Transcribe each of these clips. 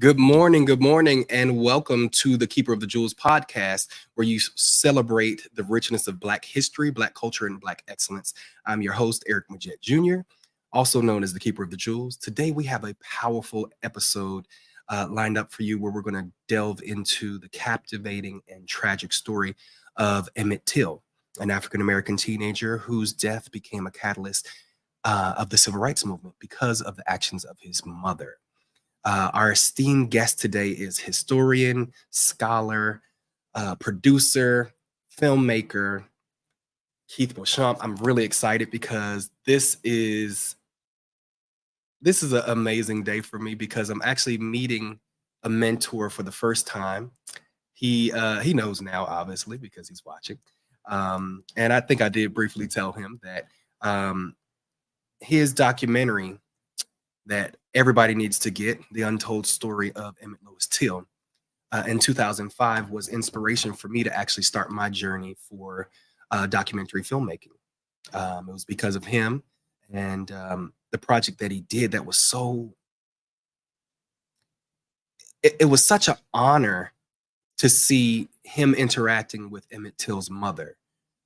good morning, and welcome to the Keeper of the Jewels podcast, where you celebrate the richness of Black history, Black culture, and Black excellence. I'm your host, Eric Majette Jr., also known as the Keeper of the Jewels. Today, we have a powerful episode lined up for you where we're going to delve into the captivating and tragic story of Emmett Till, an African American teenager whose death became a catalyst of the civil rights movement because of the actions of his mother. Our esteemed guest today is historian, scholar, producer, filmmaker, Keith Beauchamp. I'm really excited because this is an amazing day for me because I'm actually meeting a mentor for the first time. He knows now, obviously, because he's watching. And I think I did briefly tell him that his documentary that everybody needs to get, the untold story of Emmett Louis Till, in 2005 was inspiration for me to actually start my journey for documentary filmmaking. It was because of him and the project that he did that was it was such an honor to see him interacting with Emmett Till's mother,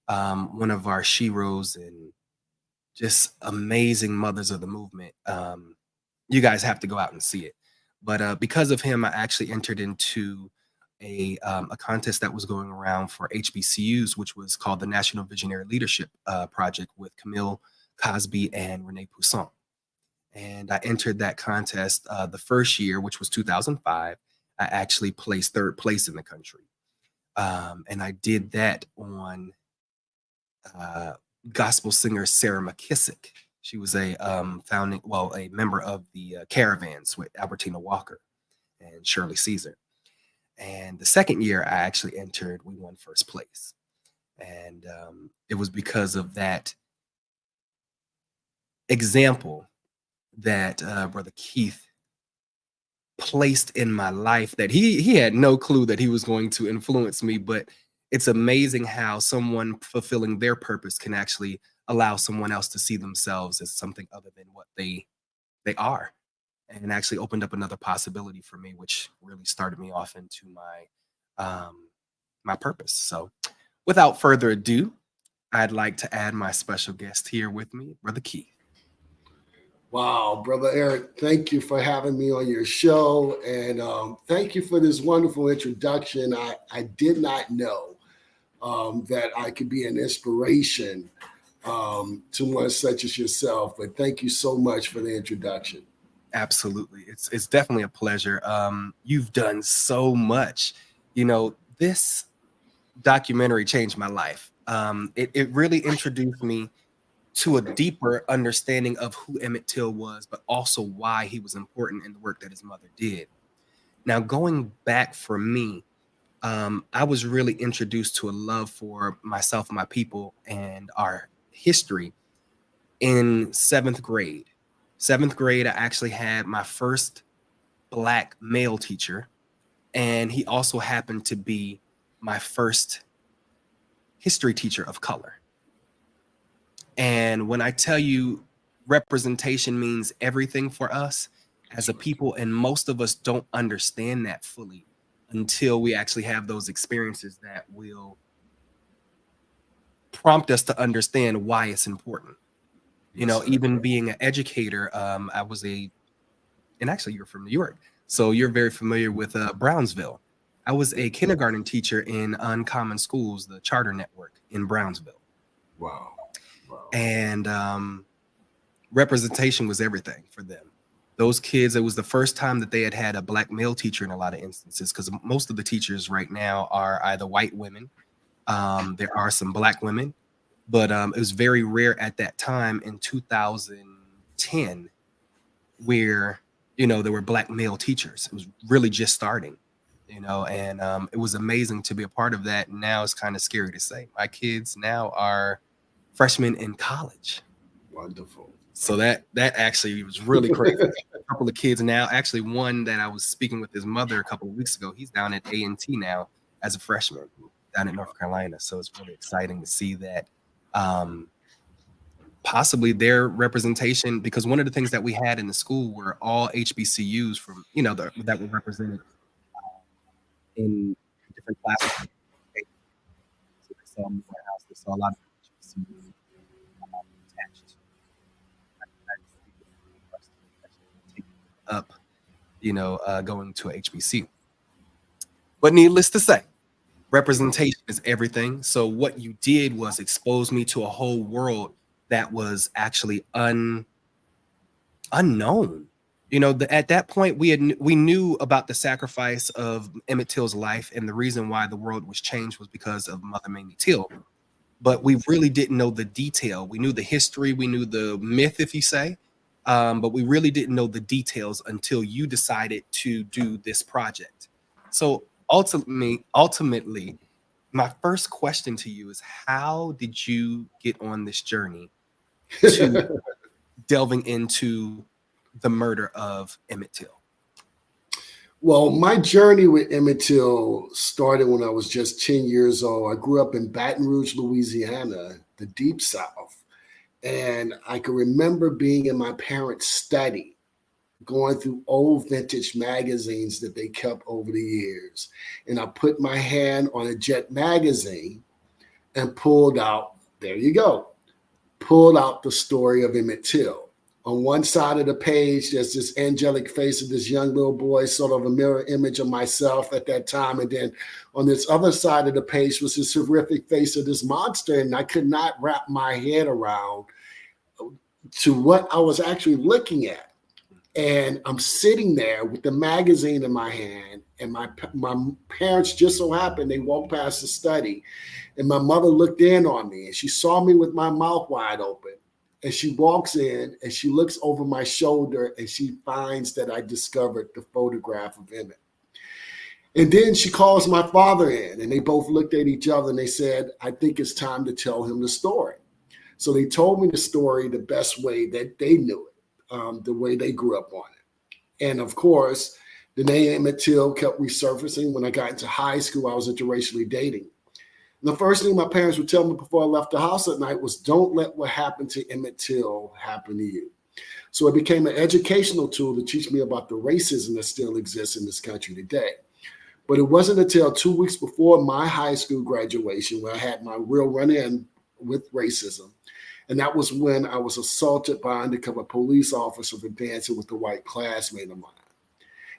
one of our sheroes and just amazing mothers of the movement. You guys have to go out and see it. But because of him, I actually entered into a contest that was going around for HBCUs, which was called the National Visionary Leadership Project with Camille Cosby and Renee Poussin. And I entered that contest the first year, which was 2005. I actually placed third place in the country. And I did that on gospel singer Sarah McKissick. She was a member of the Caravans with Albertina Walker and Shirley Caesar. And the second year I actually entered, we won first place. And it was because of that example that Brother Keith placed in my life that he had no clue that he was going to influence me. But it's amazing how someone fulfilling their purpose can actually allow someone else to see themselves as something other than what they are, and actually opened up another possibility for me, which really started me off into my purpose. So without further ado, I'd like to add my special guest here with me, Brother Keith. Wow, Brother Eric, thank you for having me on your show. And thank you for this wonderful introduction. I did not know that I could be an inspiration to one such as yourself. But thank you so much for the introduction. Absolutely. It's definitely a pleasure. You've done so much. This documentary changed my life. It really introduced me to a deeper understanding of who Emmett Till was, but also why he was important in the work that his mother did. Now, going back for me, I was really introduced to a love for myself and my people and our history in seventh grade. Seventh grade, I actually had my first Black male teacher, and he also happened to be my first history teacher of color. And when I tell you representation means everything for us as a people, and most of us don't understand that fully until we actually have those experiences that will prompt us to understand why it's important. Even being an educator, and actually you're from New York, so you're very familiar with Brownsville. I was a kindergarten teacher in Uncommon Schools, the charter network in Brownsville. Wow. And representation was everything for them. Those kids, it was the first time that they had a Black male teacher in a lot of instances, because most of the teachers right now are either white women. There are some Black women, but it was very rare at that time in 2010 where, there were Black male teachers. It was really just starting, and it was amazing to be a part of that. Now it's kind of scary to say. My kids now are freshmen in college. Wonderful. So that actually was really crazy. A couple of kids now, actually one that I was speaking with his mother a couple of weeks ago, he's down at A&T now as a freshman down in North Carolina. So it's really exciting to see that possibly their representation, because one of the things that we had in the school were all HBCUs from, that were represented in different classes. So they saw Morehouse, they saw a lot of HBCUs attached to up, going to a HBCU. But needless to say, representation is everything. So what you did was expose me to a whole world that was actually unknown. At that point, we knew about the sacrifice of Emmett Till's life, and the reason why the world was changed was because of Mother Mamie Till. But we really didn't know the detail. We knew the history, we knew the myth, if you say, but we really didn't know the details until you decided to do this project. So ultimately, my first question to you is, how did you get on this journey to delving into the murder of Emmett Till? Well, my journey with Emmett Till started when I was just 10 years old. I grew up in Baton Rouge, Louisiana, the Deep South. And I can remember being in my parents' study, going through old vintage magazines that they kept over the years. And I put my hand on a Jet magazine and pulled out the story of Emmett Till. On one side of the page, there's this angelic face of this young little boy, sort of a mirror image of myself at that time. And then on this other side of the page was this horrific face of this monster. And I could not wrap my head around to what I was actually looking at. And I'm sitting there with the magazine in my hand, and my parents just so happened, they walked past the study, and my mother looked in on me, and she saw me with my mouth wide open. And she walks in and she looks over my shoulder and she finds that I discovered the photograph of Emmett. And then she calls my father in, and they both looked at each other and they said, I think it's time to tell him the story. So they told me the story the best way that they knew it, the way they grew up on it. And of course, the name Emmett Till kept resurfacing. When I got into high school, I was interracially dating. And the first thing my parents would tell me before I left the house at night was, don't let what happened to Emmett Till happen to you. So it became an educational tool to teach me about the racism that still exists in this country today. But it wasn't until 2 weeks before my high school graduation where I had my real run-in with racism. And that was when I was assaulted by an undercover police officer for dancing with a white classmate of mine.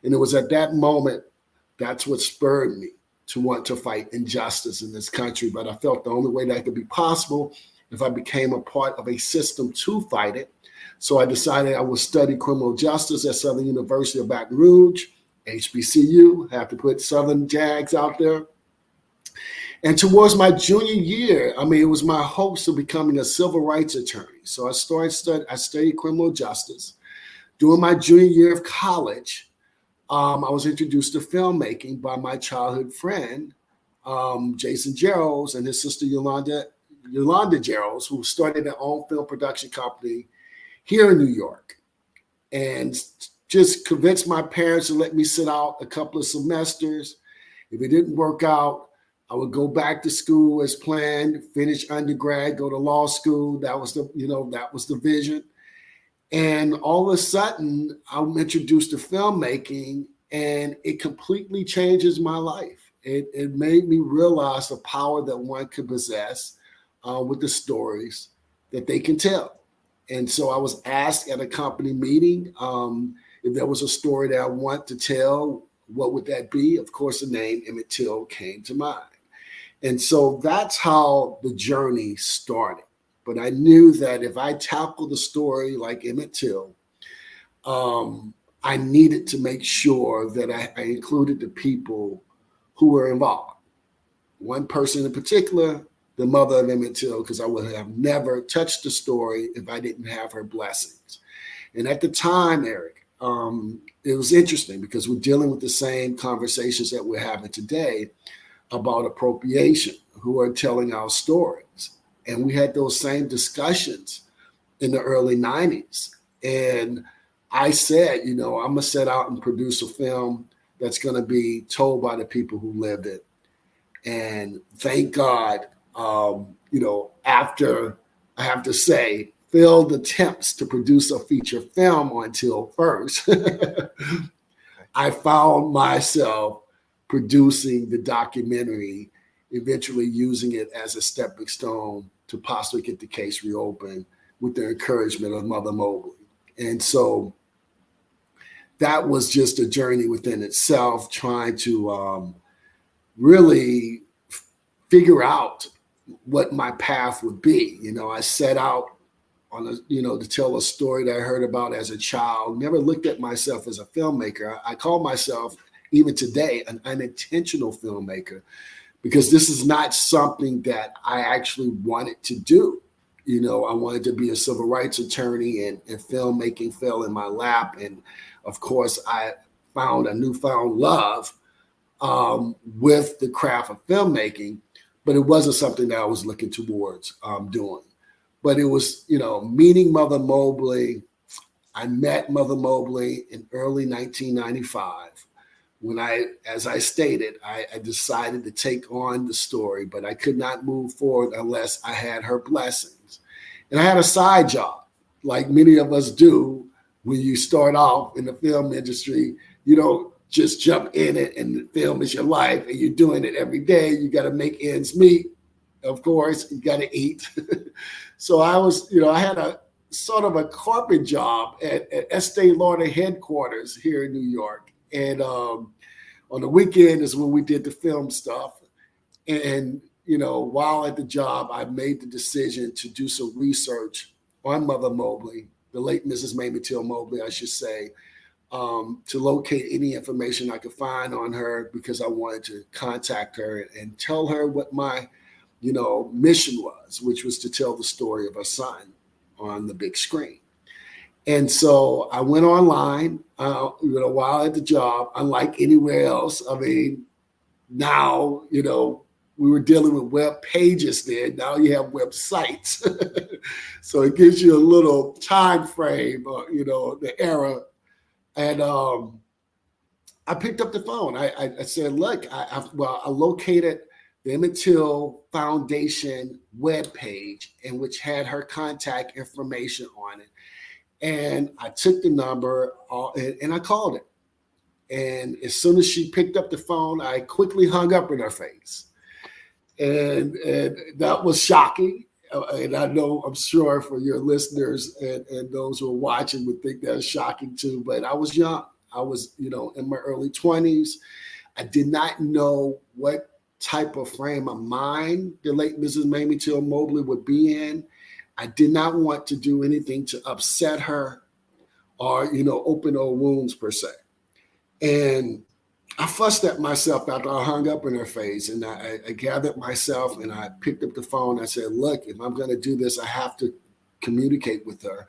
And it was at that moment, that's what spurred me to want to fight injustice in this country. But I felt the only way that could be possible if I became a part of a system to fight it. So I decided I would study criminal justice at Southern University of Baton Rouge, HBCU, have to put Southern Jags out there. And towards my junior year, it was my hopes of becoming a civil rights attorney. So I studied criminal justice. During my junior year of college, I was introduced to filmmaking by my childhood friend, Jason Geralds, and his sister Yolanda Geralds, who started their own film production company here in New York, and just convinced my parents to let me sit out a couple of semesters. If it didn't work out, I would go back to school as planned, finish undergrad, go to law school. That was the vision. And all of a sudden, I'm introduced to filmmaking, and it completely changes my life. It made me realize the power that one could possess with the stories that they can tell. And so I was asked at a company meeting if there was a story that I want to tell, what would that be? Of course, the name Emmett Till came to mind. And so that's how the journey started. But I knew that if I tackled the story like Emmett Till, I needed to make sure that I included the people who were involved. One person in particular, the mother of Emmett Till, because I would have never touched the story if I didn't have her blessings. And at the time, Eric, it was interesting because we're dealing with the same conversations that we're having today about appropriation, who are telling our stories. And we had those same discussions in the early 90s. And I said, I'm going to set out and produce a film that's going to be told by the people who lived it. And thank God, after, I have to say, failed attempts to produce a feature film on Till first, I found myself producing the documentary, eventually using it as a stepping stone to possibly get the case reopened with the encouragement of Mother Mobley. And so that was just a journey within itself, trying to really figure out what my path would be. You know, I set out on a, you know, to tell a story that I heard about as a child. Never looked at myself as a filmmaker. I call myself, even today, an unintentional filmmaker, because this is not something that I actually wanted to do. You know, I wanted to be a civil rights attorney, and filmmaking fell in my lap. And of course, I found a newfound love with the craft of filmmaking, but it wasn't something that I was looking towards doing. But it was, you know, meeting Mother Mobley. I met Mother Mobley in early 1995 when as I stated, I decided to take on the story, but I could not move forward unless I had her blessings. And I had a side job, like many of us do when you start off in the film industry. You don't just jump in it and the film is your life and you're doing it every day. You got to make ends meet. Of course, you got to eat. So I was, you know, I had a sort of a corporate job at Estee Lauder headquarters here in New York. And on the weekend is when we did the film stuff. And, you know, while at the job, I made the decision to do some research on Mother Mobley, the late Mrs. Mamie Till Mobley, I should say, to locate any information I could find on her, because I wanted to contact her and tell her what my, you know, mission was, which was to tell the story of her son on the big screen. And so I went online, you know, while at the job, unlike anywhere else. I mean, now, you know, we were dealing with web pages then. Now you have websites. So it gives you a little time frame, you know, the era. And I picked up the phone. I said, look, I located the Emmett Till Foundation webpage, in which had her contact information on it. And I took the number and I called it. And as soon as she picked up the phone, I quickly hung up in her face. And that was shocking. And I know, I'm sure for your listeners and those who are watching would think that's shocking too, but I was young. I was, you know, in my early 20s. I did not know what type of frame of mind the late Mrs. Mamie Till Mobley would be in. I did not want to do anything to upset her or, you know, open old wounds per se. And I fussed at myself after I hung up in her face, and I gathered myself and I picked up the phone. I said, look, if I'm going to do this, I have to communicate with her.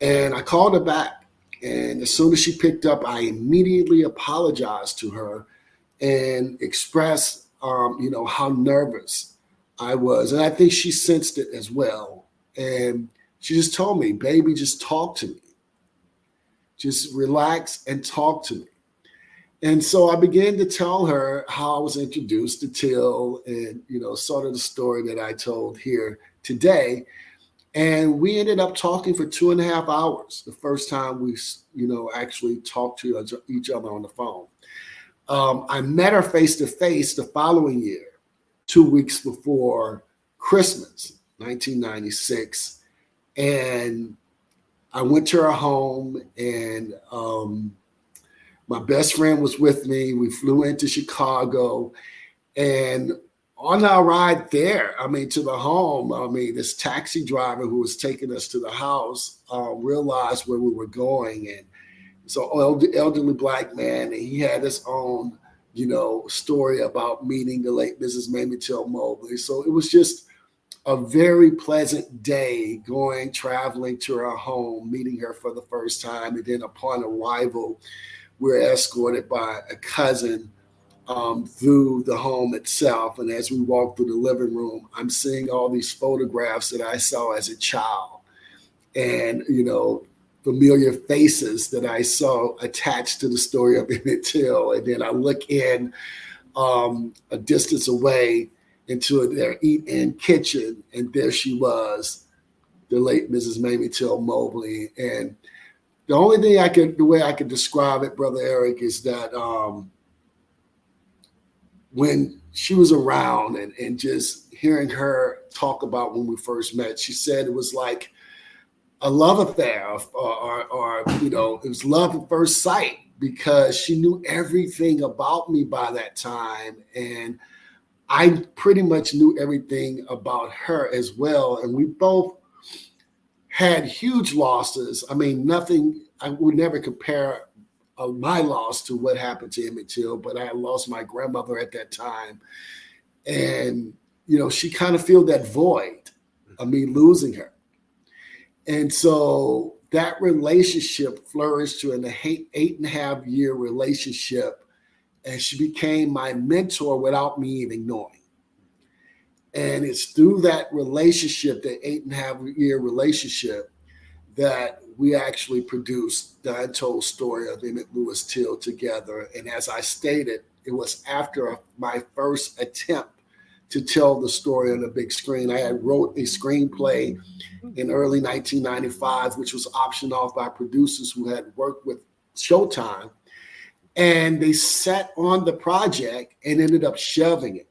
And I called her back. And as soon as she picked up, I immediately apologized to her and expressed, you know, how nervous I was. And I think she sensed it as well. And she just told me, baby, just talk to me. Just relax and talk to me. And so I began to tell her how I was introduced to Till and, you know, sort of the story that I told here today. And we ended up talking for 2.5 hours, the first time we, you know, actually talked to each other on the phone. I met her face to face the following year, 2 weeks before Christmas, 1996. And I went to her home, and my best friend was with me. We flew into Chicago, and on our ride there, I mean, to the home, I mean, this taxi driver who was taking us to the house realized where we were going. And so elderly Black man, and he had his own, you know, story about meeting the late Mrs. Mamie Till Mobley. So it was just a very pleasant day traveling to her home, meeting her for the first time. And then upon arrival, we're escorted by a cousin through the home itself. And as we walk through the living room, I'm seeing all these photographs that I saw as a child, and, you know, familiar faces that I saw attached to the story of Emmett Till. And then I look in a distance away into their eat-in kitchen, and there she was, the late Mrs. Mamie Till Mobley. And the only thing the way I could describe it, Brother Eric, is that when she was around and just hearing her talk about when we first met, she said it was like a love affair, or it was love at first sight, because she knew everything about me by that time. And I pretty much knew everything about her as well. And we both had huge losses. I mean, nothing, I would never compare my loss to what happened to Emmett Till, but I lost my grandmother at that time. And, she kind of filled that void of me losing her. And so that relationship flourished to an 8.5-year relationship. And she became my mentor without me even knowing. And it's through that relationship, the 8.5-year relationship, that we actually produced the Untold story of Emmett Louis Till together. And as I stated, it was after my first attempt to tell the story on the big screen. I had wrote a screenplay in early 1995, which was optioned off by producers who had worked with Showtime. And they sat on the project and ended up shelving it.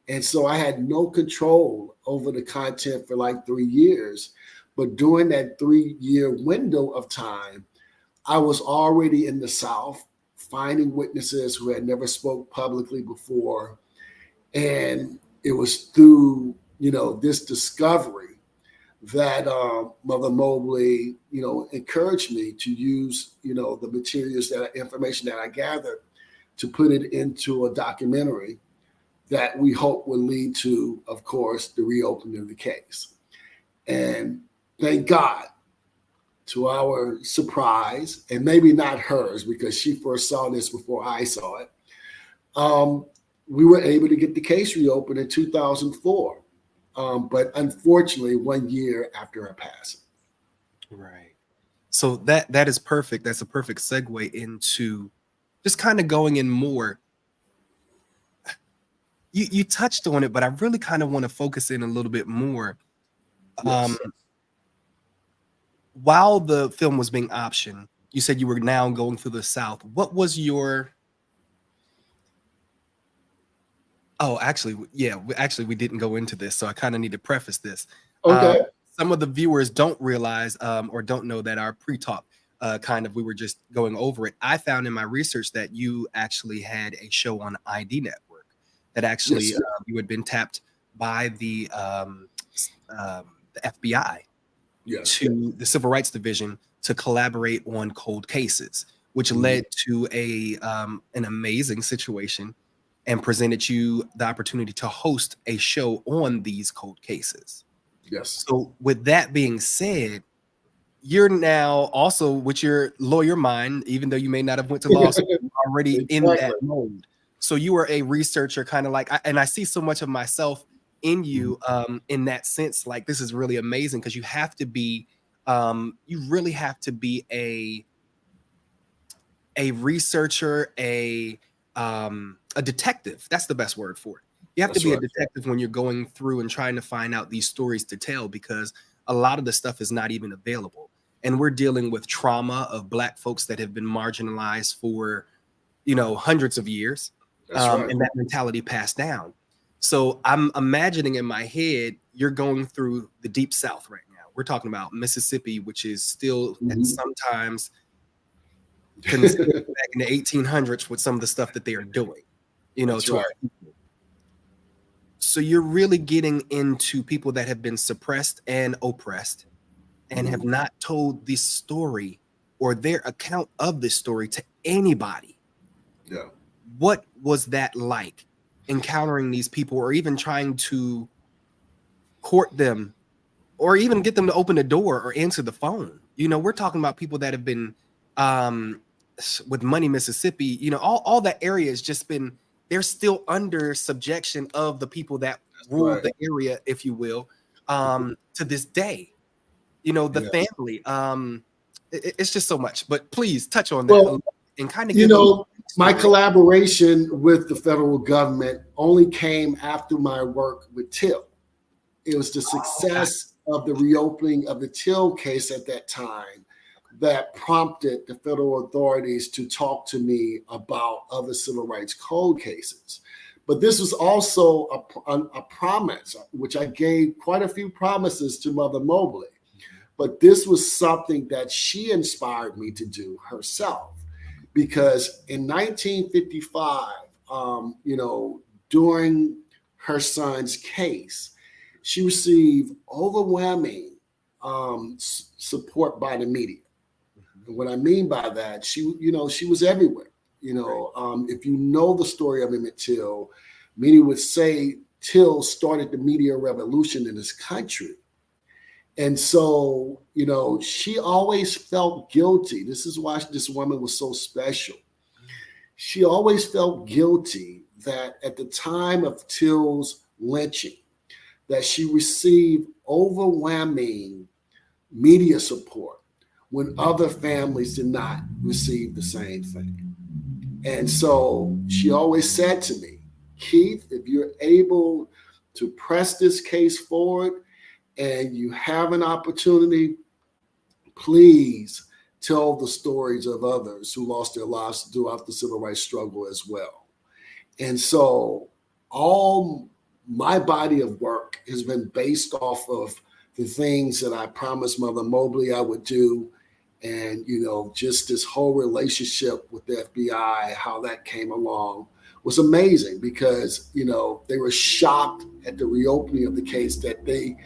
And so I had no control over the content for like 3 years. But during that 3-year window of time, I was already in the South, finding witnesses who had never spoke publicly before. And it was through, this discovery that Mother Mobley, encouraged me to use, the materials, information that I gathered, to put it into a documentary that we hope will lead to, of course, the reopening of the case. And thank God, to our surprise, and maybe not hers, because she first saw this before I saw it, we were able to get the case reopened in 2004. But unfortunately, 1 year after her passing. Right. So that is perfect. That's a perfect segue into just kind of going in more. You touched on it, but I really kind of want to focus in a little bit more. Yes. While the film was being optioned, you said you were now going through the South. What was your... Oh, actually, yeah, we didn't go into this, so I kind of need to preface this. Okay. Some of the viewers don't realize or don't know that our pre-talk, we were just going over it. I found in my research that you actually had a show on ID Network, that actually Yes. you had been tapped by the FBI to the Civil Rights Division to collaborate on cold cases, which led to an amazing situation and presented you the opportunity to host a show on these cold cases. Yes. So with that being said, you're now also, with your lawyer mind, even though you may not have went to law school, already in that mode. So you are a researcher, kind of like, and I see so much of myself in you in that sense. Like, this is really amazing, because you have to be, you really have to be a researcher, a detective. That's the best word for it. You have to be a detective when you're going through and trying to find out these stories to tell, because a lot of the stuff is not even available. And we're dealing with trauma of Black folks that have been marginalized for, hundreds of years. And that mentality passed down. So I'm imagining in my head, you're going through the Deep South right now. We're talking about Mississippi, which is still and sometimes considered back in the 1800s with some of the stuff that they are doing, to our people. So you're really getting into people that have been suppressed and oppressed and have not told this story or their account of this story to anybody. Yeah. What was that like, encountering these people, or even trying to court them, or even get them to open the door or answer the phone? We're talking about people that have been with Money, Mississippi, all that area has just been, they're still under subjection of the people that ruled the area, if you will, to this day. The family. It's just so much. But please touch on that and kind of my collaboration with the federal government only came after my work with Till. It was the success of the reopening of the Till case at that time that prompted the federal authorities to talk to me about other civil rights code cases. But this was also a promise, which I gave quite a few promises to Mother Mobley. But this was something that she inspired me to do herself. Because in 1955, during her son's case, she received overwhelming support by the media. And what I mean by that, she was everywhere. If you know the story of Emmett Till, many would say Till started the media revolution in this country. And so, she always felt guilty. This is why this woman was so special. She always felt guilty that at the time of Till's lynching, that she received overwhelming media support when other families did not receive the same thing. And so she always said to me, Keith, if you're able to press this case forward and you have an opportunity, please tell the stories of others who lost their lives throughout the civil rights struggle as well. And so all my body of work has been based off of the things that I promised Mother Mobley I would do. And, just this whole relationship with the FBI, how that came along was amazing because, they were shocked at the reopening of the case that they,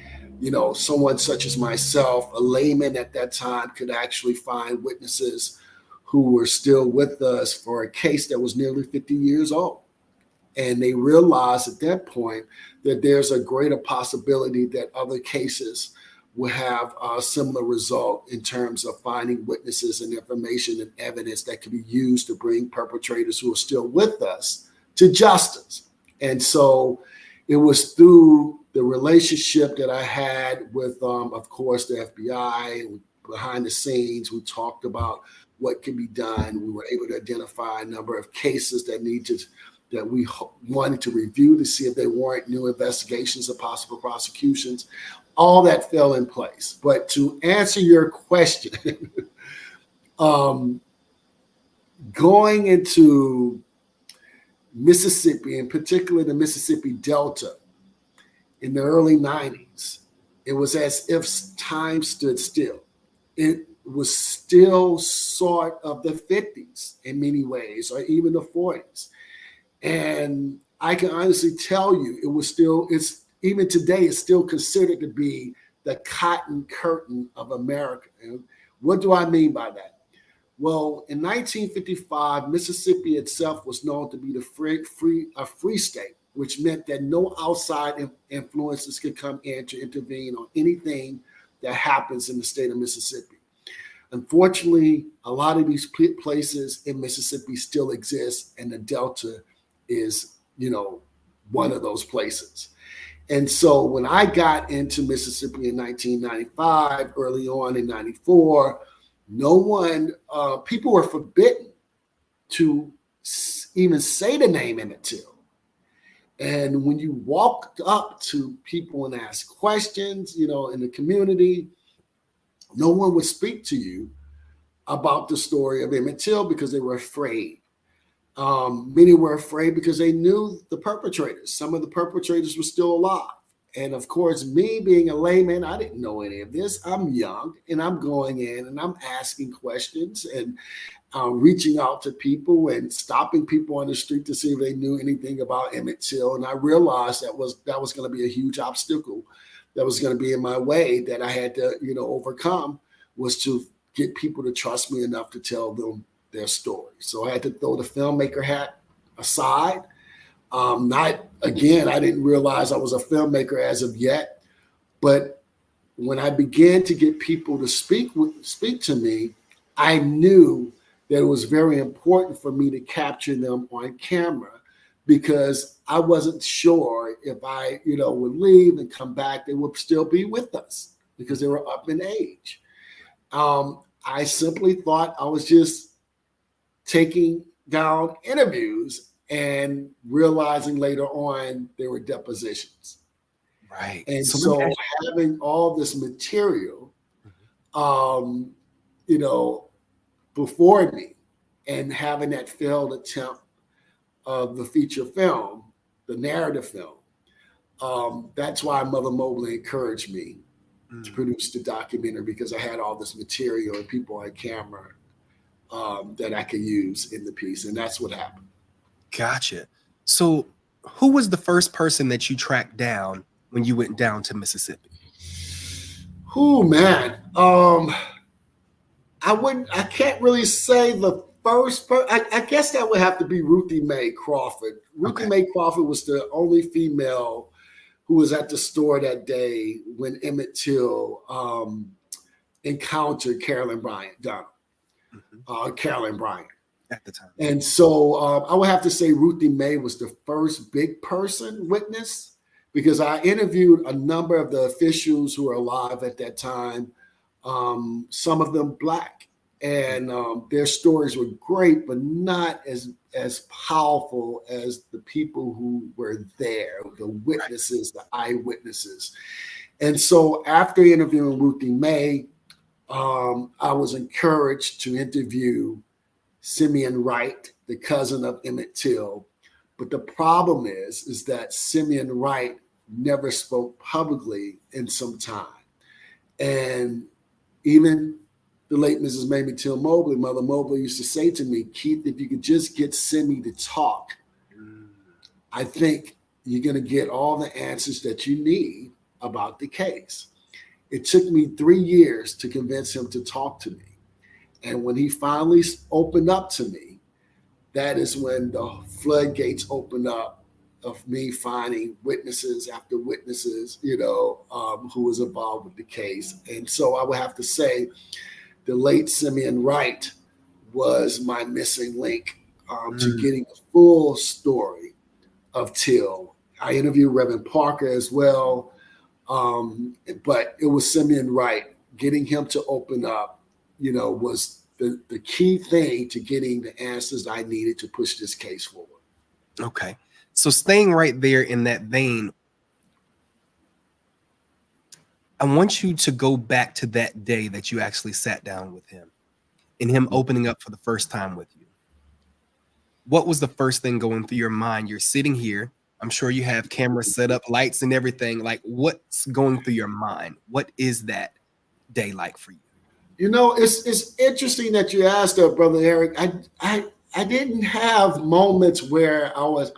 someone such as myself, a layman at that time, could actually find witnesses who were still with us for a case that was nearly 50 years old. And they realized at that point that there's a greater possibility that other cases will have a similar result in terms of finding witnesses and information and evidence that can be used to bring perpetrators who are still with us to justice. And so it was through the relationship that I had with, of course, the FBI. Behind the scenes, we talked about what can be done. We were able to identify a number of cases that we wanted to review to see if they warrant new investigations or possible prosecutions. All that fell in place. But to answer your question, going into Mississippi, in particular the Mississippi Delta, in the early 90s, it was as if time stood still. It was still sort of the 50s in many ways, or even the 40s. And I can honestly tell you, even today, it's still considered to be the cotton curtain of America. And what do I mean by that? Well, in 1955, Mississippi itself was known to be a free state, which meant that no outside influences could come in to intervene on anything that happens in the state of Mississippi. Unfortunately, a lot of these places in Mississippi still exist, and the Delta is, one of those places. And so when I got into Mississippi in 1995, early on in 94, people were forbidden to even say the name Emmett Till. And when you walked up to people and asked questions, in the community, no one would speak to you about the story of Emmett Till because they were afraid. Many were afraid because they knew the perpetrators. Some of the perpetrators were still alive. And of course, me being a layman, I didn't know any of this. I'm young and I'm going in and I'm asking questions and reaching out to people and stopping people on the street to see if they knew anything about Emmett Till. And I realized that was going to be a huge obstacle that was going to be in my way that I had to, overcome, was to get people to trust me enough to tell them their story. So I had to throw the filmmaker hat aside. I didn't realize I was a filmmaker as of yet, but when I began to get people to speak to me, I knew that it was very important for me to capture them on camera because I wasn't sure if I, would leave and come back, they would still be with us because they were up in age. I simply thought I was just taking down interviews and realizing later on they were depositions. Right. And So let me so ask having all this material, you. you know, before me, and having that failed attempt of the feature film, the narrative film, that's why Mother Mobley encouraged me to Mm, produce the documentary, because I had all this material and people on camera that I could use in the piece. And that's what happened. gotcha. So who was the first person that you tracked down when you went down to Mississippi? Oh man. I can't really say the first I guess that would have to be Ruthie Mae Crawford. Ruthie Okay. Mae Crawford was the only female who was at the store that day when Emmett Till encountered Carolyn Bryant Donham, Mhm. Carolyn Bryant. At the time. And so I would have to say Ruthie Mae was the first big person witness, because I interviewed a number of the officials who were alive at that time, some of them Black. Mm, And their stories were great, but not as powerful as the people who were there, the right. witnesses, the eyewitnesses. And so after interviewing Ruthie Mae, I was encouraged to interview Simeon Wright, the cousin of Emmett Till. But the problem is that Simeon Wright never spoke publicly in some time. And even the late Mrs. Mamie Till Mobley, Mother Mobley, used to say to me, Keith, if you could just get Simi to talk, Mm, I think you're going to get all the answers that you need about the case. It took me 3 years to convince him to talk to me. And when he finally opened up to me, that is when the floodgates opened up of me finding witnesses after witnesses, who was involved with the case. And so I would have to say the late Simeon Wright was my missing link to mm. getting the full story of Till. I interviewed Reverend Parker as well, but it was Simeon Wright. Getting him to open up, was the key thing to getting the answers I needed to push this case forward. Okay. So staying right there in that vein, I want you to go back to that day that you actually sat down with him and him opening up for the first time with you. What was the first thing going through your mind? You're sitting here. I'm sure you have cameras set up, lights and everything. Like, what's going through your mind? What is that day like for you? It's interesting that you asked that, Brother Eric. I didn't have moments where I was,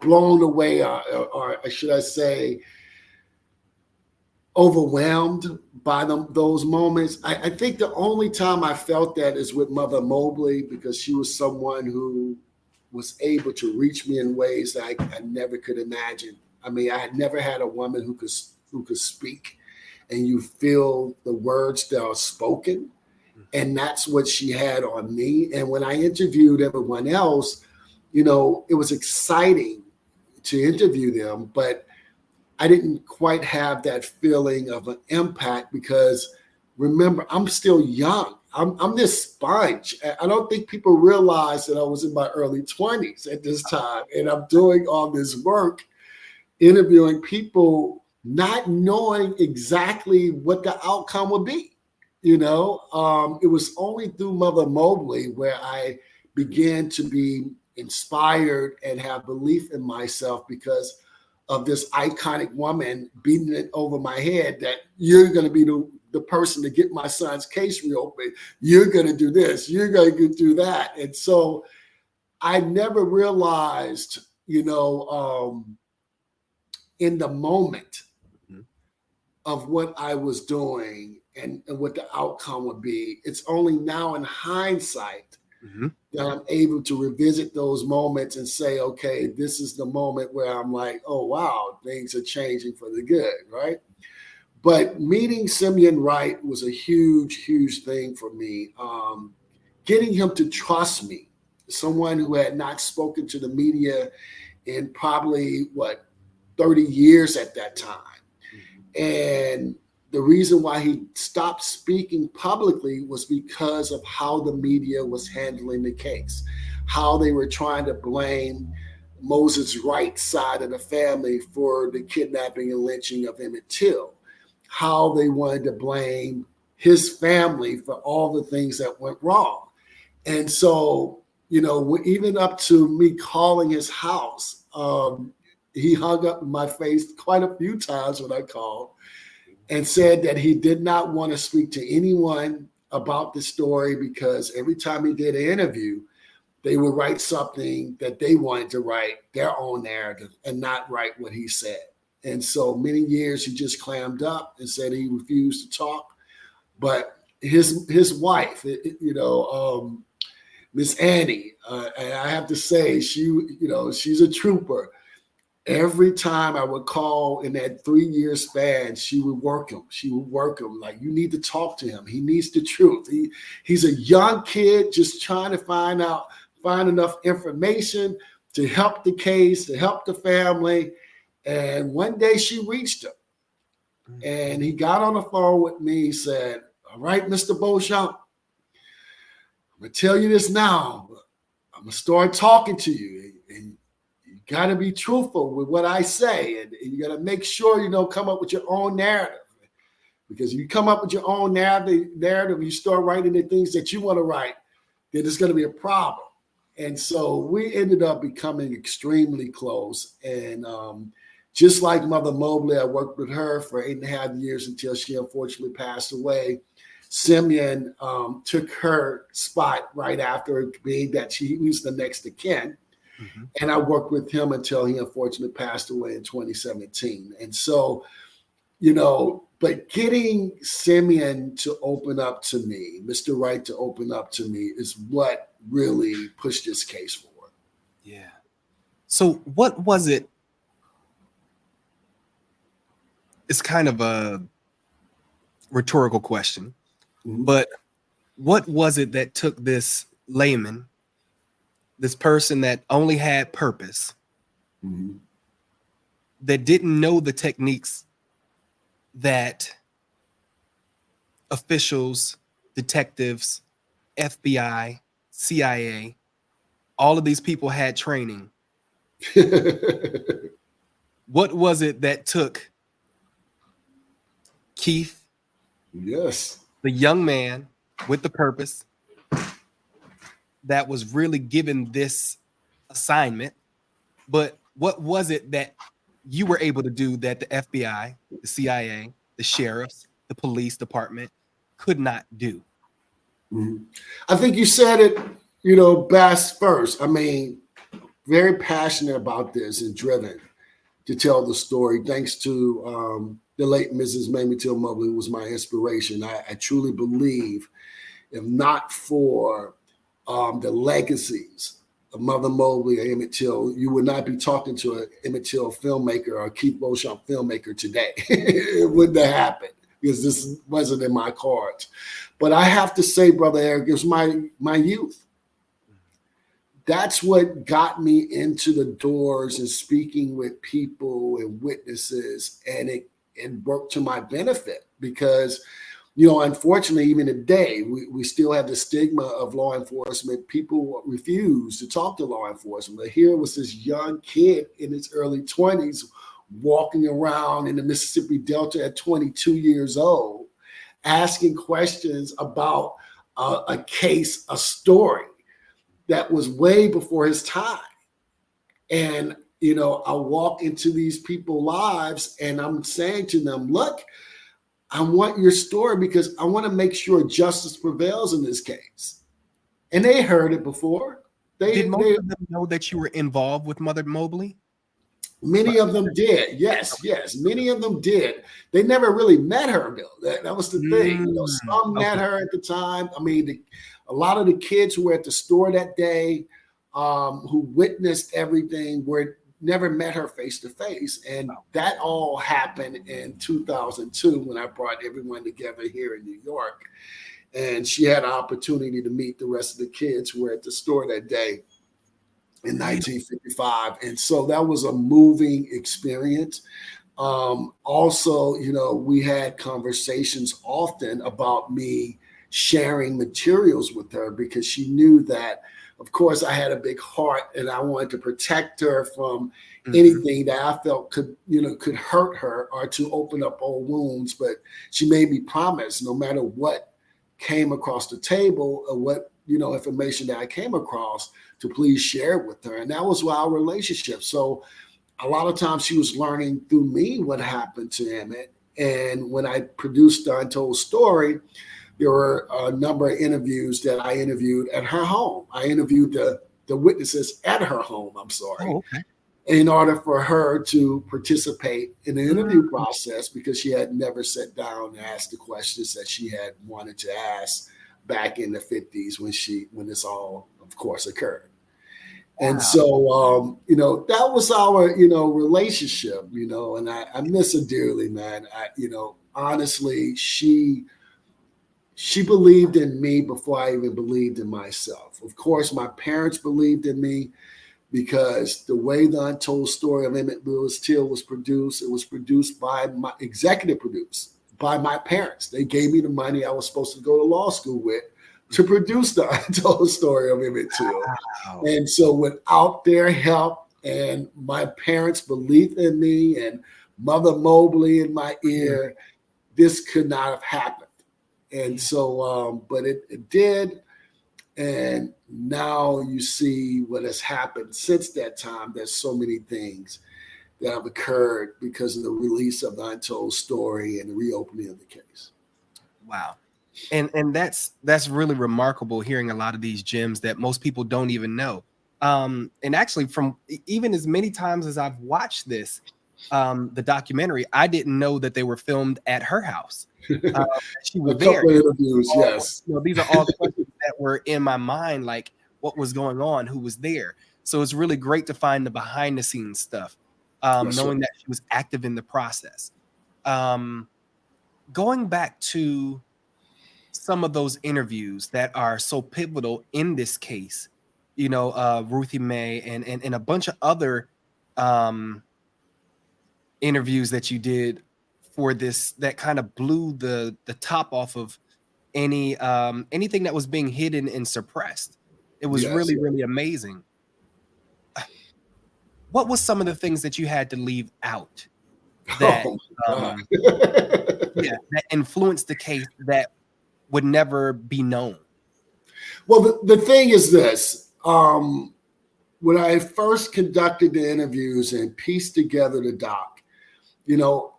blown away, or should I say, overwhelmed by those moments. I think the only time I felt that is with Mother Mobley, because she was someone who was able to reach me in ways that I never could imagine. I mean, I had never had a woman who could speak, and you feel the words that are spoken. And that's what she had on me. And when I interviewed everyone else, it was exciting to interview them, but I didn't quite have that feeling of an impact, because remember, I'm still young. I'm this sponge. I don't think people realize that I was in my early 20s at this time, and I'm doing all this work, interviewing people, not knowing exactly what the outcome would be. It was only through Mother Mobley where I began to be inspired and have belief in myself, because of this iconic woman beating it over my head that you're going to be the person to get my son's case reopened. You're going to do this. You're going to do that. And so I never realized, in the moment Mhm. of what I was doing and what the outcome would be. It's only now in hindsight Mhm. that I'm able to revisit those moments and say, okay, this is the moment where I'm like, oh, wow, things are changing for the good, right? But meeting Simeon Wright was a huge, huge thing for me. Getting him to trust me, someone who had not spoken to the media in probably, 30 years at that time. And the reason why he stopped speaking publicly was because of how the media was handling the case, how they were trying to blame Moses Wright's side of the family for the kidnapping and lynching of Emmett Till, how they wanted to blame his family for all the things that went wrong. And so, even up to me calling his house, he hung up in my face quite a few times when I called and said that he did not want to speak to anyone about the story because every time he did an interview, they would write something that they wanted to write, their own narrative, and not write what he said. And so many years he just clammed up and said he refused to talk. But his wife, Miss Annie, and I have to say, she's a trooper. Every time I would call in that 3-year span, she would work him. She would work him like, you need to talk to him. He needs the truth. He's a young kid just trying to find enough information to help the case, to help the family. And one day she reached him and he got on the phone with me. He said, all right, Mr. Beauchamp, I'm going to tell you this now. I'm going to start talking to you. And you got to be truthful with what I say. And you got to make sure you come up with your own narrative. Because if you come up with your own narrative, you start writing the things that you want to write, then it's going to be a problem. And so we ended up becoming extremely close. And just like Mother Mobley, I worked with her for 8.5 years until she unfortunately passed away. Simeon took her spot right after, being that he was the next of kin. Mm-hmm. And I worked with him until he unfortunately passed away in 2017. And so, but getting Simeon to open up to me, Mr. Wright to open up to me, is what really pushed this case forward. Yeah. So what was it? It's kind of a rhetorical question. But what was it that took this layman, this person that only had purpose, that didn't know the techniques that officials, detectives, FBI, CIA, all of these people had training? What was it that took Keith? Yes. The young man with the purpose that was really given this assignment. But what was it that you were able to do that the FBI, the CIA, the sheriffs, the police department could not do? I think you said it, best first. I mean, very passionate about this and driven to tell the story. Thanks to the late Mrs. Mamie Till Mobley, was my inspiration. I truly believe, if not for the legacies of Mother Mobley or Emmett Till, you would not be talking to an Emmett Till filmmaker or a Keith Beauchamp filmmaker today. It wouldn't have happened because this wasn't in my cards. But I have to say, Brother Eric, it was my youth. That's what got me into the doors and speaking with people and witnesses, and it worked to my benefit because, unfortunately, even today, we still have the stigma of law enforcement. People refuse to talk to law enforcement. But here was this young kid in his early 20s walking around in the Mississippi Delta at 22 years old, asking questions about a case, a story that was way before his time. And, I walk into these people's lives and I'm saying to them, look, I want your story because I want to make sure justice prevails in this case. And they heard it before. Did most of them know that you were involved with Mother Mobley? Many of them did. Yes. Many of them did. They never really met her, though. That was the thing. Some met her at the time. I mean, a lot of the kids who were at the store that day, who witnessed everything, never met her face to face. And that all happened in 2002 when I brought everyone together here in New York. And she had an opportunity to meet the rest of the kids who were at the store that day in 1955. And so that was a moving experience. Also, we had conversations often about me sharing materials with her because she knew that of course, I had a big heart, and I wanted to protect her from Mhm. anything that I felt could hurt her or to open up old wounds. But she made me promise, no matter what came across the table or what information that I came across, to please share it with her. And that was our relationship. So a lot of times she was learning through me what happened to Emmett. And when I produced the Untold story, there were a number of interviews that I interviewed at her home. I interviewed the witnesses at her home, I'm sorry, Oh, okay. in order for her to participate in the interview Mm. process, because she had never sat down and asked the questions that she had wanted to ask back in the 50s when this all, of course, occurred. And Wow. so, that was our, relationship, and I miss her dearly, man. Honestly, she believed in me before I even believed in myself. Of course, my parents believed in me because the way the Untold story of Emmett Louis Till was produced, it was produced by my executive produced by my parents. They gave me the money I was supposed to go to law school with to produce the Untold story of Emmett Till. Wow. And so without their help and my parents' belief in me and Mother Mobley in my ear, this could not have happened. And so, but it did. And now you see what has happened since that time. There's so many things that have occurred because of the release of the Untold story and the reopening of the case. Wow. And that's really remarkable, hearing a lot of these gems that most people don't even know. And actually, from even as many times as I've watched this, the documentary, I didn't know that they were filmed at her house. She was A there. couple of interviews, yes. These are all questions that were in my mind, like what was going on, who was there. So it's really great to find the behind the scenes stuff, knowing that she was active in the process. Going back to some of those interviews that are so pivotal in this case, Ruthie Mae and a bunch of other interviews that you did for this that kind of blew the top off of anything that was being hidden and suppressed. It was really, really amazing. What was some of the things that you had to leave out that that influenced the case that would never be known? Well, the thing is this. When I first conducted the interviews and pieced together the doc,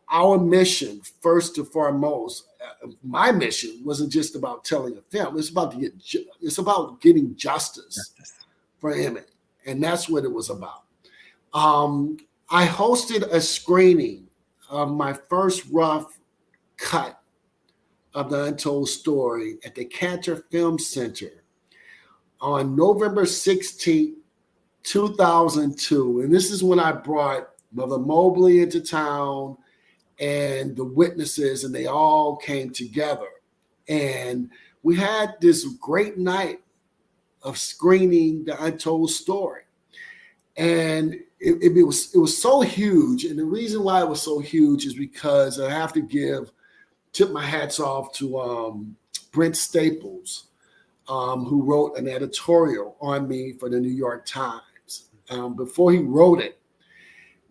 our mission, first and foremost, my mission wasn't just about telling a film. It's about getting justice for Emmett, and that's what it was about. I hosted a screening of my first rough cut of the Untold story at the Cantor Film Center on November 16th, 2002. And this is when I brought Mother Mobley into town and the witnesses, and they all came together. And we had this great night of screening the Untold story. And it was so huge. And the reason why it was so huge is because I have to tip my hats off to Brent Staples, who wrote an editorial on me for the New York Times. Before he wrote it,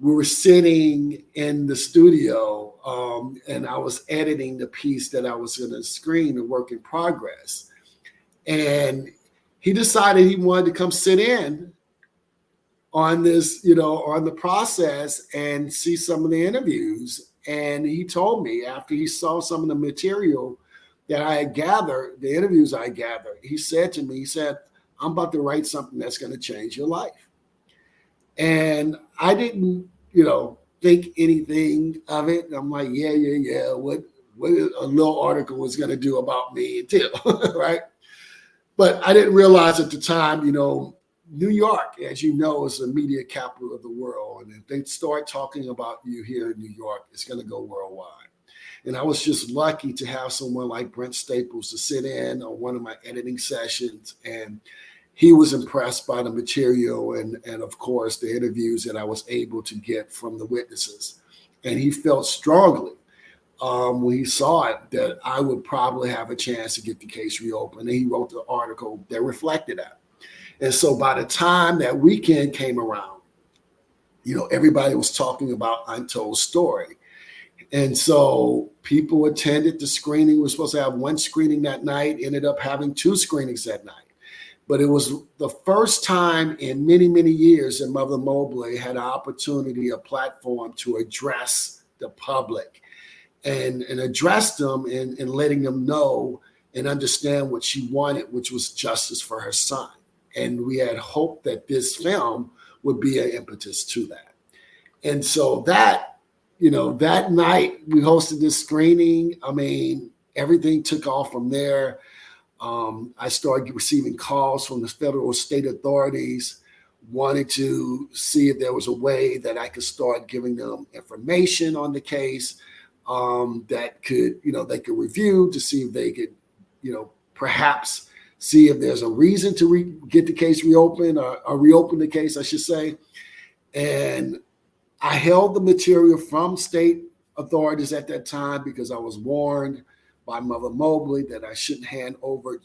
we were sitting in the studio and I was editing the piece that I was going to screen, the work in progress. And he decided he wanted to come sit in on this, on the process and see some of the interviews. And he told me, after he saw some of the material that I had gathered, the interviews I gathered, he said to me, I'm about to write something that's going to change your life. And I didn't, think anything of it. I'm like, yeah. What a little article was going to do about me and Till, right? But I didn't realize at the time, New York, as you know, is the media capital of the world. And if they start talking about you here in New York, it's going to go worldwide. And I was just lucky to have someone like Brent Staples to sit in on one of my editing sessions. And he was impressed by the material and of course, the interviews that I was able to get from the witnesses. And he felt strongly when he saw it that I would probably have a chance to get the case reopened. And he wrote the article that reflected that. And so by the time that weekend came around, everybody was talking about Untold Story. And so people attended the screening. We were supposed to have one screening that night, ended up having two screenings that night. But it was the first time in many, many years that Mother Mobley had an opportunity, a platform to address the public and address them and letting them know and understand what she wanted, which was justice for her son. And we had hoped that this film would be an impetus to that. And so that night we hosted this screening. I mean, everything took off from there. I started receiving calls from the federal state authorities, wanted to see if there was a way that I could start giving them information on the case that could, they could review to see if they could, perhaps see if there's a reason to get the case reopened or reopen the case, I should say. And I held the material from state authorities at that time because I was warned by Mother Mobley that I shouldn't hand over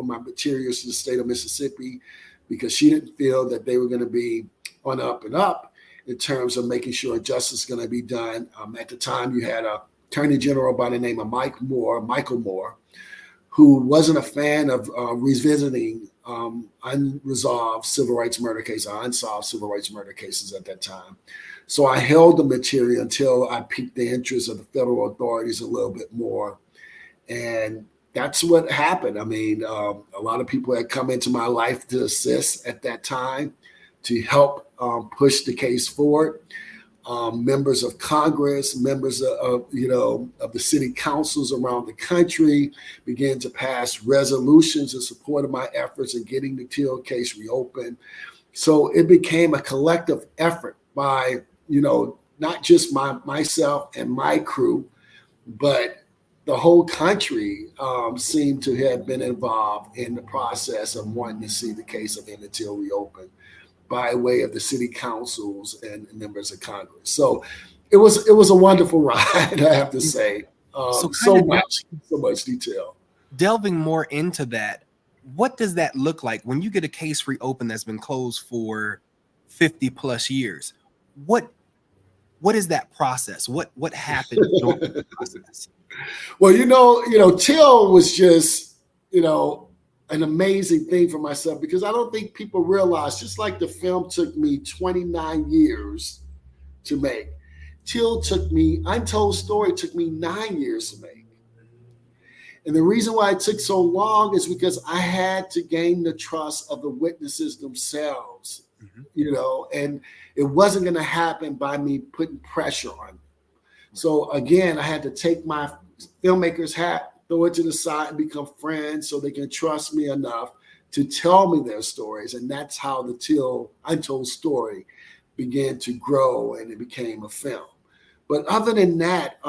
my materials to the state of Mississippi because she didn't feel that they were going to be on up and up in terms of making sure justice is going to be done. At the time, you had an attorney general by the name of Michael Moore, who wasn't a fan of revisiting unsolved civil rights murder cases at that time. So I held the material until I piqued the interest of the federal authorities a little bit more. And that's what happened. I mean, a lot of people had come into my life to assist at that time to help push the case forward. Members of Congress, members of the city councils around the country began to pass resolutions in support of my efforts in getting the Till case reopened. So it became a collective effort by, not just myself and my crew, but the whole country seemed to have been involved in the process of wanting to see the case of Emmett Till reopened by way of the city councils and members of Congress. So it was a wonderful ride, I have to say. So much detail. Delving more into that, what does that look like when you get a case reopened that's been closed for 50 plus years? What is that process? What happened during the process? Well, Till was just, an amazing thing for myself because I don't think people realize, just like the film took me 29 years to make, Untold Story took me 9 years to make. And the reason why it took so long is because I had to gain the trust of the witnesses themselves, and it wasn't going to happen by me putting pressure on them. So again, I had to take my filmmaker's hat, throw it to the side and become friends so they can trust me enough to tell me their stories. And that's how the Till Untold Story began to grow and it became a film. But other than that,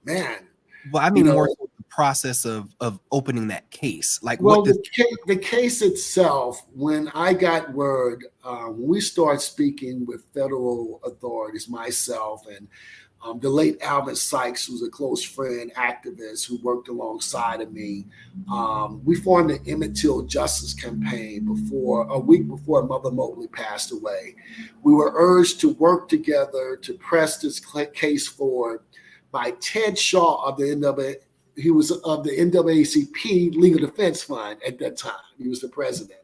man. Well, I mean, more so the process of opening that case. The case itself, when I got word, when we started speaking with federal authorities, myself and the late Alvin Sykes, who's a close friend, activist who worked alongside of me, we formed the Emmett Till Justice Campaign a week before Mother Mobley passed away. We were urged to work together to press this case forward by Ted Shaw of the NAACP Legal Defense Fund at that time. He was the president,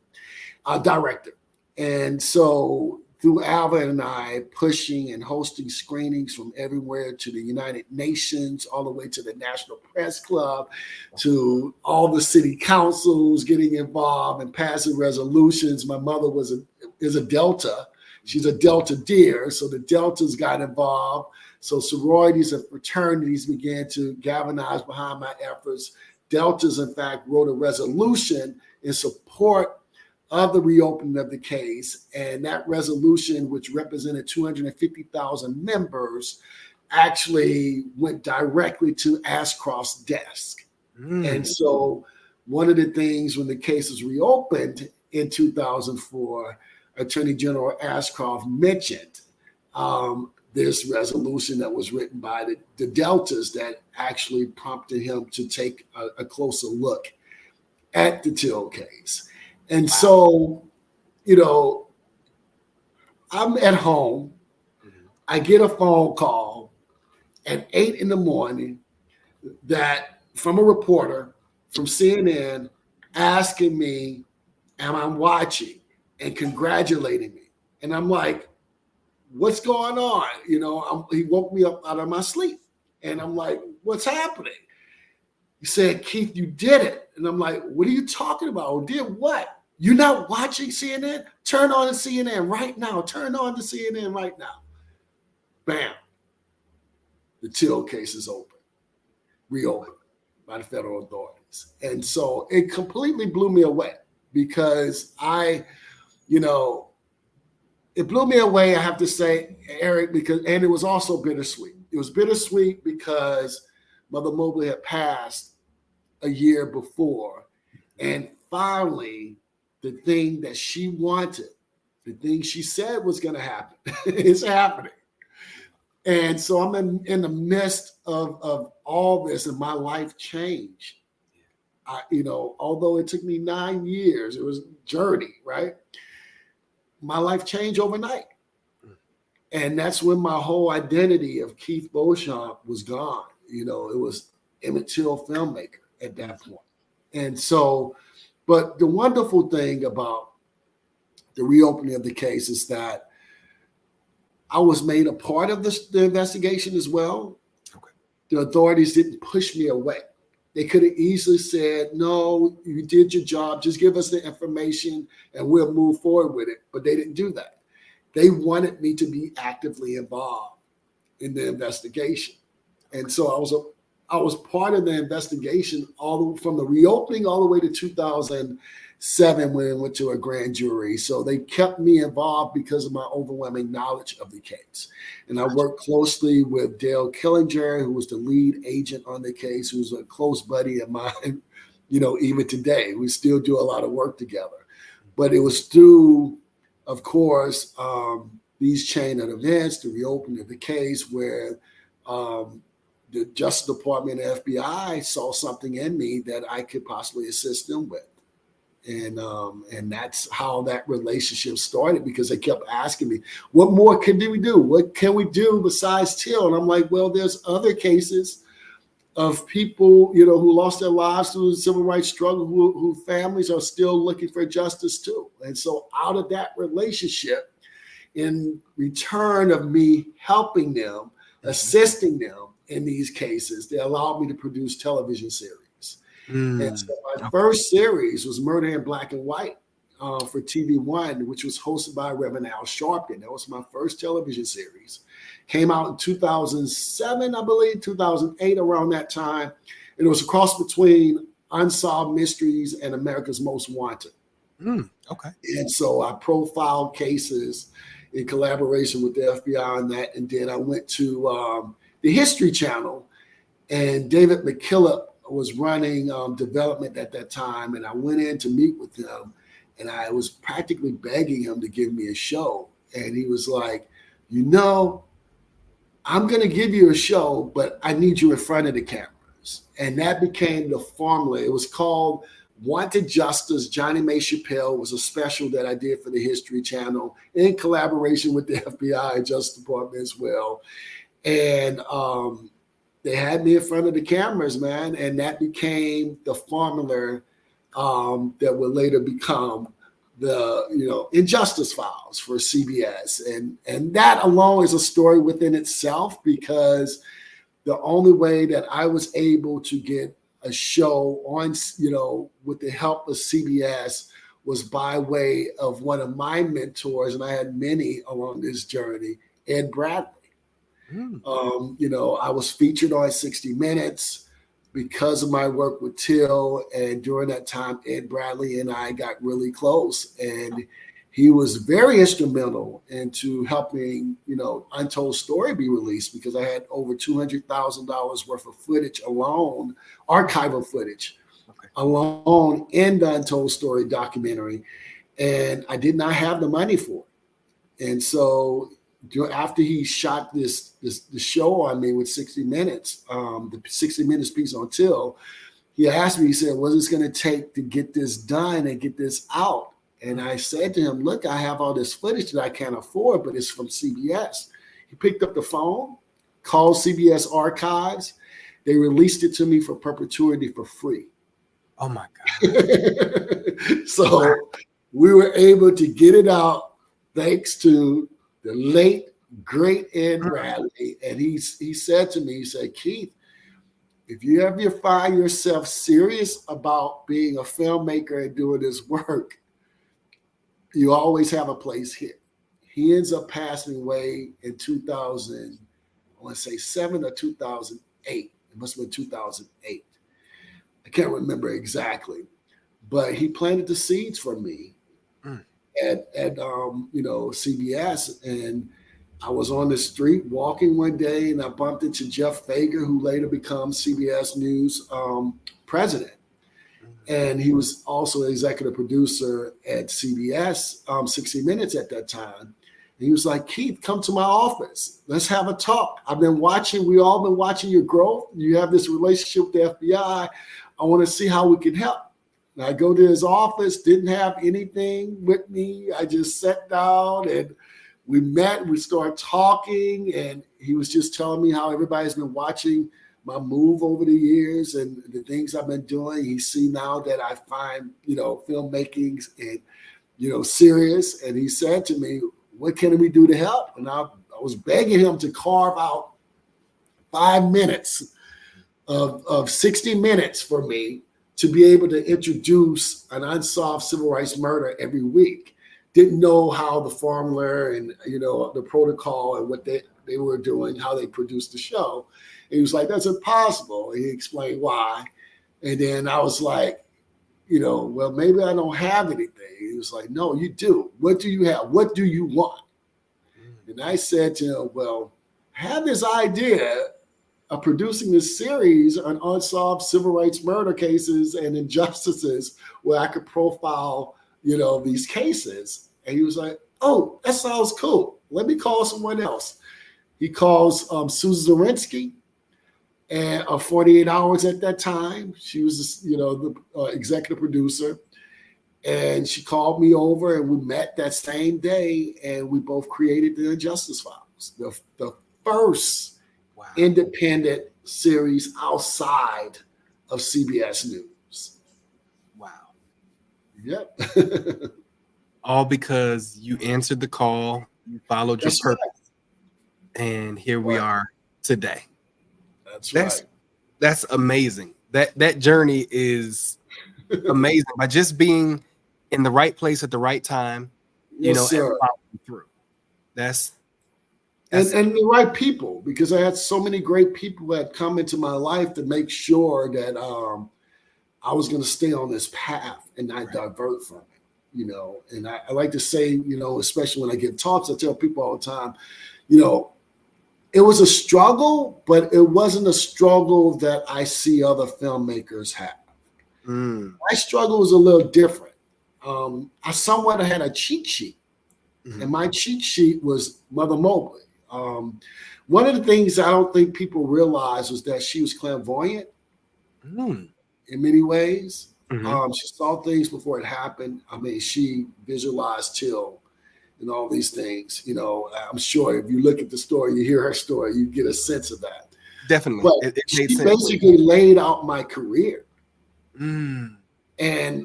director. And so through Alvin and I pushing and hosting screenings from everywhere to the United Nations, all the way to the National Press Club, to all the city councils getting involved and passing resolutions. My mother is a Delta. She's a Delta deer, so the Deltas got involved. So sororities and fraternities began to galvanize behind my efforts. Deltas, in fact, wrote a resolution in support of the reopening of the case. And that resolution, which represented 250,000 members, actually went directly to Ashcroft's desk. And so one of the things when the case was reopened in 2004, Attorney General Ashcroft mentioned this resolution that was written by the Deltas that actually prompted him to take a closer look at the Till case. And Wow. so, you know, I'm at home. I get a phone call at 8 in the morning that from a reporter from CNN asking me, am I watching, and congratulating me. And I'm like, what's going on? You know, he woke me up out of my sleep. And I'm like, what's happening? He said, Keith, you did it. And I'm like, what are you talking about? Oh, did what? You're not watching CNN? Turn on the CNN right now. Turn on the CNN right now. Bam. The Till case is open, reopened by the federal authorities. And so it completely blew me away because it blew me away, I have to say, Eric, and it was also bittersweet. It was bittersweet because Mother Mobley had passed a year before. And finally, the thing that she wanted, the thing she said was going to happen, is happening. And so I'm in the midst of all this, and my life changed. Although it took me 9 years, it was a journey, right? My life changed overnight. And that's when my whole identity of Keith Beauchamp was gone. It was Emmett Till, filmmaker, at that point. And so, but the wonderful thing about the reopening of the case is that I was made a part of the investigation as well. Okay. The authorities didn't push me away. They could have easily said, no, you did your job. Just give us the information and we'll move forward with it. But they didn't do that. They wanted me to be actively involved in the investigation. And so I was part of the investigation from the reopening all the way to 2007 when it went to a grand jury. So they kept me involved because of my overwhelming knowledge of the case. And I worked closely with Dale Killinger, who was the lead agent on the case, who's a close buddy of mine, even today. We still do a lot of work together. But it was through, of course, these chain of events, the reopening of the case where the Justice Department and FBI saw something in me that I could possibly assist them with. And that's how that relationship started, because they kept asking me, what more can we do? What can we do besides Till? And I'm like, well, there's other cases of people, who lost their lives through the civil rights struggle, who families are still looking for justice too. And so out of that relationship, in return of me helping them, assisting them in these cases, they allowed me to produce television series. And so my first series was Murder in Black and White for TV One, which was hosted by Reverend Al Sharpton. That was my first television series. Came out in 2007, I believe, 2008, around that time. And it was a cross between Unsolved Mysteries and America's Most Wanted. Okay. And so I profiled cases in collaboration with the FBI on that. And then I went to the History Channel, and David McKillop was running development at that time. And I went in to meet with him, and I was practically begging him to give me a show. And he was like, I'm going to give you a show, but I need you in front of the cameras. And that became the formula. It was called Wanted Justice. Johnny May Chappelle was a special that I did for the History Channel in collaboration with the FBI and Justice Department as well. And they had me in front of the cameras, man. And that became the formula that would later become the Injustice Files for CBS. And that alone is a story within itself, because the only way that I was able to get a show on, with the help of CBS, was by way of one of my mentors, and I had many along this journey, Ed Bradley. I was featured on 60 Minutes because of my work with Till. And during that time, Ed Bradley and I got really close. And he was very instrumental into helping, Untold story be released, because I had over $200,000 worth of footage alone, archival footage, alone in the Untold story documentary. And I did not have the money for it. And so after he shot the show on me with 60 Minutes, the 60 Minutes piece on Till, he asked me, he said, what is it going to take to get this done and get this out? And I said to him, look, I have all this footage that I can't afford, but it's from CBS. He picked up the phone, called CBS Archives. They released it to me for perpetuity for free. Oh my God. So we were able to get it out thanks to the late, great Ed Bradley. And he said to me, he said, Keith, if you ever find yourself serious about being a filmmaker and doing this work, you always have a place here. He ends up passing away in 2000, I want to say 7 or 2008. It must have been 2008. I can't remember exactly, but he planted the seeds for me at CBS. And I was on the street walking one day, and I bumped into Jeff Fager, who later becomes CBS News president. And he was also executive producer at CBS 60 Minutes at that time. And he was like, Keith, come to my office. Let's have a talk. We all been watching your growth. You have this relationship with the FBI. I want to see how we can help. And I go to his office, didn't have anything with me. I just sat down and we met, we started talking, and he was just telling me how everybody's been watching my move over the years and the things I've been doing. He see now that I find, filmmaking and, serious. And he said to me, what can we do to help? And I was begging him to carve out 5 minutes of 60 minutes for me to be able to introduce an unsolved civil rights murder every week. Didn't know how the formula and, the protocol and what they were doing, how they produced the show. And he was like, that's impossible. And he explained why. And then I was like, well, maybe I don't have anything. He was like, no, you do. What do you have? What do you want? And I said to him, well, I have this idea of producing this series on unsolved civil rights murder cases and injustices where I could profile, these cases. And he was like, oh, that sounds cool. Let me call someone else. He calls Susan Zorinsky, and 48 Hours at that time. She was, the executive producer. And she called me over and we met that same day and we both created the Injustice Files, the first independent series outside of CBS News. Wow. Yep. All because you answered the call, you followed your purpose, and here we are today. That's right. That's amazing. That journey is amazing by just being in the right place at the right time, and following through. That's and the right people, because I had so many great people that come into my life to make sure that I was going to stay on this path and not divert from it, And I like to say, especially when I give talks, I tell people all the time, it was a struggle, but it wasn't a struggle that I see other filmmakers have. My struggle was a little different. I somewhat had a cheat sheet, and my cheat sheet was Mother Mobley. One of the things I don't think people realize was that she was clairvoyant in many ways. She saw things before it happened. I mean, she visualized Till and all these things. I'm sure if you look at the story, you hear her story, you get a sense of that. Definitely. But she basically laid out my career. And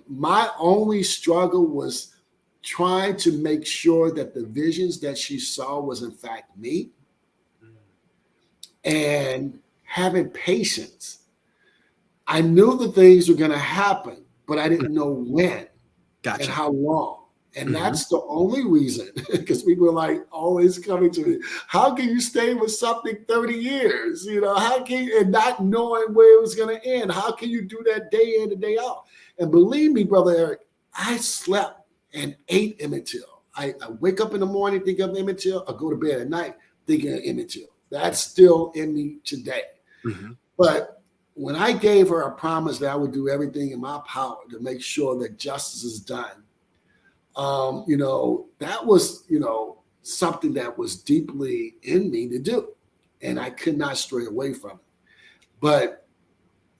my only struggle was trying to make sure that the visions that she saw was in fact me, and having patience. I knew the things were going to happen, but I didn't know when and how long. And that's the only reason, because people are like always coming to me, how can you stay with something 30 years? How can you, and not knowing where it was going to end? How can you do that day in and day out? And believe me, Brother Eric, I slept and ate Emmett Till. I wake up in the morning, think of Emmett Till. I go to bed at night thinking of Emmett Till. That's still in me today. But when I gave her a promise that I would do everything in my power to make sure that justice is done, that was, something that was deeply in me to do. And I could not stray away from it. But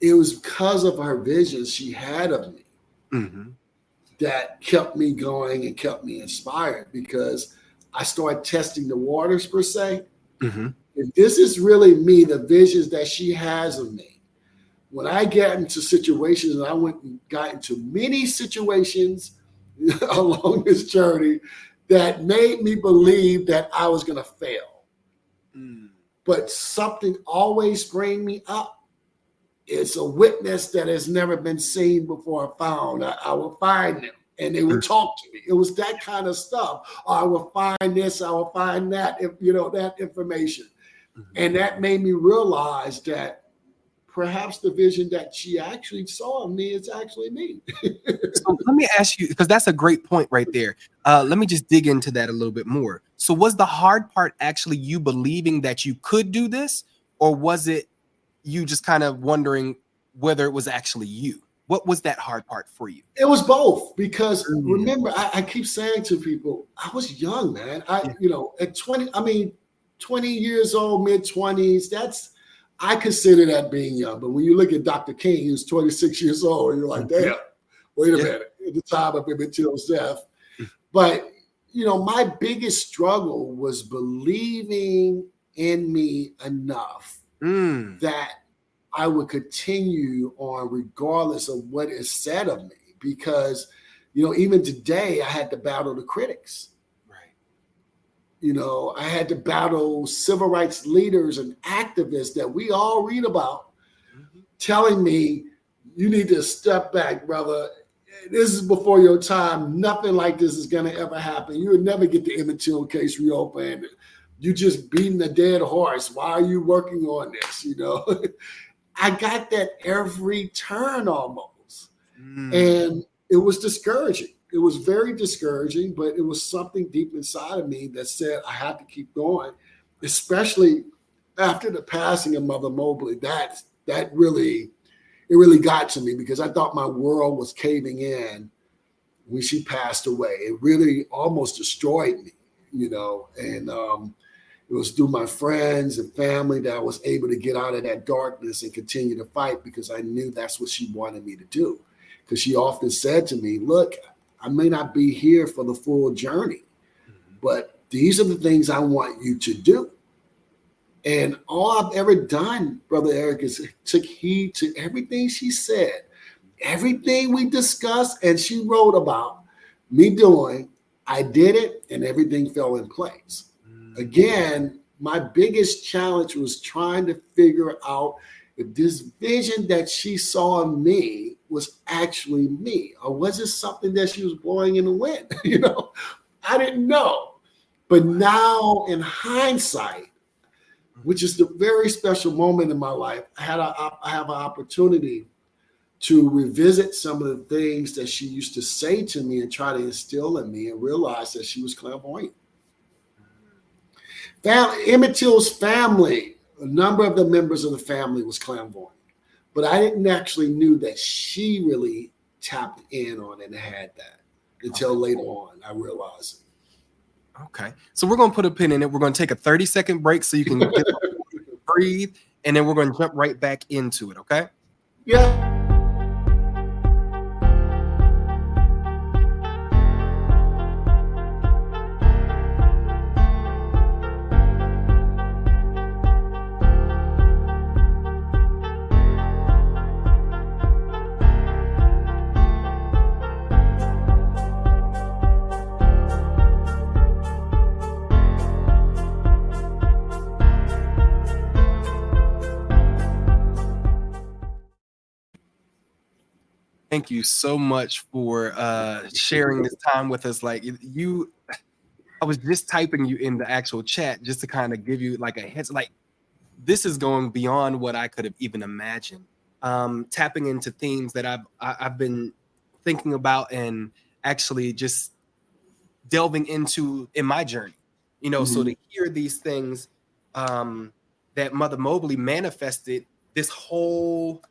it was because of her vision she had of me that kept me going and kept me inspired, because I started testing the waters, per se. If this is really me, the visions that she has of me, when I get into situations, and I went and got into many situations along this journey that made me believe that I was going to fail. But something always bring me up. It's a witness that has never been seen before or found. I will find them and they would talk to me. It was that kind of stuff. I will find this, I will find that, if you know, that information. And that made me realize that perhaps the vision that she actually saw of me is actually me. So let me ask you, because that's a great point right there. Let me just dig into that a little bit more. So was the hard part actually you believing that you could do this, or was it you just kind of wondering whether it was actually you? What was that hard part for you? It was both, because remember, I keep saying to people, I was young, man. You know, at 20 years old, mid-20s, I consider that being young. But when you look at Dr. King, he was 26 years old, you're like, damn, wait a minute, at the time of Emmett Till's death. But, you know, my biggest struggle was believing in me enough that I would continue on regardless of what is said of me. Because, you know, even today, I had to battle the critics. You know, I had to battle civil rights leaders and activists that we all read about telling me, you need to step back, brother. This is before your time. Nothing like this is going to ever happen. You would never get the Emmett Till case reopened. You just beating a dead horse. Why are you working on this? You know, I got that every turn almost. And it was discouraging. It was very discouraging, but it was something deep inside of me that said I had to keep going, especially after the passing of Mother Mobley. That really got to me, because I thought my world was caving in when she passed away. It really almost destroyed me, you know, and it was through my friends and family that I was able to get out of that darkness and continue to fight, because I knew that's what she wanted me to do. Because she often said to me, look, I may not be here for the full journey, but these are the things I want you to do. And all I've ever done, Brother Eric, is took heed to everything she said, everything we discussed and she wrote about me doing. I did it and everything fell in place. Again, my biggest challenge was trying to figure out if this vision that she saw in me was actually me, or was it something that she was blowing in the wind? You know, I didn't know. But now in hindsight, which is the very special moment in my life, I have an opportunity to revisit some of the things that she used to say to me and try to instill in me, and realize that she was clairvoyant. Emmett Till's family, a number of the members of the family was clairvoyant, but I didn't actually knew that she really tapped in on it and had that until later on I realized it. Okay. So we're going to put a pin in it. We're going to take a 30-second break so you can breathe, and then we're going to jump right back into it. Okay? Yeah. Thank you so much for sharing this time with us. Like I was just typing you in the actual chat just to kind of give you like a heads. Like, this is going beyond what I could have even imagined. Tapping into themes that I've been thinking about and actually just delving into in my journey. You know, so to hear these things that Mother Mobley manifested, this whole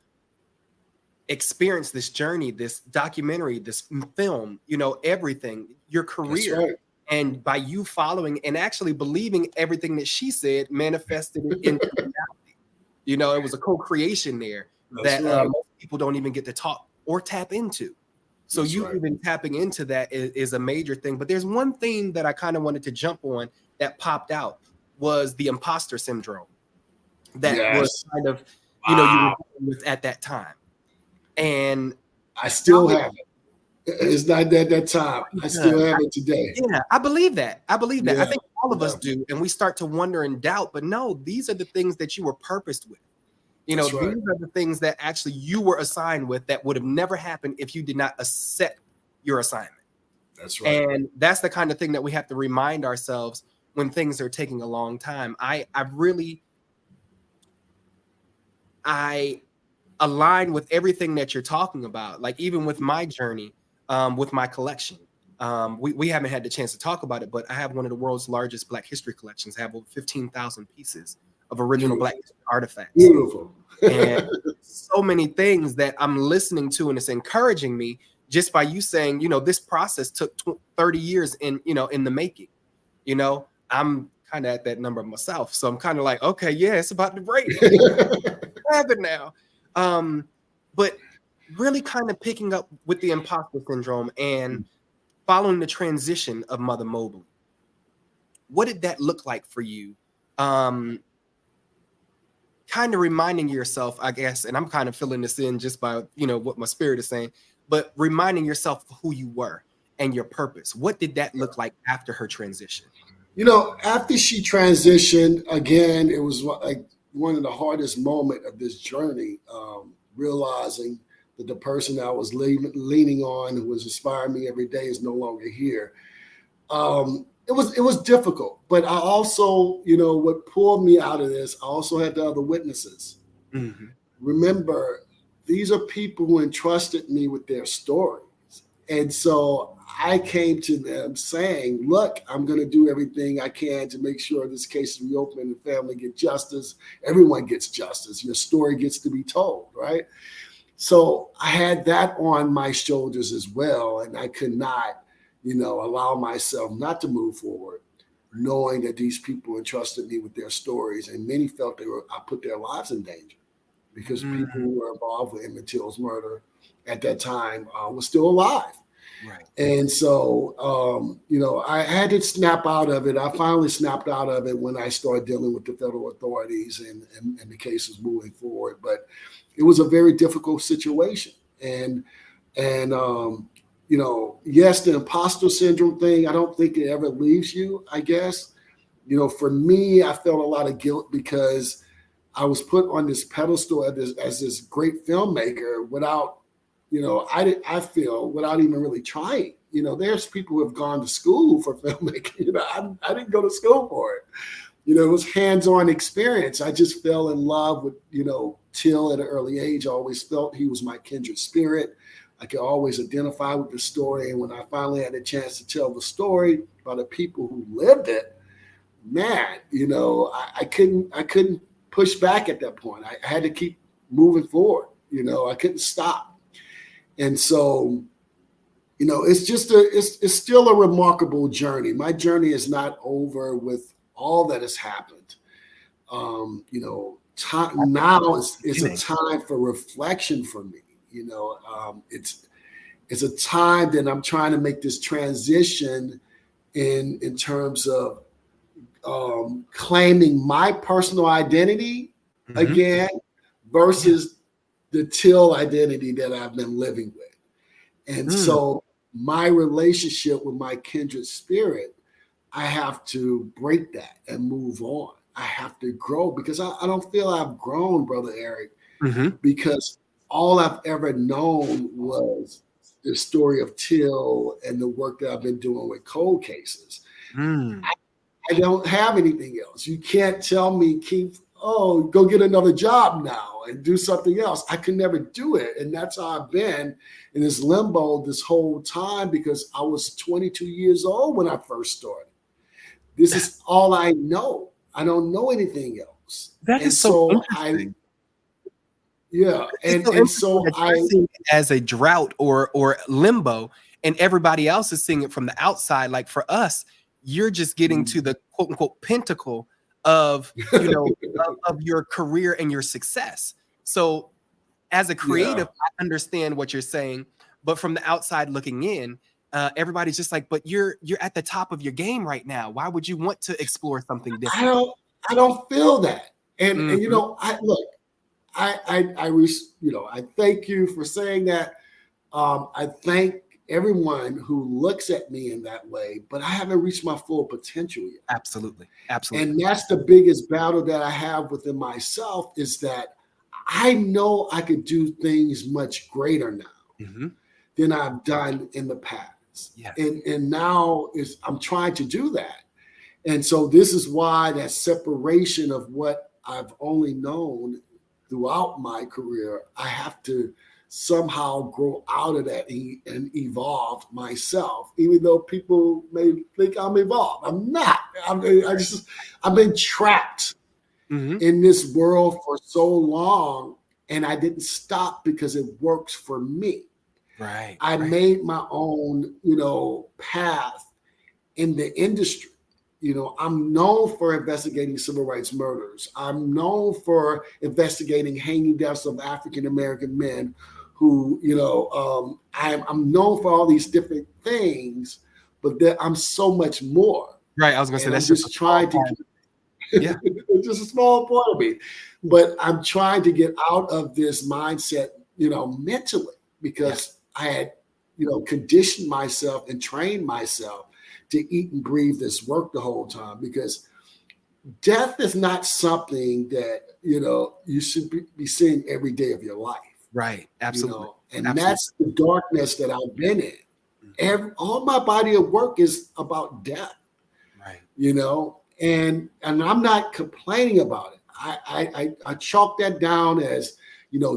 experience, this journey, this documentary, this film, you know, everything, your career. Right. And by you following and actually believing everything that she said, manifested it into reality. You know, it was a co-creation there. That's that right. most people don't even get to talk or tap into. So That's you right. even tapping into that is a major thing. But there's one thing that I kind of wanted to jump on that popped out was the imposter syndrome that was Yes. kind of, you were Wow. dealing with at that time. And I still have it. It's not that time. I still have it today. yeah, I believe that. I believe that. I Yeah. think all of us Yeah. do. And we start to wonder and doubt, but no, these are the things that you were purposed with. That's right. These are the things that actually you were assigned with that would have never happened if you did not accept your assignment. That's right. And that's the kind of thing that we have to remind ourselves when things are taking a long time. I align with everything that you're talking about. Like even with my journey, with my collection, we haven't had the chance to talk about it, but I have one of the world's largest Black history collections. I have over 15,000 pieces of original Black artifacts. Beautiful. And so many things that I'm listening to, and it's encouraging me just by you saying, this process took 30 years in the making. I'm kind of at that number myself. So I'm kind of like, okay, yeah, it's about to break. Have it now. But really kind of picking up with the imposter syndrome and following the transition of Mother Mobley. What did that look like for you? Kind of reminding yourself, I guess, and I'm kind of filling this in just by, what my spirit is saying, but reminding yourself of who you were and your purpose. What did that look like after her transition? After she transitioned, again, it was like one of the hardest moments of this journey, realizing that the person I was leaning on, who was inspiring me every day, is no longer here. It was difficult, but I also, what pulled me out of this, I also had the other witnesses. Mm-hmm. Remember, these are people who entrusted me with their stories. And so I came to them saying, look, I'm going to do everything I can to make sure this case is reopened and the family get justice. Everyone gets justice. Your story gets to be told, right? So I had that on my shoulders as well. And I could not, allow myself not to move forward, knowing that these people entrusted me with their stories. And many felt I put their lives in danger because people who were involved with Emmett Till's murder at that time were still alive. Right. And so, I had to snap out of it. I finally snapped out of it when I started dealing with the federal authorities and the cases moving forward. But it was a very difficult situation. And yes, the imposter syndrome thing, I don't think it ever leaves you, I guess. For me, I felt a lot of guilt because I was put on this pedestal as this great filmmaker without, I feel without even really trying. There's people who have gone to school for filmmaking. I didn't go to school for it. It was hands-on experience. I just fell in love with, Till at an early age. I always felt he was my kindred spirit. I could always identify with the story. And when I finally had a chance to tell the story by the people who lived it, man, I couldn't push back at that point. I had to keep moving forward. I couldn't stop. And so, it's still a remarkable journey. My journey is not over with all that has happened. Time now is a time for reflection for me. It's a time that I'm trying to make this transition in terms of claiming my personal identity again versus the Till identity that I've been living with. And so my relationship with my kindred spirit, I have to break that and move on. I have to grow because I don't feel I've grown, Brother Eric, because all I've ever known was the story of Till and the work that I've been doing with cold cases. I don't have anything else. You can't tell me, Keith, go get another job now and do something else. I can never do it. And that's how I've been in this limbo this whole time because I was 22 years old when I first started. This is all I know. I don't know anything else. That is so interesting. And so I see it as a drought or limbo, and everybody else is seeing it from the outside. Like for us, you're just getting to the quote unquote pinnacle of of your career and your success. So as a creative, I understand what you're saying, but from the outside looking in, everybody's just like, but you're at the top of your game right now. Why would you want to explore something different? I don't feel that. And you Mm-hmm. know, I thank you for saying that. I thank everyone who looks at me in that way, but I haven't reached my full potential yet. Absolutely. Absolutely. And that's the biggest battle that I have within myself, is that I know I could do things much greater now Mm-hmm. than I've done in the past. Yeah. And now I'm trying to do that. And so this is why that separation of what I've only known throughout my career, I have to somehow grow out of that and evolve myself, even though people may think I'm evolved. I'm not. I've been trapped in this world for so long, and I didn't stop because it works for me. Right. I made my own, path in the industry. I'm known for investigating civil rights murders. I'm known for investigating hanging deaths of African American men who, I'm known for all these different things, but I'm so much more. Right. I was going to say, And that's I'm just trying to, yeah. it's just a small part of me, but I'm trying to get out of this mindset, mentally, because I had, conditioned myself and trained myself to eat and breathe this work the whole time, because death is not something that, you should be seeing every day of your life. Right. Absolutely. And Absolutely. that's the darkness that I've been in. All my body of work is about death. Right. And I'm not complaining about it. I chalk that down as,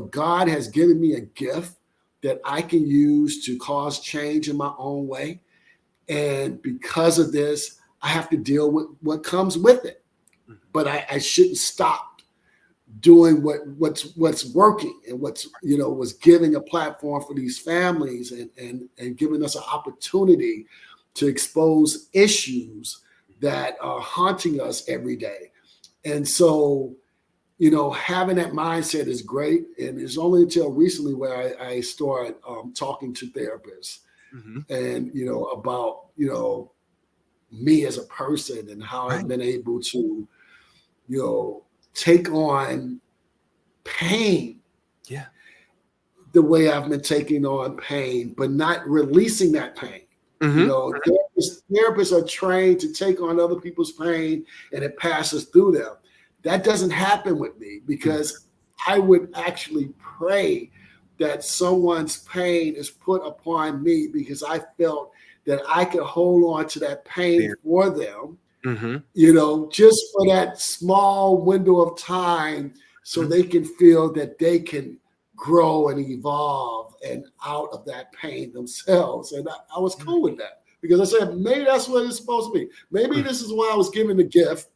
God has given me a gift that I can use to cause change in my own way. And because of this, I have to deal with what comes with it. But I shouldn't stop doing what's working and was giving a platform for these families and giving us an opportunity to expose issues that are haunting us every day. And so, having that mindset is great. And it's only until recently where I started talking to therapists and, about, me as a person and how I've been able to, take on pain. Yeah. The way I've been taking on pain, but not releasing that pain. Therapists are trained to take on other people's pain and it passes through them. That doesn't happen with me, because I would actually pray that someone's pain is put upon me, because I felt that I could hold on to that pain for them, just for that small window of time, so they can feel that they can grow and evolve and out of that pain themselves. And I was cool with that, because I said, maybe that's what it's supposed to be. Maybe this is why I was given the gift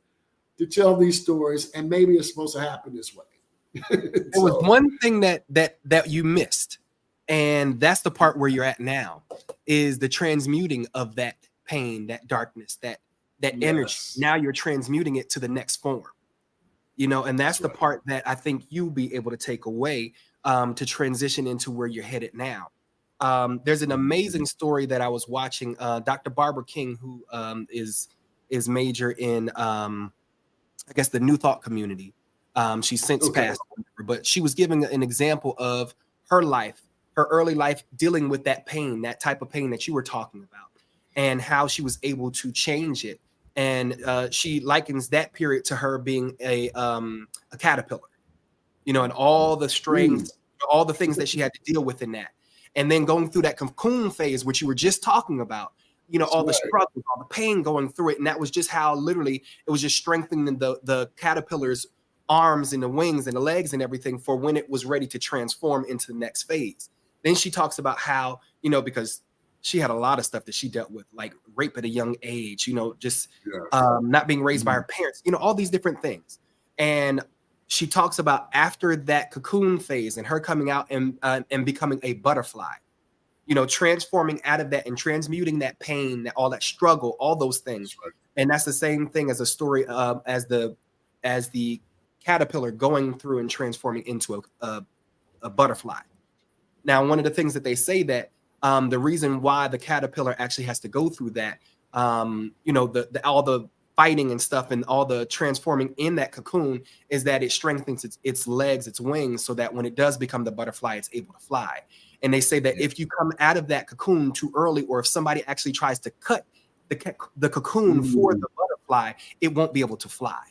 to tell these stories, and maybe it's supposed to happen this way. There was one thing that you missed, and that's the part where you're at now, is the transmuting of that pain, that darkness, that energy. Now you're transmuting it to the next form, and that's the part that I think you'll be able to take away to transition into where you're headed now. There's an amazing story that I was watching. Dr. Barbara King, who is major in, I guess, the New Thought community. She's since passed, but she was giving an example of her life, her early life, dealing with that pain, that type of pain that you were talking about, and how she was able to change it. And she likens that period to her being a caterpillar, and all the strengths, all the things that she had to deal with in that. And then going through that cocoon phase, which you were just talking about, all the struggles, all the pain going through it. And that was just how literally it was just strengthening the caterpillar's arms and the wings and the legs and everything for when it was ready to transform into the next phase. Then she talks about how, because she had a lot of stuff that she dealt with, like rape at a young age, just not being raised by her parents, all these different things. And she talks about after that cocoon phase and her coming out and becoming a butterfly, transforming out of that and transmuting that pain, all that struggle, all those things. And that's the same thing as a story as the caterpillar going through and transforming into a butterfly. Now, one of the things that they say that the reason why the caterpillar actually has to go through that, you know, all the fighting and stuff and all the transforming in that cocoon is that it strengthens its legs, its wings, so that when it does become the butterfly, it's able to fly. And they say that if you come out of that cocoon too early, or if somebody actually tries to cut the cocoon for the butterfly, it won't be able to fly.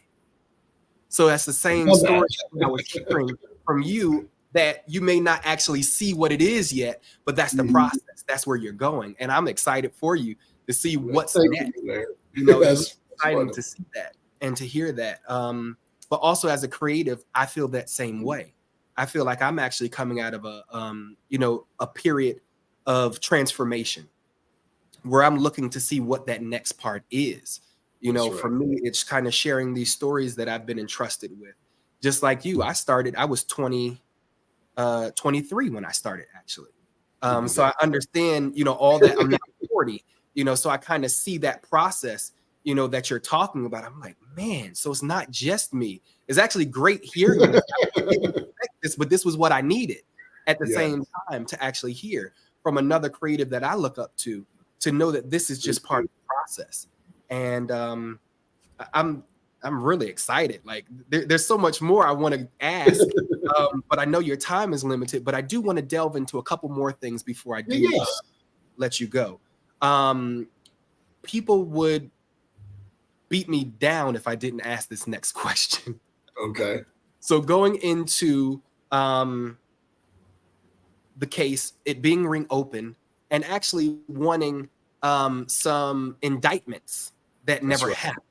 So that's the same story that I was hearing from you, that you may not actually see what it is yet, but that's the process. That's where you're going. And I'm excited for you to see what's next. You know, it's exciting to see that and to hear that. But also as a creative, I feel that same way. I feel like I'm actually coming out of a, you know, a period of transformation where I'm looking to see what that next part is. You know, for me, it's kind of sharing these stories that I've been entrusted with. Just like you, I was 23 when I started, actually. So I understand, you know, all that. I'm now 40, you know, so I kind of see that process, you know, that you're talking about. I'm like, man, so it's not just me. It's actually great hearing this, but this was what I needed at the same time to actually hear from another creative that I look up to know that this is just part of the process. And I'm really excited. Like there's so much more I want to ask, but I know your time is limited. But I do want to delve into a couple more things before I do let you go. People would beat me down if I didn't ask this next question. Okay. So going into the case, it being ring open, and actually wanting some indictments that never happened.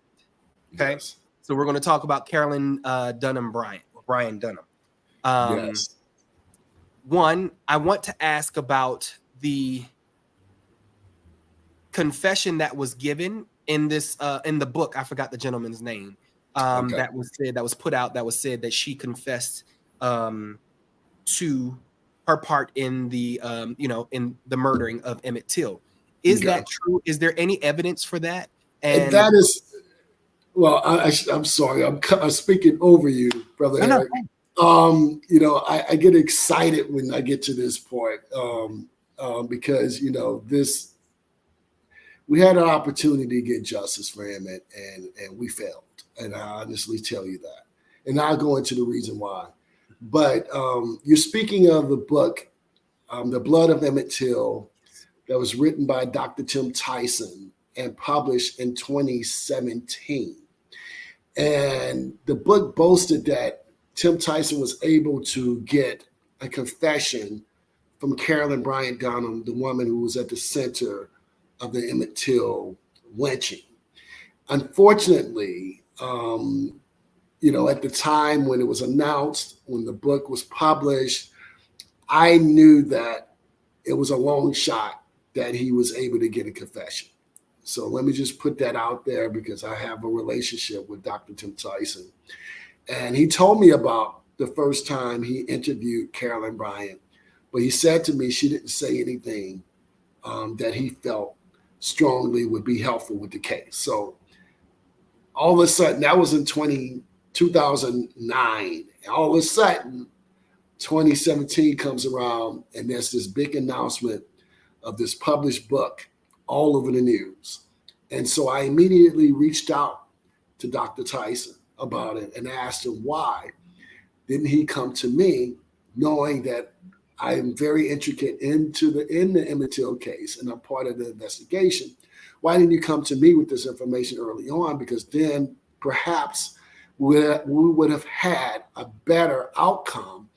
Okay. Yes. So we're going to talk about Carolyn Bryant Donham. One, I want to ask about the confession that was given in this in the book. I forgot the gentleman's name. That was said, that was put out, that was said that she confessed to her part in the you know, in the murdering of Emmett Till. Is that true? Is there any evidence for that? And that is, well, I'm sorry, I'm speaking over you, Brother Eric. You know, I get excited when I get to this point because, you know, we had an opportunity to get justice for Emmett, and we failed. And I honestly tell you that. And I'll go into the reason why. But you're speaking of the book, The Blood of Emmett Till, that was written by Dr. Tim Tyson and published in 2017. And the book boasted that Tim Tyson was able to get a confession from Carolyn Bryant Donham, the woman who was at the center of the Emmett Till lynching. Unfortunately, you know, at the time when it was announced, when the book was published, I knew that it was a long shot that he was able to get a confession. So let me just put that out there because I have a relationship with Dr. Tim Tyson. And he told me about the first time he interviewed Carolyn Bryant, but he said to me she didn't say anything that he felt strongly would be helpful with the case. So all of a sudden, that was in 2009. All of a sudden, 2017 comes around and there's this big announcement of this published book all over the news. And so I immediately reached out to Dr. Tyson about it and asked him why didn't he come to me, knowing that I am very intricate in the Emmett Till case and I'm part of the investigation. Why didn't you come to me with this information early on? Because then perhaps we would have had a better outcome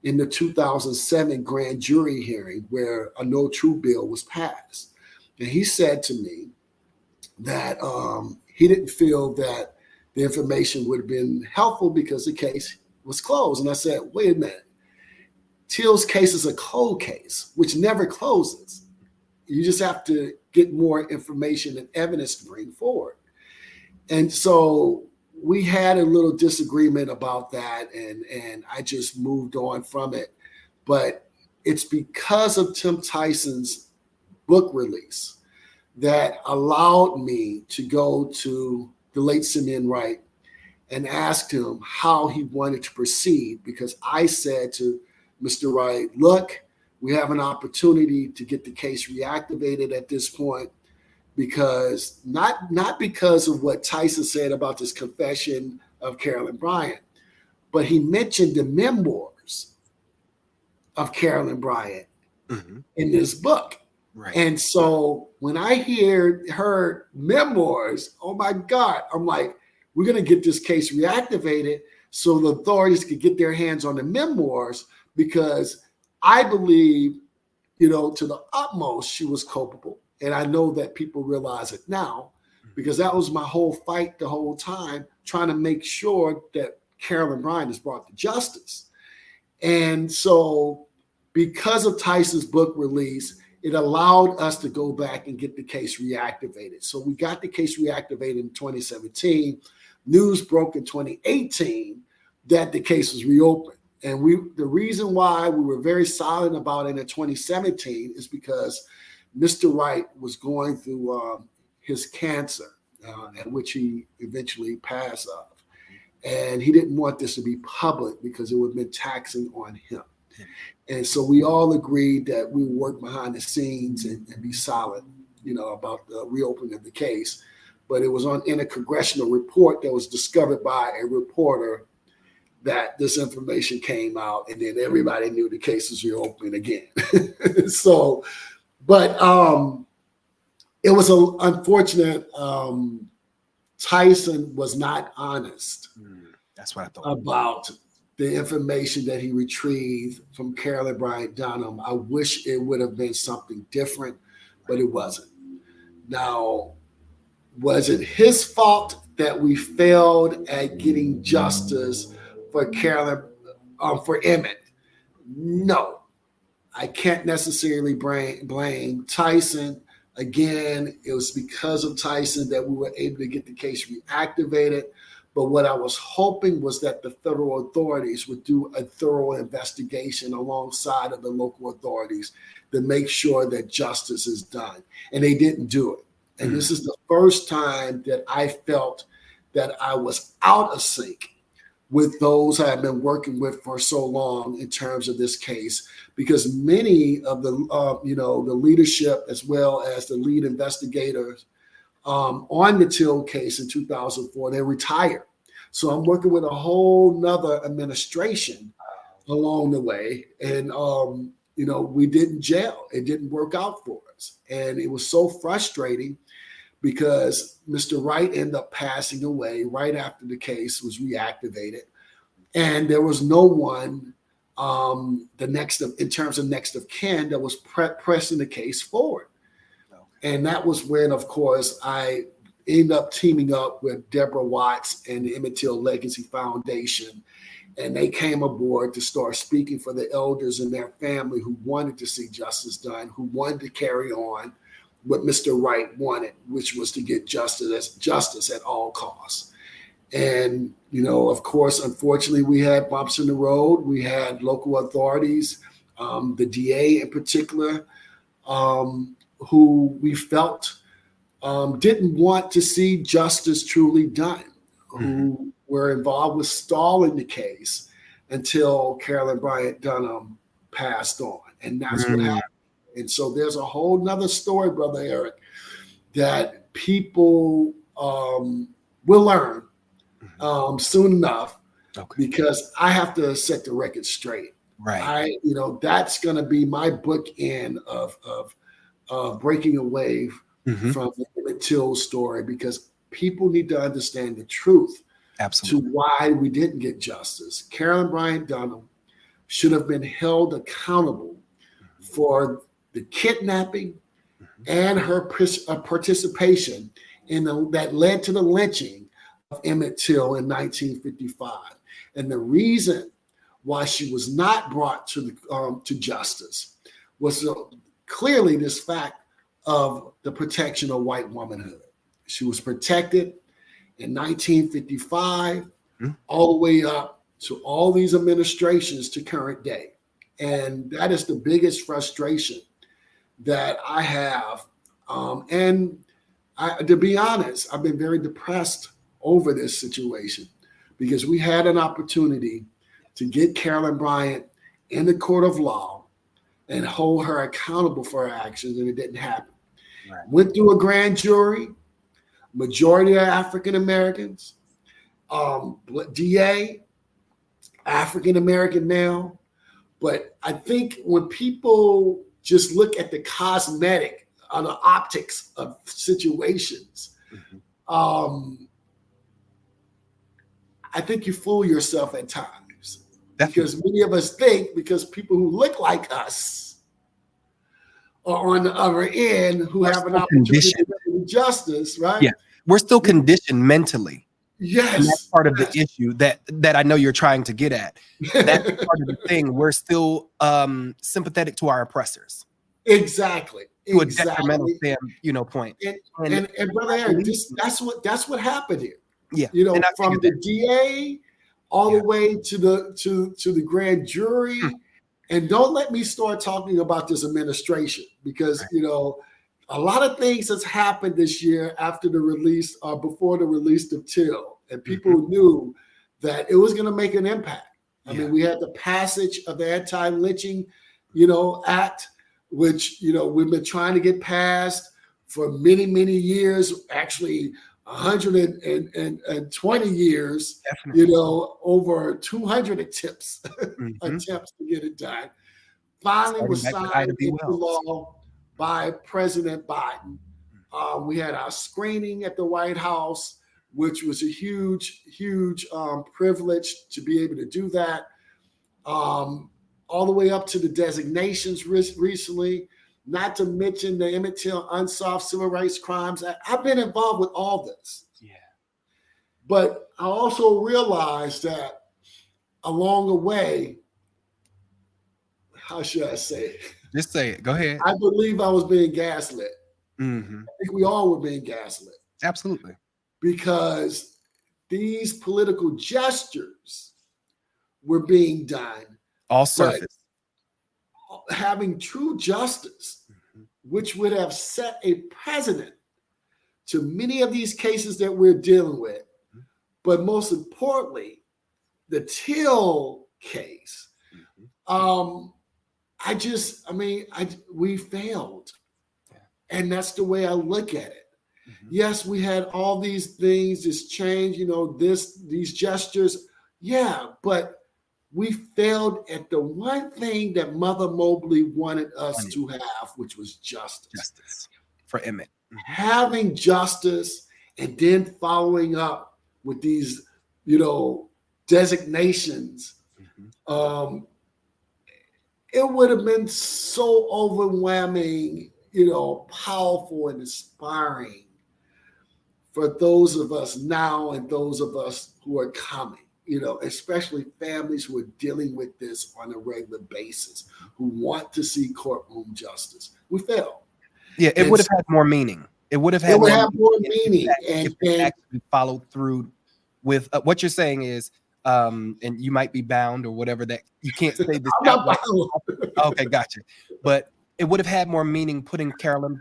in the 2007 grand jury hearing where a no true bill was passed. And he said to me that he didn't feel that the information would have been helpful because the case was closed. And I said, wait a minute, Till's case is a cold case, which never closes. You just have to get more information and evidence to bring forward. And so we had a little disagreement about that, and I just moved on from it. But it's because of Tim Tyson's book release that allowed me to go to the late Simeon Wright and ask him how he wanted to proceed, because I said to Mr. Wright, look, we have an opportunity to get the case reactivated at this point, because not because of what Tyson said about this confession of Carolyn Bryant, but he mentioned the memoirs of Carolyn Bryant in this book. Right. And so when I heard memoirs, oh my God, I'm like, we're going to get this case reactivated so the authorities could get their hands on the memoirs, because I believe, to the utmost, she was culpable. And I know that people realize it now, because that was my whole fight the whole time, trying to make sure that Carolyn Bryant is brought to justice. And so because of Tyson's book release, it allowed us to go back and get the case reactivated. So we got the case reactivated in 2017. News broke in 2018 that the case was reopened. And the reason why we were very silent about it in 2017 is because Mr. Wright was going through his cancer, at which he eventually passed of. And he didn't want this to be public because it would have been taxing on him. And so we all agreed that we would work behind the scenes and be silent, about the reopening of the case. But it was in a congressional report that was discovered by a reporter that this information came out, and then everybody knew the case was reopening again. So, but it was unfortunate. Tyson was not honest. That's what I thought about the information that he retrieved from Carolyn Bryant Donham. I wish it would have been something different, but it wasn't. Now, was it his fault that we failed at getting justice for for Emmett? No, I can't necessarily blame Tyson. Again, it was because of Tyson that we were able to get the case reactivated. But what I was hoping was that the federal authorities would do a thorough investigation alongside of the local authorities to make sure that justice is done. And they didn't do it. And this is the first time that I felt that I was out of sync with those I've been working with for so long in terms of this case, because many of the the leadership as well as the lead investigators on the Till case in 2004, they retired. So I'm working with a whole nother administration along the way, and we didn't gel. It didn't work out for us, and it was so frustrating because Mr. Wright ended up passing away right after the case was reactivated. And there was no one in terms of next of kin that was pressing the case forward. And that was when, of course, I ended up teaming up with Deborah Watts and the Emmett Till Legacy Foundation. And they came aboard to start speaking for the elders and their family who wanted to see justice done, who wanted to carry on what Mr. Wright wanted, which was to get justice at all costs. And, of course, unfortunately, we had bumps in the road. We had local authorities, the DA in particular, who we felt didn't want to see justice truly done, who were involved with stalling the case until Carolyn Bryant Donham passed on. And that's what happened. And so there's a whole nother story, Brother Eric, that people will learn soon enough, because I have to set the record straight. Right. That's going to be my bookend of breaking away from the Emmett Till story, because people need to understand the truth to why we didn't get justice. Carolyn Bryant Donham should have been held accountable for the kidnapping and her participation that led to the lynching of Emmett Till in 1955. And the reason why she was not brought to justice was clearly this fact of the protection of white womanhood. She was protected in 1955 all the way up to all these administrations to current day. And that is the biggest frustration that I have. To be honest, I've been very depressed over this situation, because we had an opportunity to get Carolyn Bryant in the court of law and hold her accountable for her actions, and it didn't happen. Right. Went through a grand jury, majority are African Americans, DA, African American now. But I think when people just look at the cosmetic or the optics of situations, I think you fool yourself at times. Definitely. Because many of us think because people who look like us are on the other end who have an opportunity to get justice, right? Yeah, we're still conditioned mentally. Yes. And that's part of the issue that I know you're trying to get at. That's part of the thing. We're still sympathetic to our oppressors. Exactly. To a detrimental point. And Brother Eric, that's what happened here. Yeah. From the DA all the way to the grand jury. And don't let me start talking about this administration because, a lot of things has happened this year after the release or before the release of Till. And people knew that it was going to make an impact. I mean, we had the passage of the anti-lynching, act, which, we've been trying to get passed for many, many years, actually 120 years, Definitely. Over 200 attempts to get it done. Finally was signed into law by President Biden. We had our screening at the White House, which was a huge, huge privilege to be able to do that. All the way up to the designations recently, not to mention the Emmett Till Unsolved Civil Rights Crimes. I've been involved with all this. Yeah. But I also realized that along the way, how should I say it? Just say it. Go ahead. I believe I was being gaslit. I think we all were being gaslit. Absolutely. Because these political gestures were being done. All surface. Having true justice, which would have set a precedent to many of these cases that we're dealing with. But most importantly, the Till case, we failed. And that's the way I look at it. Yes, we had all these things, this change, these gestures. Yeah, but we failed at the one thing that Mother Mobley wanted us to have, which was justice. Justice for Emmett. Having justice and then following up with these, designations. It would have been so overwhelming, powerful and inspiring for those of us now and those of us who are coming. Especially families who are dealing with this on a regular basis, who want to see courtroom justice. We failed. Yeah, it would have had more meaning. It would have had more meaning. If it actually followed through with what you're saying is, and you might be bound or whatever that you can't say this. Okay, gotcha. But it would have had more meaning putting Carolyn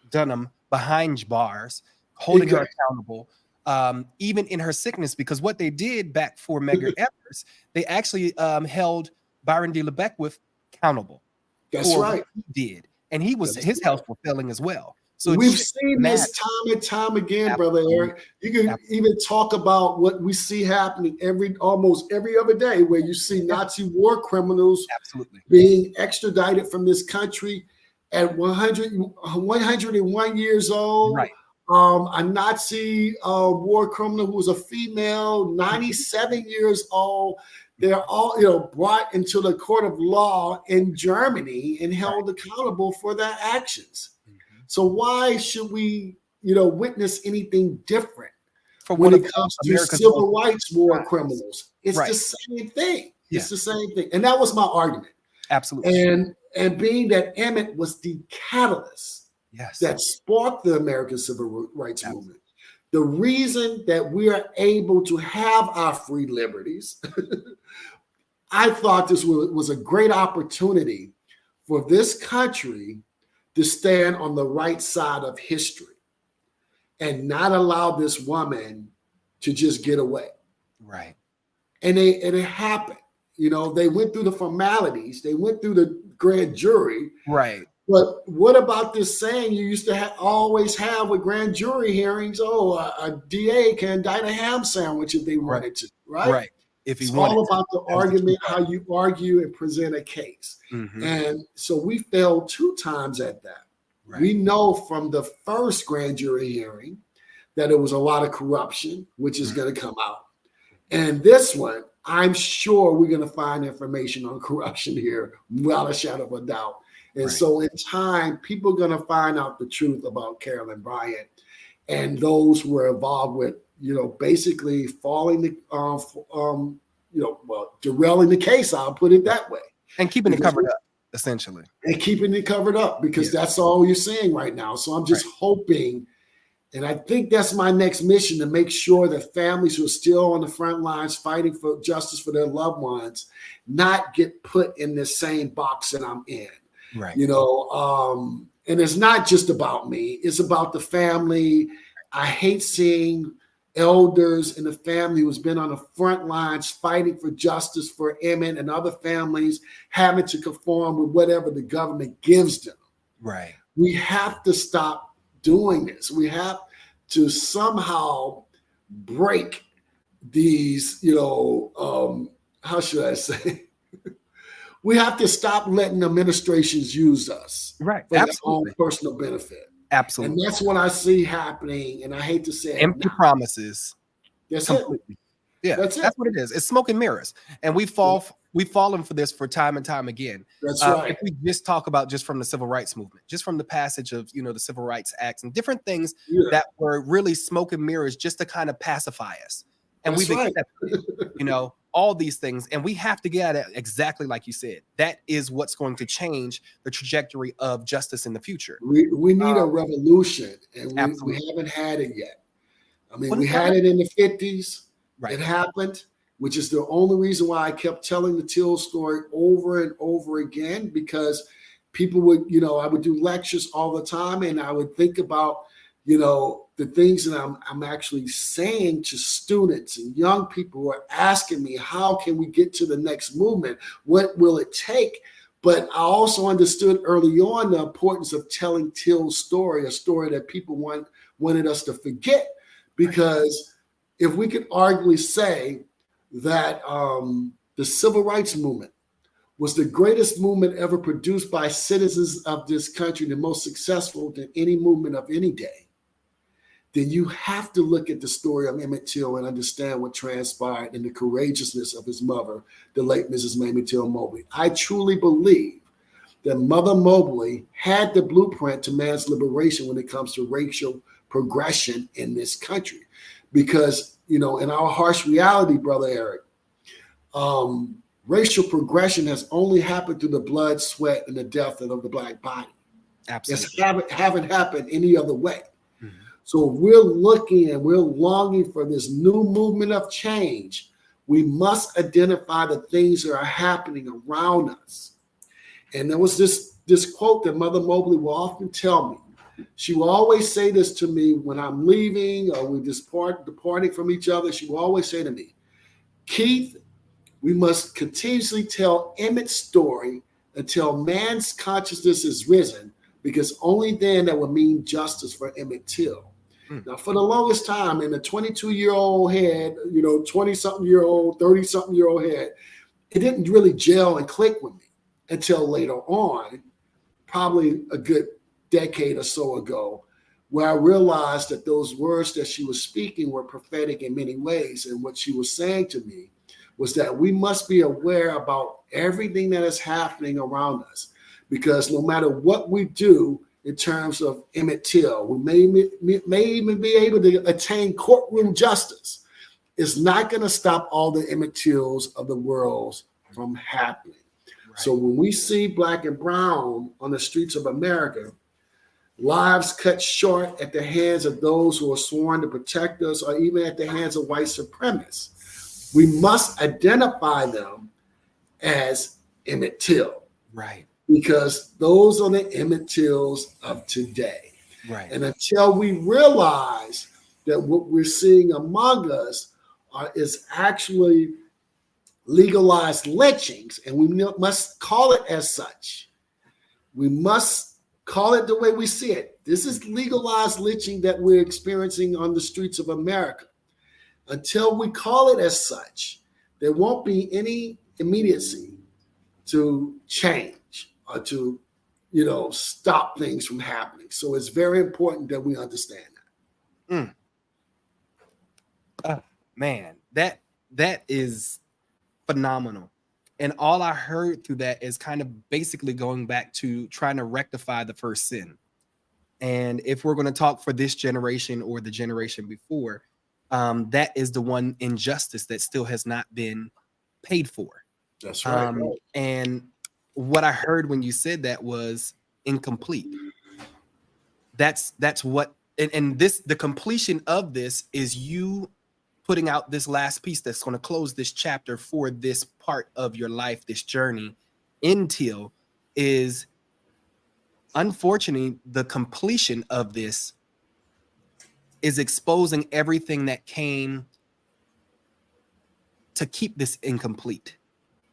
Donham behind bars, holding her accountable. Even in her sickness, because what they did back for Medgar Evers, they actually held Byron D. LeBeckwith accountable. That's right. He did, and his health was failing as well. So we've seen this time and time again, Brother Eric. You can even talk about what we see happening almost every other day, where you see Nazi war criminals being extradited from this country at 101 years old. Right. A Nazi war criminal who was a female, 97 years old. They're all, brought into the court of law in Germany and held accountable for their actions. So why should we, witness anything different when it comes to civil rights war criminals? It's the same thing. It's the same thing. And that was my argument. Absolutely. And being that Emmett was the catalyst that sparked the American Civil Rights Movement. The reason that we are able to have our free liberties, I thought this was a great opportunity for this country to stand on the right side of history and not allow this woman to just get away. Right. And it happened. You know, they went through the formalities, they went through the grand jury. Right. But what about this saying you used to always have with grand jury hearings? Oh, a DA can indict a ham sandwich if they wanted to, right? Right. If it's he wanted all about the argument, how you argue and present a case. And so we failed 2 times at that. Right. We know from the first grand jury hearing that it was a lot of corruption, which is going to come out. And this one, I'm sure we're going to find information on corruption here without a shadow of a doubt. And so in time, people are going to find out the truth about Carolyn Bryant and those who were involved with, you know, basically derailing the case. I'll put it that way. And keeping it covered up, essentially. And keeping it covered up, because that's all you're seeing right now. So I'm just hoping, and I think that's my next mission, to make sure that families who are still on the front lines fighting for justice for their loved ones not get put in the same box that I'm in. Right. You know, and it's not just about me. It's about the family. I hate seeing elders in the family who's been on the front lines fighting for justice for Emmett and other families having to conform with whatever the government gives them. Right. We have to stop doing this. We have to somehow break these, you know, how should I say? We have to stop letting administrations use us for their own personal benefit. Absolutely. And that's what I see happening. And I hate to say empty promises. That's completely. it. Yeah, that's what it is. It's smoke and mirrors. And we've fallen for this for time and time again. That's right. If we just talk about just from the civil rights movement, just from the passage of, you know, the Civil Rights Acts and different things that were really smoke and mirrors just to kind of pacify us. And we've accepted it, you know, all these things. And we have to get at it exactly like you said. That is what's going to change the trajectory of justice in the future. We need a revolution, and we haven't had it yet. I mean, we had it in the 50s. Right. It happened, which is the only reason why I kept telling the Till story over and over again, because people would, you know, I would do lectures all the time, and I would think about, you know, the things that I'm actually saying to students and young people who are asking me, how can we get to the next movement? What will it take? But I also understood early on the importance of telling Till's story, a story that people wanted us to forget, because if we could arguably say that the civil rights movement was the greatest movement ever produced by citizens of this country, the most successful than any movement of any day, then you have to look at the story of Emmett Till and understand what transpired and the courageousness of his mother, the late Mrs. Mamie Till Mobley. I truly believe that Mother Mobley had the blueprint to man's liberation when it comes to racial progression in this country. Because, you know, in our harsh reality, Brother Eric, racial progression has only happened through the blood, sweat, and the death of the Black body. Absolutely. It haven't happened any other way. Mm-hmm. So we're looking and we're longing for this new movement of change. We must identify the things that are happening around us. And there was this quote that Mother Mobley will often tell me. She will always say this to me when I'm leaving or we departing from each other. She will always say to me, Keith, we must continuously tell Emmett's story until man's consciousness is risen, because only then that will mean justice for Emmett Till. Now, for the longest time, in the 22-year-old head, you know, 20-something-year-old, 30-something-year-old head, it didn't really gel and click with me until later on, probably a good decade or so ago, where I realized that those words that she was speaking were prophetic in many ways. And what she was saying to me was that we must be aware about everything that is happening around us, because no matter what we do in terms of Emmett Till, we may even be able to attain courtroom justice. It's not going to stop all the Emmett Tills of the world from happening. Right. So when we see Black and brown on the streets of America, lives cut short at the hands of those who are sworn to protect us, or even at the hands of white supremacists, we must identify them as Emmett Till. Right. Because those are the Emmett Tills of today. Right. And until we realize that what we're seeing among us is actually legalized lynchings, and we must call it as such. We must call it the way we see it. This is legalized lynching that we're experiencing on the streets of America. Until we call it as such, there won't be any immediacy to change or to, stop things from happening. So it's very important that we understand that. Man, that is phenomenal. And all I heard through that is kind of basically going back to trying to rectify the first sin. And if we're going to talk for this generation or the generation before, that is the one injustice that still has not been paid for. That's right. And what I heard when you said that was incomplete. That's what, and this, the completion of this is you putting out this last piece that's going to close this chapter for this part of your life, this journey in Till, is unfortunately the completion of this is exposing everything that came to keep this incomplete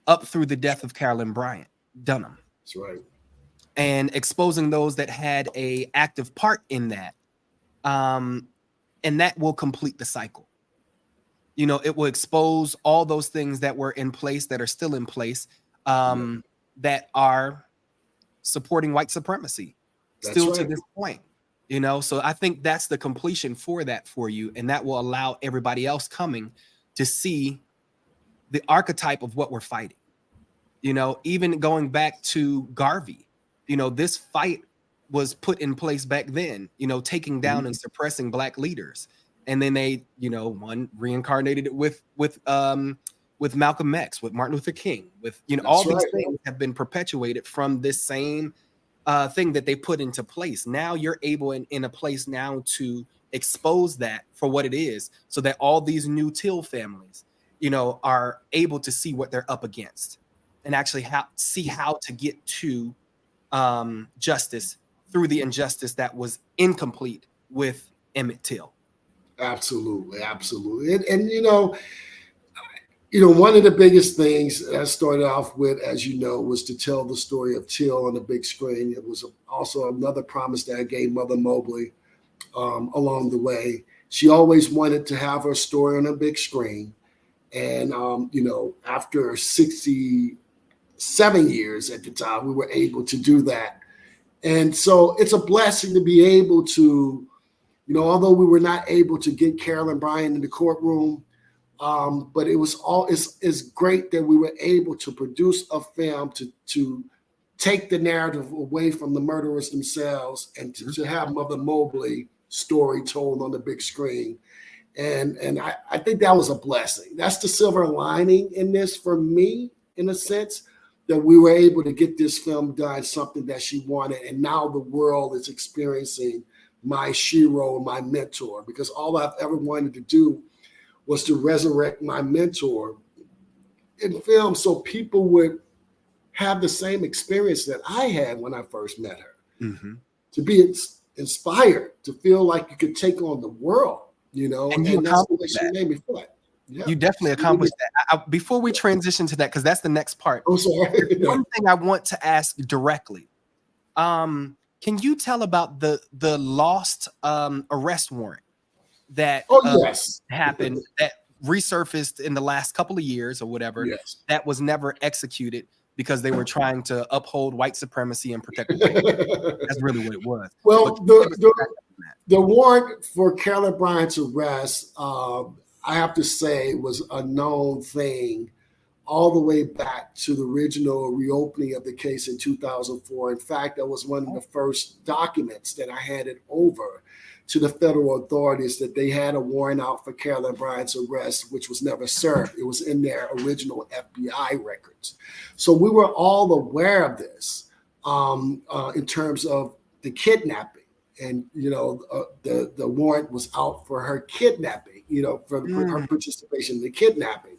up through the death of Carolyn Bryant Donham. That's right. And exposing those that had a active part in that. And that will complete the cycle. It will expose all those things that were in place, that are still in place, that are supporting white supremacy still to this point. So I think that's the completion for that for you. And that will allow everybody else coming to see the archetype of what we're fighting. Even going back to Garvey, this fight was put in place back then, taking down and suppressing Black leaders. And then they, one reincarnated it with Malcolm X, with Martin Luther King, with, all these things have been perpetuated from this same thing that they put into place. Now you're able in a place now to expose that for what it is, so that all these new Till families, are able to see what they're up against and actually see how to get to justice through the injustice that was incomplete with Emmett Till. Absolutely. And one of the biggest things I started off with, as you know, was to tell the story of Till on the big screen. It was also another promise that I gave Mother Mobley along the way. She always wanted to have her story on a big screen. And, after 67 years at the time, we were able to do that. And so it's a blessing to be able to, although we were not able to get Carolyn Bryant in the courtroom, but it's great that we were able to produce a film to take the narrative away from the murderers themselves and to have Mother Mobley story told on the big screen. And I think that was a blessing. That's the silver lining in this for me, in a sense, that we were able to get this film done, something that she wanted. And now the world is experiencing my shero, my mentor, because all I've ever wanted to do was to resurrect my mentor in film so people would have the same experience that I had when I first met her. To be inspired, to feel like you could take on the world, and you accomplished that. Made me feel like. Yeah. You definitely accomplished that. Before we transition to that, because that's the next part. I'm sorry. One thing I want to ask directly. Can you tell about the lost arrest warrant that happened, that resurfaced in the last couple of years or whatever, that was never executed because they were trying to uphold white supremacy and protect the That's really what it was. Well, the warrant for Carolyn Bryant's arrest, I have to say, was a known thing all the way back to the original reopening of the case in 2004. In fact, that was one of the first documents that I handed over to the federal authorities, that they had a warrant out for Carolyn Bryant's arrest, which was never served. It was in their original FBI records. So we were all aware of this in terms of the kidnapping. And, the warrant was out for her kidnapping, for her participation in the kidnapping.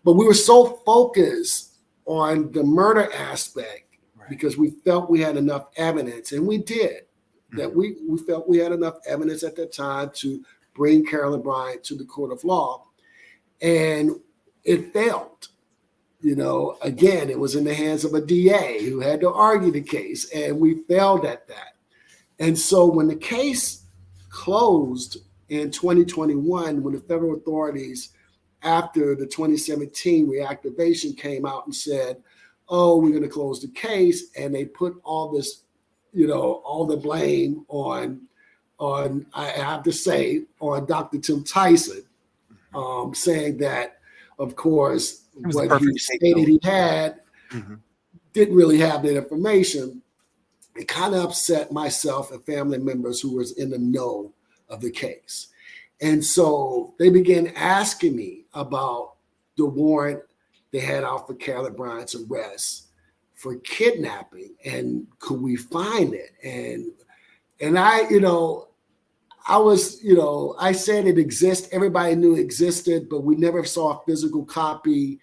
But we were so focused on the murder aspect because we felt we had enough evidence, and we did, that we felt we had enough evidence at that time to bring Carolyn Bryant to the court of law. And it failed. again, it was in the hands of a DA who had to argue the case, and we failed at that. And so when the case closed in 2021, when the federal authorities, after the 2017 reactivation, came out and said, oh, we're going to close the case, and they put all this, all the blame on I have to say, on Dr. Tim Tyson, saying that, of course, what he stated he had didn't really have that information. It kind of upset myself and family members who was in the know of the case. And so they began asking me about the warrant they had out for Carolyn Bryant's arrest for kidnapping, and could we find it? And I, I said it exists. Everybody knew it existed, but we never saw a physical copy.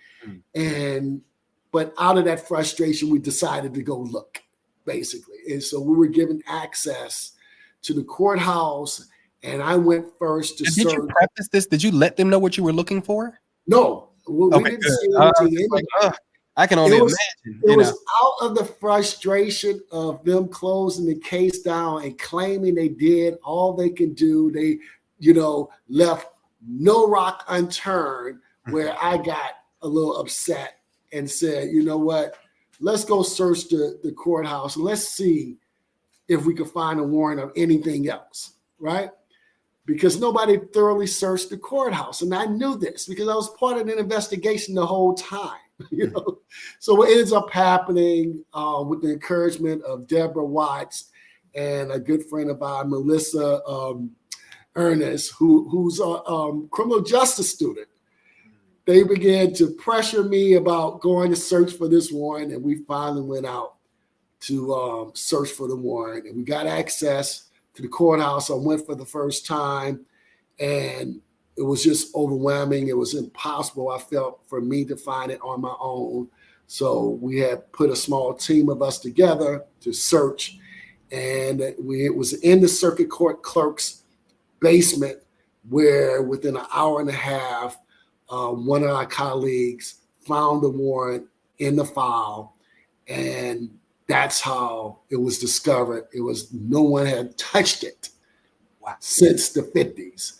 But out of that frustration, we decided to go look, basically. And so we were given access to the courthouse, and I went first to search. Did you preface this? Did you let them know what you were looking for? No, we didn't see anything. I can only imagine. It was out of the frustration of them closing the case down and claiming they did all they can do. They, left no rock unturned, where I got a little upset and said, you know what, let's go search the courthouse and let's see if we could find a warrant of anything else, right? Because nobody thoroughly searched the courthouse. And I knew this because I was part of an investigation the whole time. So what ends up happening with the encouragement of Deborah Watts and a good friend of ours, Melissa Ernest, who's a criminal justice student, they began to pressure me about going to search for this warrant, and we finally went out to search for the warrant, and we got access to the courthouse. I went for the first time, and it was just overwhelming. It was impossible, I felt, for me to find it on my own. So we had put a small team of us together to search. And it was in the circuit court clerk's basement, where within an hour and a half, one of our colleagues found the warrant in the file. And that's how it was discovered. No one had touched it since the 50s.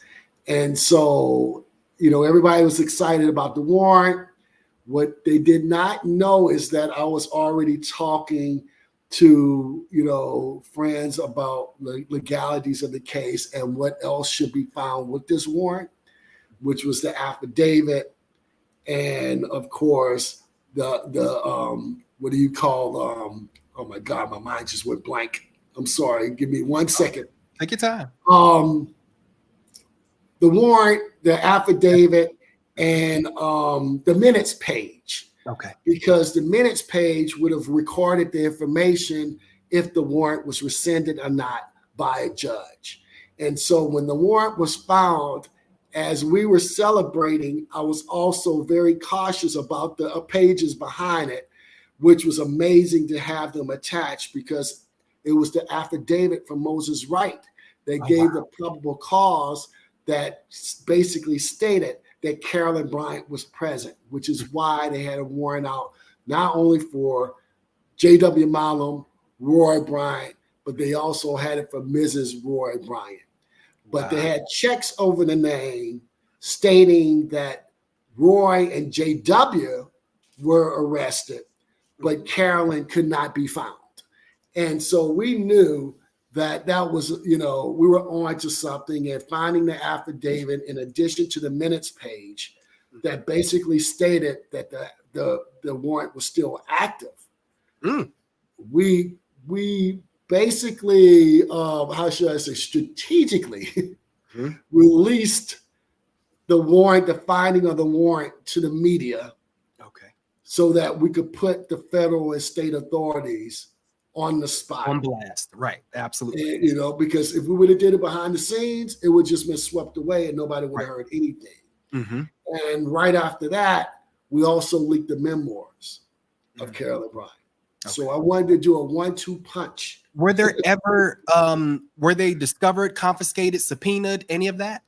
And so, everybody was excited about the warrant. What they did not know is that I was already talking to, friends about the legalities of the case and what else should be found with this warrant, which was the affidavit. And of course, the what do you call, oh my God, my mind just went blank. I'm sorry. Give me 1 second. Take your time. The warrant, the affidavit, and the minutes page. Okay. Because the minutes page would have recorded the information if the warrant was rescinded or not by a judge. And so when the warrant was found, as we were celebrating, I was also very cautious about the pages behind it, which was amazing to have them attached, because it was the affidavit from Moses Wright that gave the probable cause that basically stated that Carolyn Bryant was present, which is why they had a warrant out, not only for J.W. Malum, Roy Bryant, but they also had it for Mrs. Roy Bryant. But they had checks over the name stating that Roy and J.W. were arrested, but Carolyn could not be found. And so we knew that was, we were on to something, and finding the affidavit in addition to the minutes page that basically stated that the warrant was still active. We basically, how should I say, strategically released the warrant, the finding of the warrant, to the media. Okay. So that we could put the federal and state authorities on the spot. On blast. Right. Absolutely. And, because if we would have did it behind the scenes, it would just been swept away and nobody would have heard anything. And right after that, we also leaked the memoirs of Carolyn Bryant. Okay. So I wanted to do a 1-2 punch. Were there ever, were they discovered, confiscated, subpoenaed, any of that?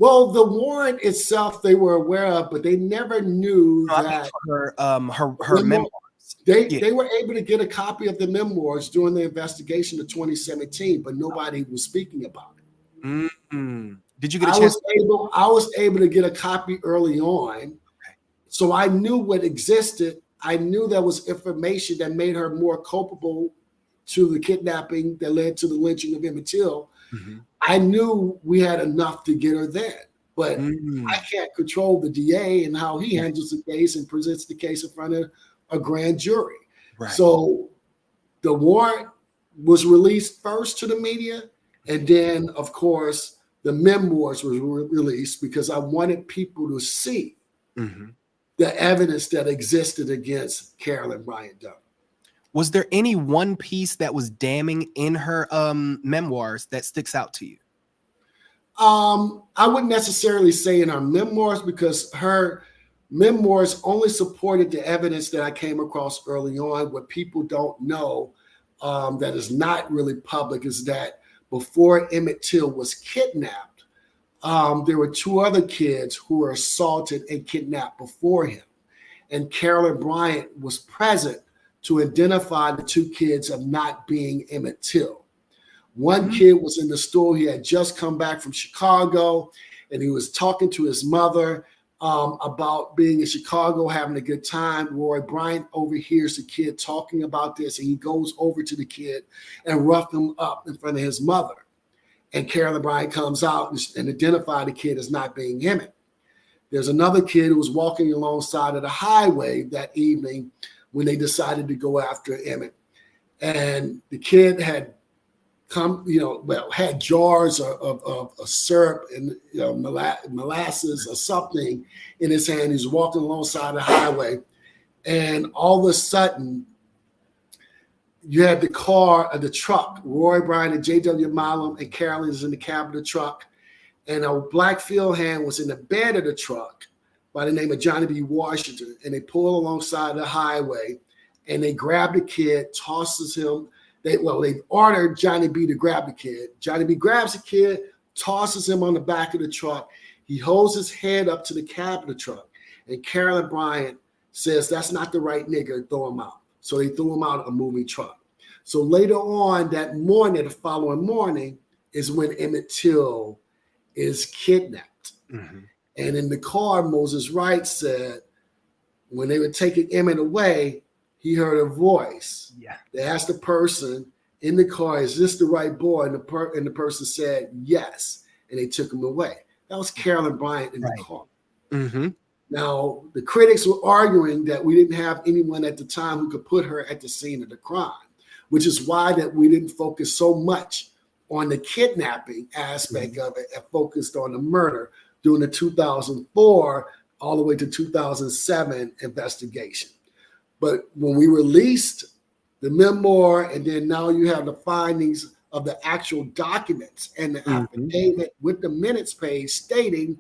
Well, the warrant itself they were aware of, but they never knew No, I mean that her memoirs. they were able to get a copy of the memoirs during the investigation of 2017, but nobody was speaking about it. Mm-hmm. Did you get a chance? I was able to get a copy early on, so I knew what existed. I knew there was information that made her more culpable to the kidnapping that led to the lynching of Emmett Till. Mm-hmm. I knew we had enough to get her there, but I can't control the DA and how he handles the case and presents the case in front of a grand jury. Right. So the warrant was released first to the media, and then, of course, the memoirs were released because I wanted people to see the evidence that existed against Carolyn Bryant Donham. Was there any one piece that was damning in her memoirs that sticks out to you? I wouldn't necessarily say in her memoirs, because her memoirs only supported the evidence that I came across early on. What people don't know that is not really public is that before Emmett Till was kidnapped, there were two other kids who were assaulted and kidnapped before him. And Carolyn Bryant was present to identify the two kids of not being Emmett Till. One kid was in the store. He had just come back from Chicago, and he was talking to his mother about being in Chicago, having a good time. Roy Bryant overhears the kid talking about this, and he goes over to the kid and roughed him up in front of his mother. And Carolyn Bryant comes out and identifies the kid as not being Emmett. There's another kid who was walking alongside of the highway that evening when they decided to go after Emmett. And the kid had had jars of syrup and molasses or something in his hand. He's walking alongside the highway. And all of a sudden, you had the truck, Roy Bryant and J.W. Milam and Carolyn is in the cab of the truck. And a black field hand was in the bed of the truck by the name of Johnny B. Washington. And they pull alongside the highway and they grab the kid, tosses him. They ordered Johnny B to grab the kid. Johnny B grabs the kid, tosses him on the back of the truck. He holds his head up to the cab of the truck. And Carolyn Bryant says, "That's not the right nigger, throw him out." So they threw him out of a moving truck. So later on that morning, the following morning, is when Emmett Till is kidnapped. And in the car, Moses Wright said, when they were taking Emmett away, he heard a voice. They asked the person in the car, "Is this the right boy?" And the person said, "Yes." And they took him away. That was Carolyn Bryant in the car. Now, the critics were arguing that we didn't have anyone at the time who could put her at the scene of the crime, which is why that we didn't focus so much on the kidnapping aspect of it and focused on the murder during the 2004 all the way to 2007 investigation. But when we released the memoir, and then now you have the findings of the actual documents and the affidavit with the minutes page stating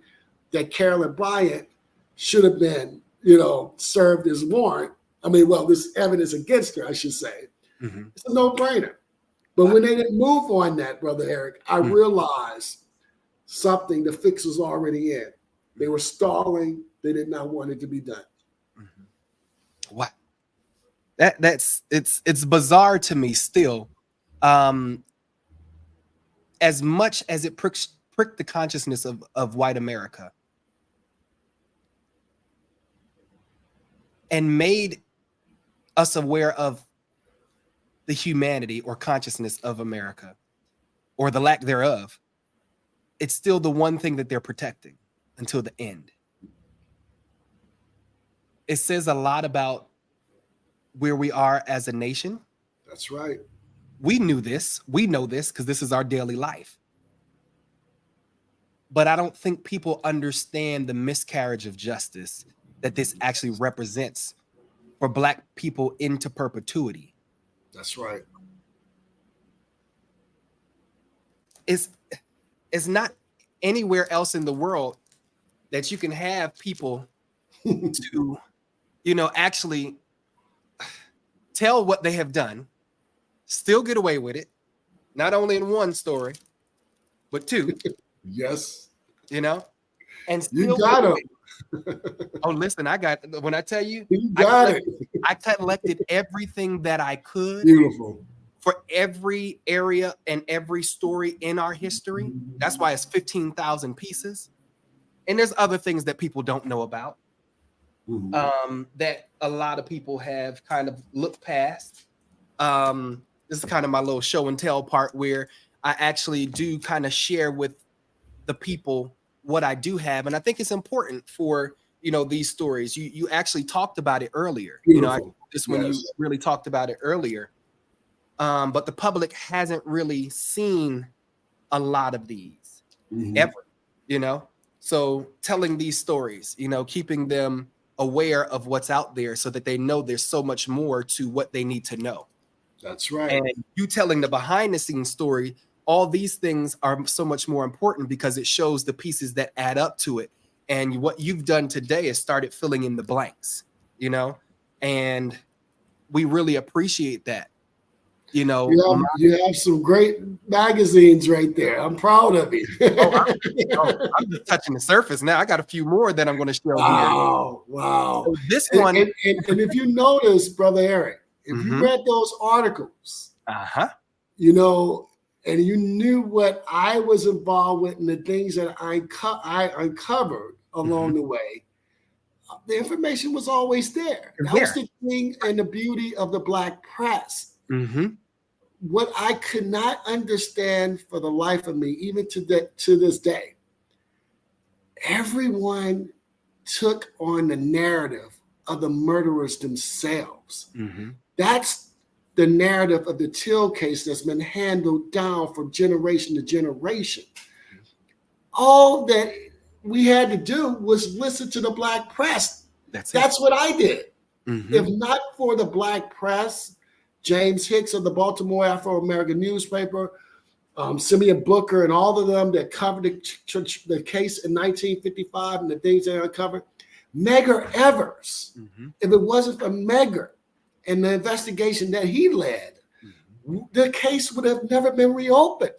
that Carolyn Bryant should have been, served as warrant. This evidence against her, I should say. It's a no-brainer. But when they didn't move on that, Brother Eric, I realized something, the fix was already in. They were stalling. They did not want it to be done. Wow. It's bizarre to me still. As much as it pricked the consciousness of white America and made us aware of the humanity or consciousness of America, or the lack thereof, it's still the one thing that they're protecting until the end. It says a lot about where we are as a nation. That's right. We knew this. We know this because this is our daily life. But I don't think people understand the miscarriage of justice that this actually represents for Black people into perpetuity. That's right. It's not anywhere else in the world that you can have people to, actually tell what they have done, still get away with it, not only in one story, but two. Yes. you know, and You still. got him. Oh, listen, when I tell you, You got it. I collected everything that I could Beautiful. for every area and every story in our history. That's why it's 15,000 pieces. And there's other things that people don't know about, that a lot of people have kind of looked past. This is kind of my little show and tell part where I actually do kind of share with the people what I do have. And I think it's important for, these stories. You actually talked about it earlier. Beautiful. When you really talked about it earlier. But the public hasn't really seen a lot of these ever, So telling these stories, keeping them aware of what's out there so that they know there's so much more to what they need to know. That's right. And you telling the behind the scenes story, all these things are so much more important because it shows the pieces that add up to it. And what you've done today is started filling in the blanks, and we really appreciate that. You have some great magazines right there. I'm proud of you. I'm just touching the surface now. I got a few more that I'm going to show here. Wow. So this one. And if you notice, Brother Eric, if you read those articles, and you knew what I was involved with and the things that I uncovered along the way, the information was always there. That was the thing and the beauty of the Black press. What I could not understand for the life of me, even to this day, everyone took on the narrative of the murderers themselves. That's the narrative of the Till case that's been handled down from generation to generation. All that we had to do was listen to the Black press. That's what I did. If not for the Black press, James Hicks of the Baltimore Afro-American newspaper, Simeon Booker, and all of them that covered the case in 1955 and the things they uncovered, Medgar Evers, if it wasn't for Medgar and the investigation that he led, the case would have never been reopened.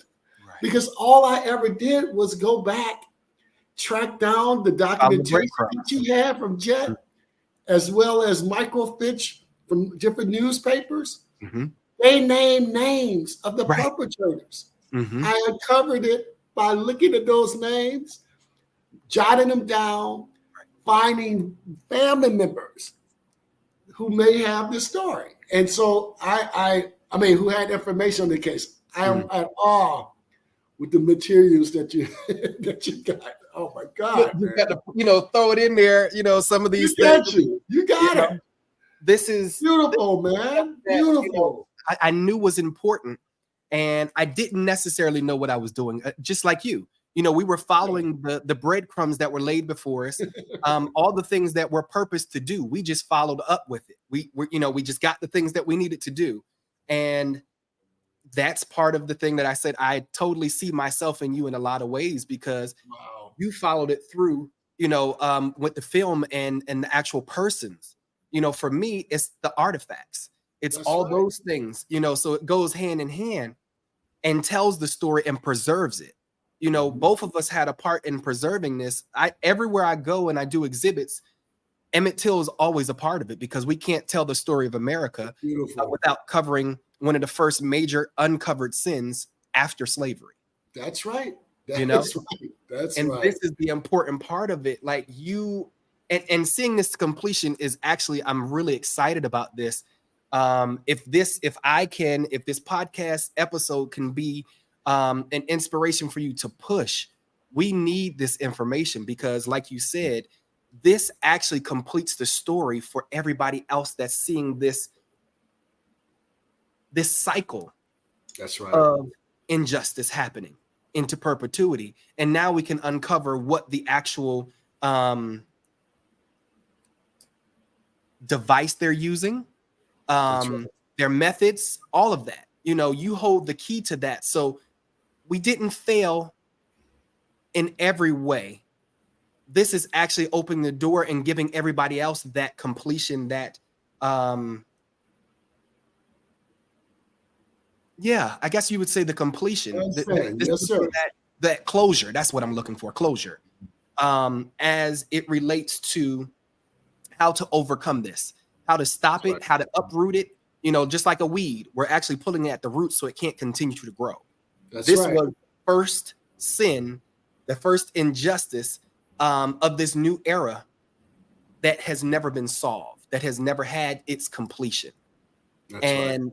Because all I ever did was go back, track down the documentation that he had from Jet, as well as microfiche from different newspapers. They named names of the perpetrators. I uncovered it by looking at those names, jotting them down, finding family members who may have the story. And so I mean, who had information on the case. I am at awe with the materials that you got. Oh my God! You got to throw it in there. Some of these things. You got it. This is beautiful, man. Beautiful. I knew was important, and I didn't necessarily know what I was doing. Just like you, we were following the breadcrumbs that were laid before us. All the things that were purposed to do, we just followed up with it. We just got the things that we needed to do, and that's part of the thing that I said. I totally see myself in you in a lot of ways because you followed it through. With the film and the actual persons. For me, it's the artifacts. It's all those things. So it goes hand in hand and tells the story and preserves it. Both of us had a part in preserving this. Everywhere I go and I do exhibits, Emmett Till is always a part of it because we can't tell the story of America without covering one of the first major uncovered sins after slavery. That's right. That's right. This is the important part of it. Like and seeing this completion is actually, I'm really excited about this. If this podcast episode can be an inspiration for you to push, we need this information because, like you said, this actually completes the story for everybody else that's seeing this cycle. That's right. Of injustice happening into perpetuity, and now we can uncover what the actual device they're using, their methods, all of that. You hold the key to that. So we didn't fail in every way. This is actually opening the door and giving everybody else that completion, that I guess you would say the completion. Yes, sir. that closure. That's what I'm looking for, closure. As it relates to how to overcome this, how to stop it, how to uproot it. You know, just like a weed, we're actually pulling it at the roots so it can't continue to grow. This was the first sin, the first injustice of this new era that has never been solved, that has never had its completion. And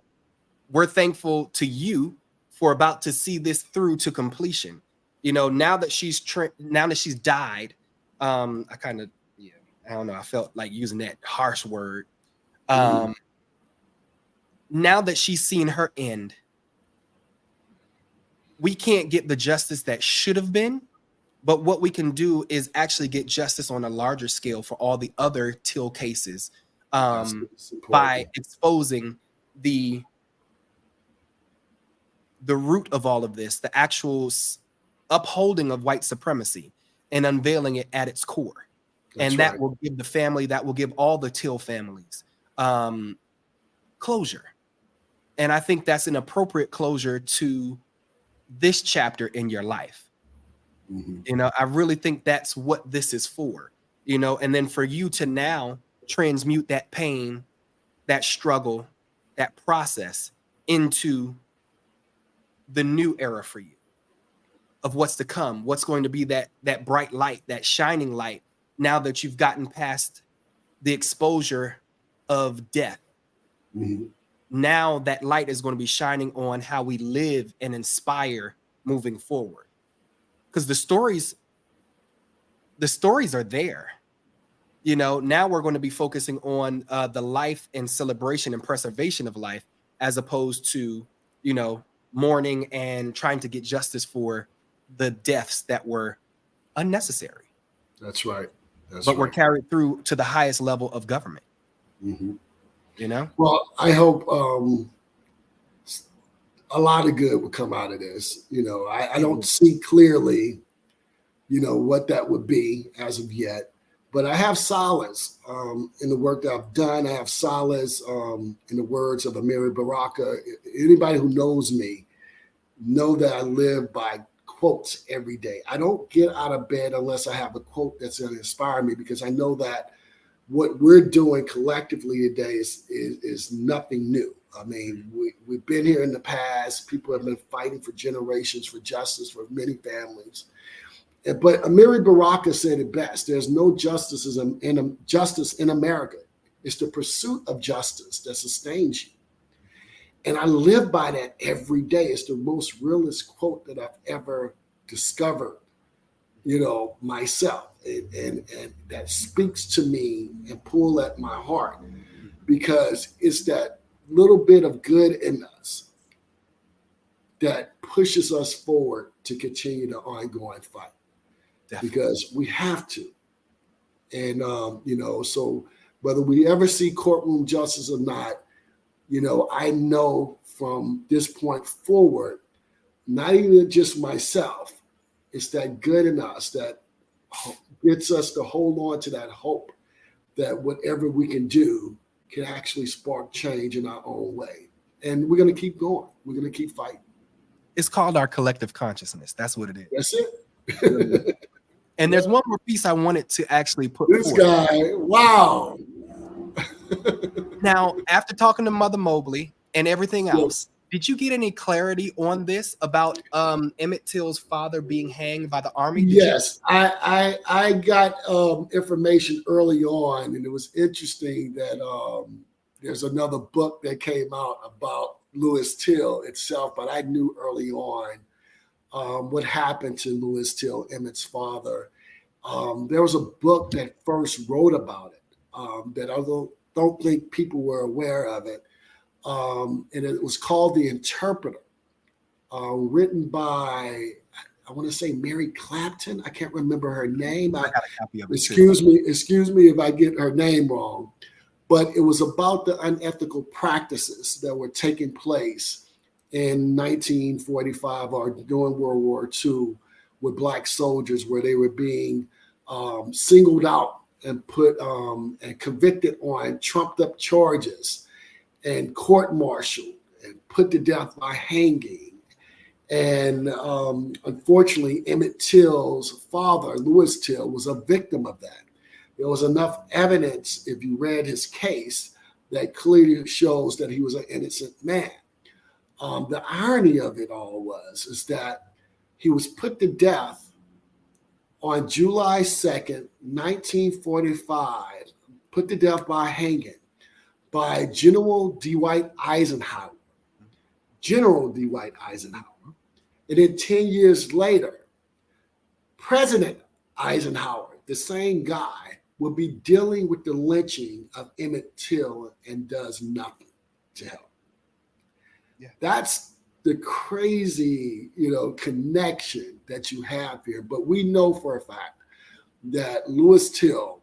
we're thankful to you for about to see this through to completion. You know, now that she's died, I kind of, I don't know, I felt like using that harsh word. Now that she's seen her end, we can't get the justice that should have been, but what we can do is actually get justice on a larger scale for all the other Till cases by exposing the root of all of this, the actual upholding of white supremacy, and unveiling it at its core. That will give the family, that will give all the Till families closure. And I think that's an appropriate closure to this chapter in your life. You know, I really think that's what this is for, you know, and then for you to now transmute that pain, that struggle, that process into the new era for you of what's to come, what's going to be that bright light, that shining light, now that you've gotten past the exposure of death. Now that light is going to be shining on how we live and inspire moving forward. Because the stories are there. You know, now we're going to be focusing on the life and celebration and preservation of life, as opposed to, you know, mourning and trying to get justice for the deaths that were unnecessary. That's right. But were carried through to the highest level of government. You know? Well, I hope a lot of good would come out of this. You know, I don't see clearly, you know, what that would be as of yet, but I have solace in the work that I've done. I have solace in the words of Amiri Baraka. Anybody who knows me know that I live by quotes every day. I don't get out of bed unless I have a quote that's going to inspire me, because I know that what we're doing collectively today is nothing new. I mean, we've been here in the past. People have been fighting for generations for justice for many families. But Amiri Baraka said it best. There's no justice in America. It's the pursuit of justice that sustains you. And I live by that every day. It's the most realist quote that I've ever discovered, you know, myself. And that speaks to me and pull at my heart, because it's that little bit of good in us that pushes us forward to continue the ongoing fight. Definitely. Because we have to. And, you know, so whether we ever see courtroom justice or not, you know, I know from this point forward, not even just myself, it's that good in us that gets us to hold on to that hope that whatever we can do can actually spark change in our own way. And we're going to keep going. We're going to keep fighting. It's called our collective consciousness. That's what it is. That's it. And there's one more piece I wanted to actually put this forward. Guy, wow. Now, after talking to Mother Mobley and everything else, did you get any clarity on this about Emmett Till's father being hanged by the Army? Yes, I got information early on, and it was interesting that there's another book that came out about Louis Till itself, but I knew early on what happened to Louis Till, Emmett's father. There was a book that first wrote about it that I don't think people were aware of it. And it was called The Interpreter, written by, I want to say Mary Clapton. I can't remember her name. I got a copy of it. Excuse me if I get her name wrong. But it was about the unethical practices that were taking place in 1945 or during World War II with Black soldiers, where they were being singled out and put and convicted on trumped up charges and court-martialed and put to death by hanging. And unfortunately, Emmett Till's father, Louis Till, was a victim of that. There was enough evidence, if you read his case, that clearly shows that he was an innocent man. The irony of it all is that he was put to death on July 2nd, 1945, put to death by hanging by General Dwight Eisenhower. General Dwight Eisenhower. And then 10 years later, President Eisenhower, the same guy, will be dealing with the lynching of Emmett Till and does nothing to help. Yeah. That's the crazy, connection that you have here. But we know for a fact that Louis Till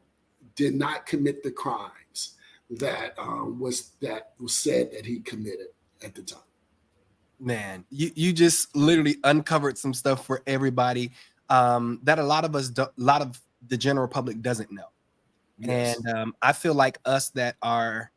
did not commit the crimes that was said that he committed at the time. Man, you just literally uncovered some stuff for everybody that a lot of the general public doesn't know. Yes. And I feel like us that are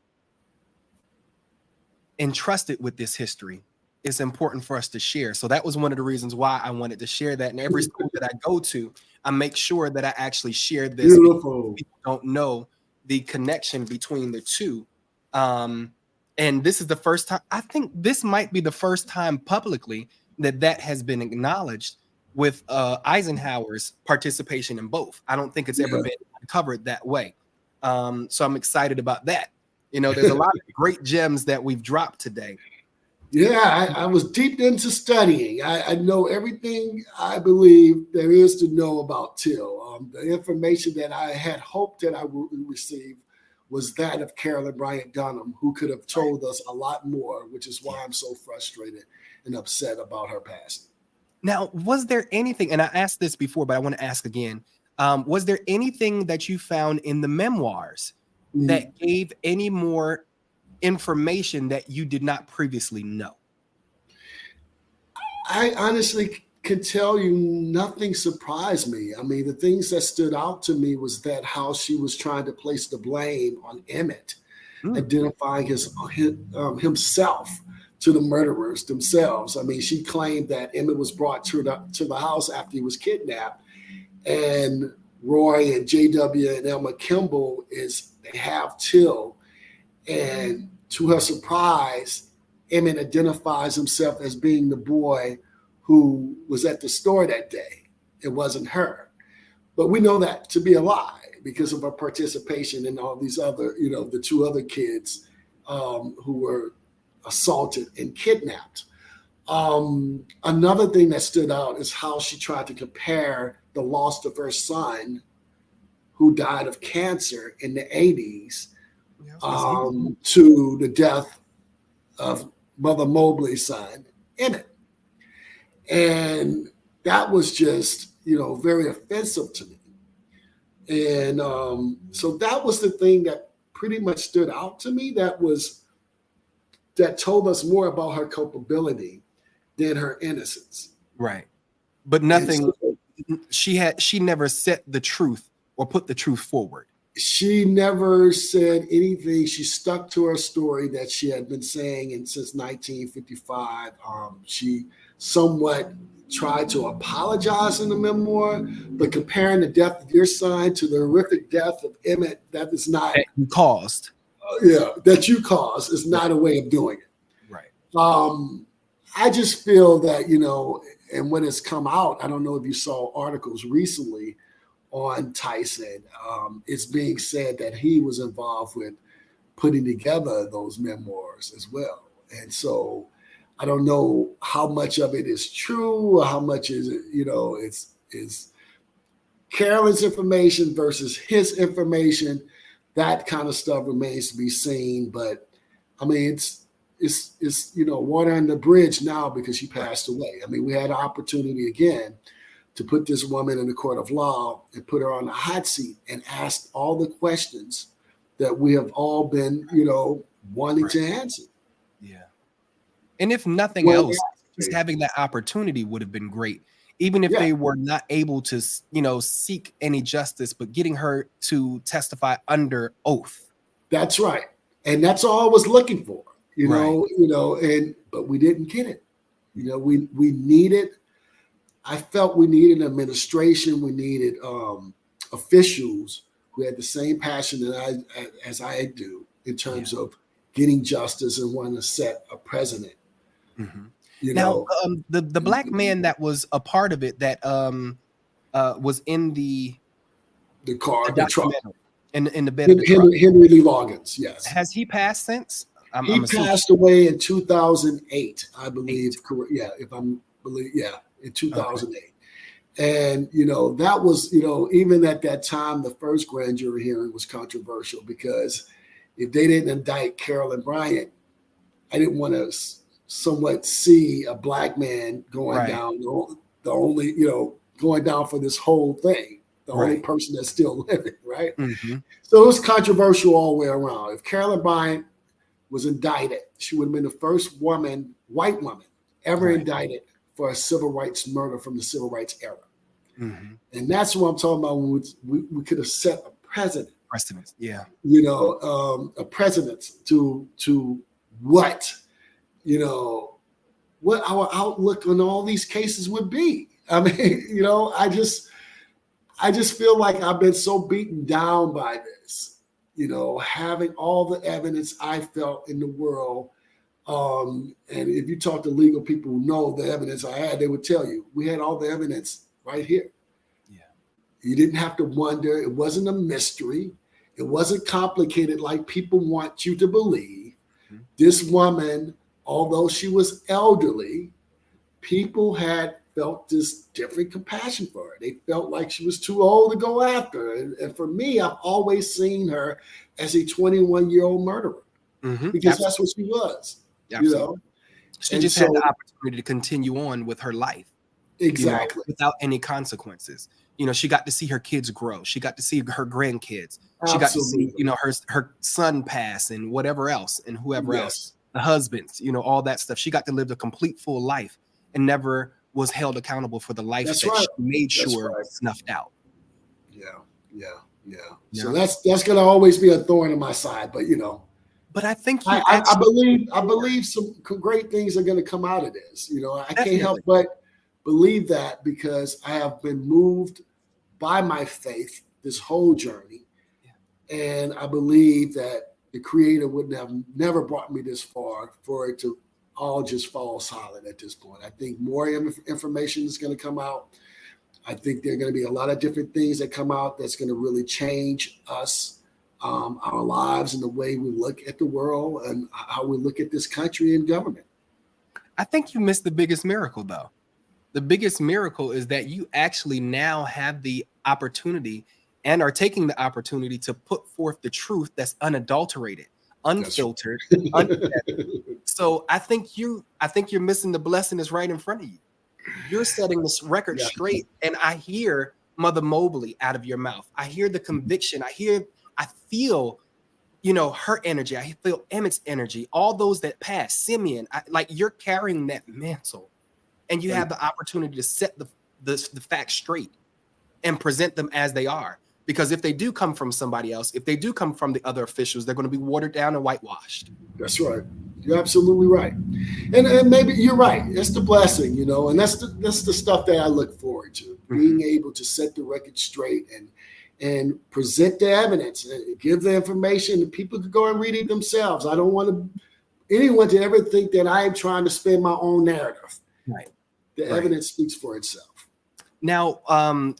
entrusted with this history, it's important for us to share. So that was one of the reasons why I wanted to share that. And every school that I go to, I make sure that I actually share this. Beautiful. People don't know the connection between the two. And this is the first time, I think this might be the first time publicly that has been acknowledged with Eisenhower's participation in both. I don't think it's ever been covered that way. So I'm excited about that. There's a lot of great gems that we've dropped today. Yeah, I was deep into studying. I know everything I believe there is to know about Till. The information that I had hoped that I would receive was that of Carolyn Bryant Donham, who could have told us a lot more, which is why I'm so frustrated and upset about her passing. Now, was there anything, and I asked this before, but I want to ask again, was there anything that you found in the memoirs that gave any more information that you did not previously know? I honestly can tell you nothing surprised me. I mean, the things that stood out to me was that how she was trying to place the blame on Emmett, identifying himself to the murderers themselves. I mean, she claimed that Emmett was brought to the house after he was kidnapped, and Roy and J.W. and Elma Kimball they have Till, and to her surprise, Emmett identifies himself as being the boy who was at the store that day. It wasn't her. But we know that to be a lie because of her participation in all these other, the two other kids who were assaulted and kidnapped. Another thing that stood out is how she tried to compare the loss of her son, who died of cancer in the 80s, to the death of Mother Mobley's son, Emmett. And that was just, very offensive to me. And so that was the thing that pretty much stood out to me, that told us more about her culpability than her innocence. Right. But nothing, she never said the truth or put the truth forward. She never said anything. She stuck to her story that she had been saying since 1955. She somewhat tried to apologize in the memoir, but comparing the death of your son to the horrific death of Emmett, that is not that you caused. That you caused is not a way of doing it. Right. I just feel that, and when it's come out, I don't know if you saw articles recently on Tyson. It's being said that he was involved with putting together those memoirs as well. And so I don't know how much of it is true, or how much is it, it's Carolyn's information versus his information. That kind of stuff remains to be seen. But I mean, it's water under the bridge now because she passed away. I mean, we had an opportunity again to put this woman in the court of law and put her on the hot seat and ask all the questions that we have all been, wanting to answer. Yeah. And if nothing else, just having that opportunity would have been great. Even if they were not able to, seek any justice, but getting her to testify under oath. That's right. And that's all I was looking for, but we didn't get it. You know, we needed, I felt we needed administration, we needed officials who had the same passion as I do in terms of getting justice and wanting to set a precedent. You Now, know, the black man that was a part of it, that was in the car, the truck, in the bed of the truck. Henry Lee Loggins, yes. Has he passed since? He passed away in 2008, I believe. Yeah, in 2008. Okay. And, you know, that was, you know, even at that time, the first grand jury hearing was controversial because if they didn't indict Carolyn Bryant, I didn't want to somewhat see a black man going down, the only, you know, going down for this whole thing, the only person that's still living, right? So it was controversial all the way around. If Carolyn Bryant was indicted, she would have been the first woman, white woman, ever indicted for a civil rights murder from the civil rights era. And that's what I'm talking about. When we could have set a precedent. Yeah. You know, a precedent to what, you know, what our outlook on all these cases would be. I mean, you know, I just feel like I've been so beaten down by this, you know, having all the evidence I felt in the world. And if you talk to legal people who know the evidence I had, they would tell you, we had all the evidence right here. Yeah. You didn't have to wonder. It wasn't a mystery. It wasn't complicated like people want you to believe. This woman, although she was elderly, people had felt this different compassion for her. They felt like she was too old to go after. And for me, I've always seen her as a 21-year-old murderer because that's what she was. You know? She just had the opportunity to continue on with her life. Exactly. You know, without any consequences. You know, she got to see her kids grow. She got to see her grandkids. She got to see, you know, her son pass and whatever else and whoever else, the husbands, you know, all that stuff. She got to live a complete full life and never was held accountable for the life that she made sure was snuffed out. Yeah. So that's going to always be a thorn in my side, but you know. But I think I believe some great things are going to come out of this. You know, I can't help but believe that because I have been moved by my faith this whole journey. And I believe that the Creator wouldn't have never brought me this far for it to all just fall solid at this point. I think more information is going to come out. I think there are going to be a lot of different things that come out that's going to really change us, our lives, and the way we look at the world and how we look at this country and government. I think you missed the biggest miracle, though. The biggest miracle is that you actually now have the opportunity and are taking the opportunity to put forth the truth that's unadulterated, unfiltered, unfettered. So I think you're missing the blessing that's right in front of you. You're setting this record straight. And I hear Mother Mobley out of your mouth. I hear the conviction. I feel, you know, her energy. I feel Emmett's energy. All those that passed, Simeon, like you're carrying that mantle, and you have the opportunity to set the facts straight and present them as they are. Because if they do come from somebody else, if they do come from the other officials, they're going to be watered down and whitewashed. That's right. You're absolutely right. And maybe you're right. It's the blessing, you know, and that's the stuff that I look forward to, being able to set the record straight and present the evidence and give the information, and people could go and read it themselves. I don't want anyone to ever think that I am trying to spin my own narrative. Right. The evidence speaks for itself. Now,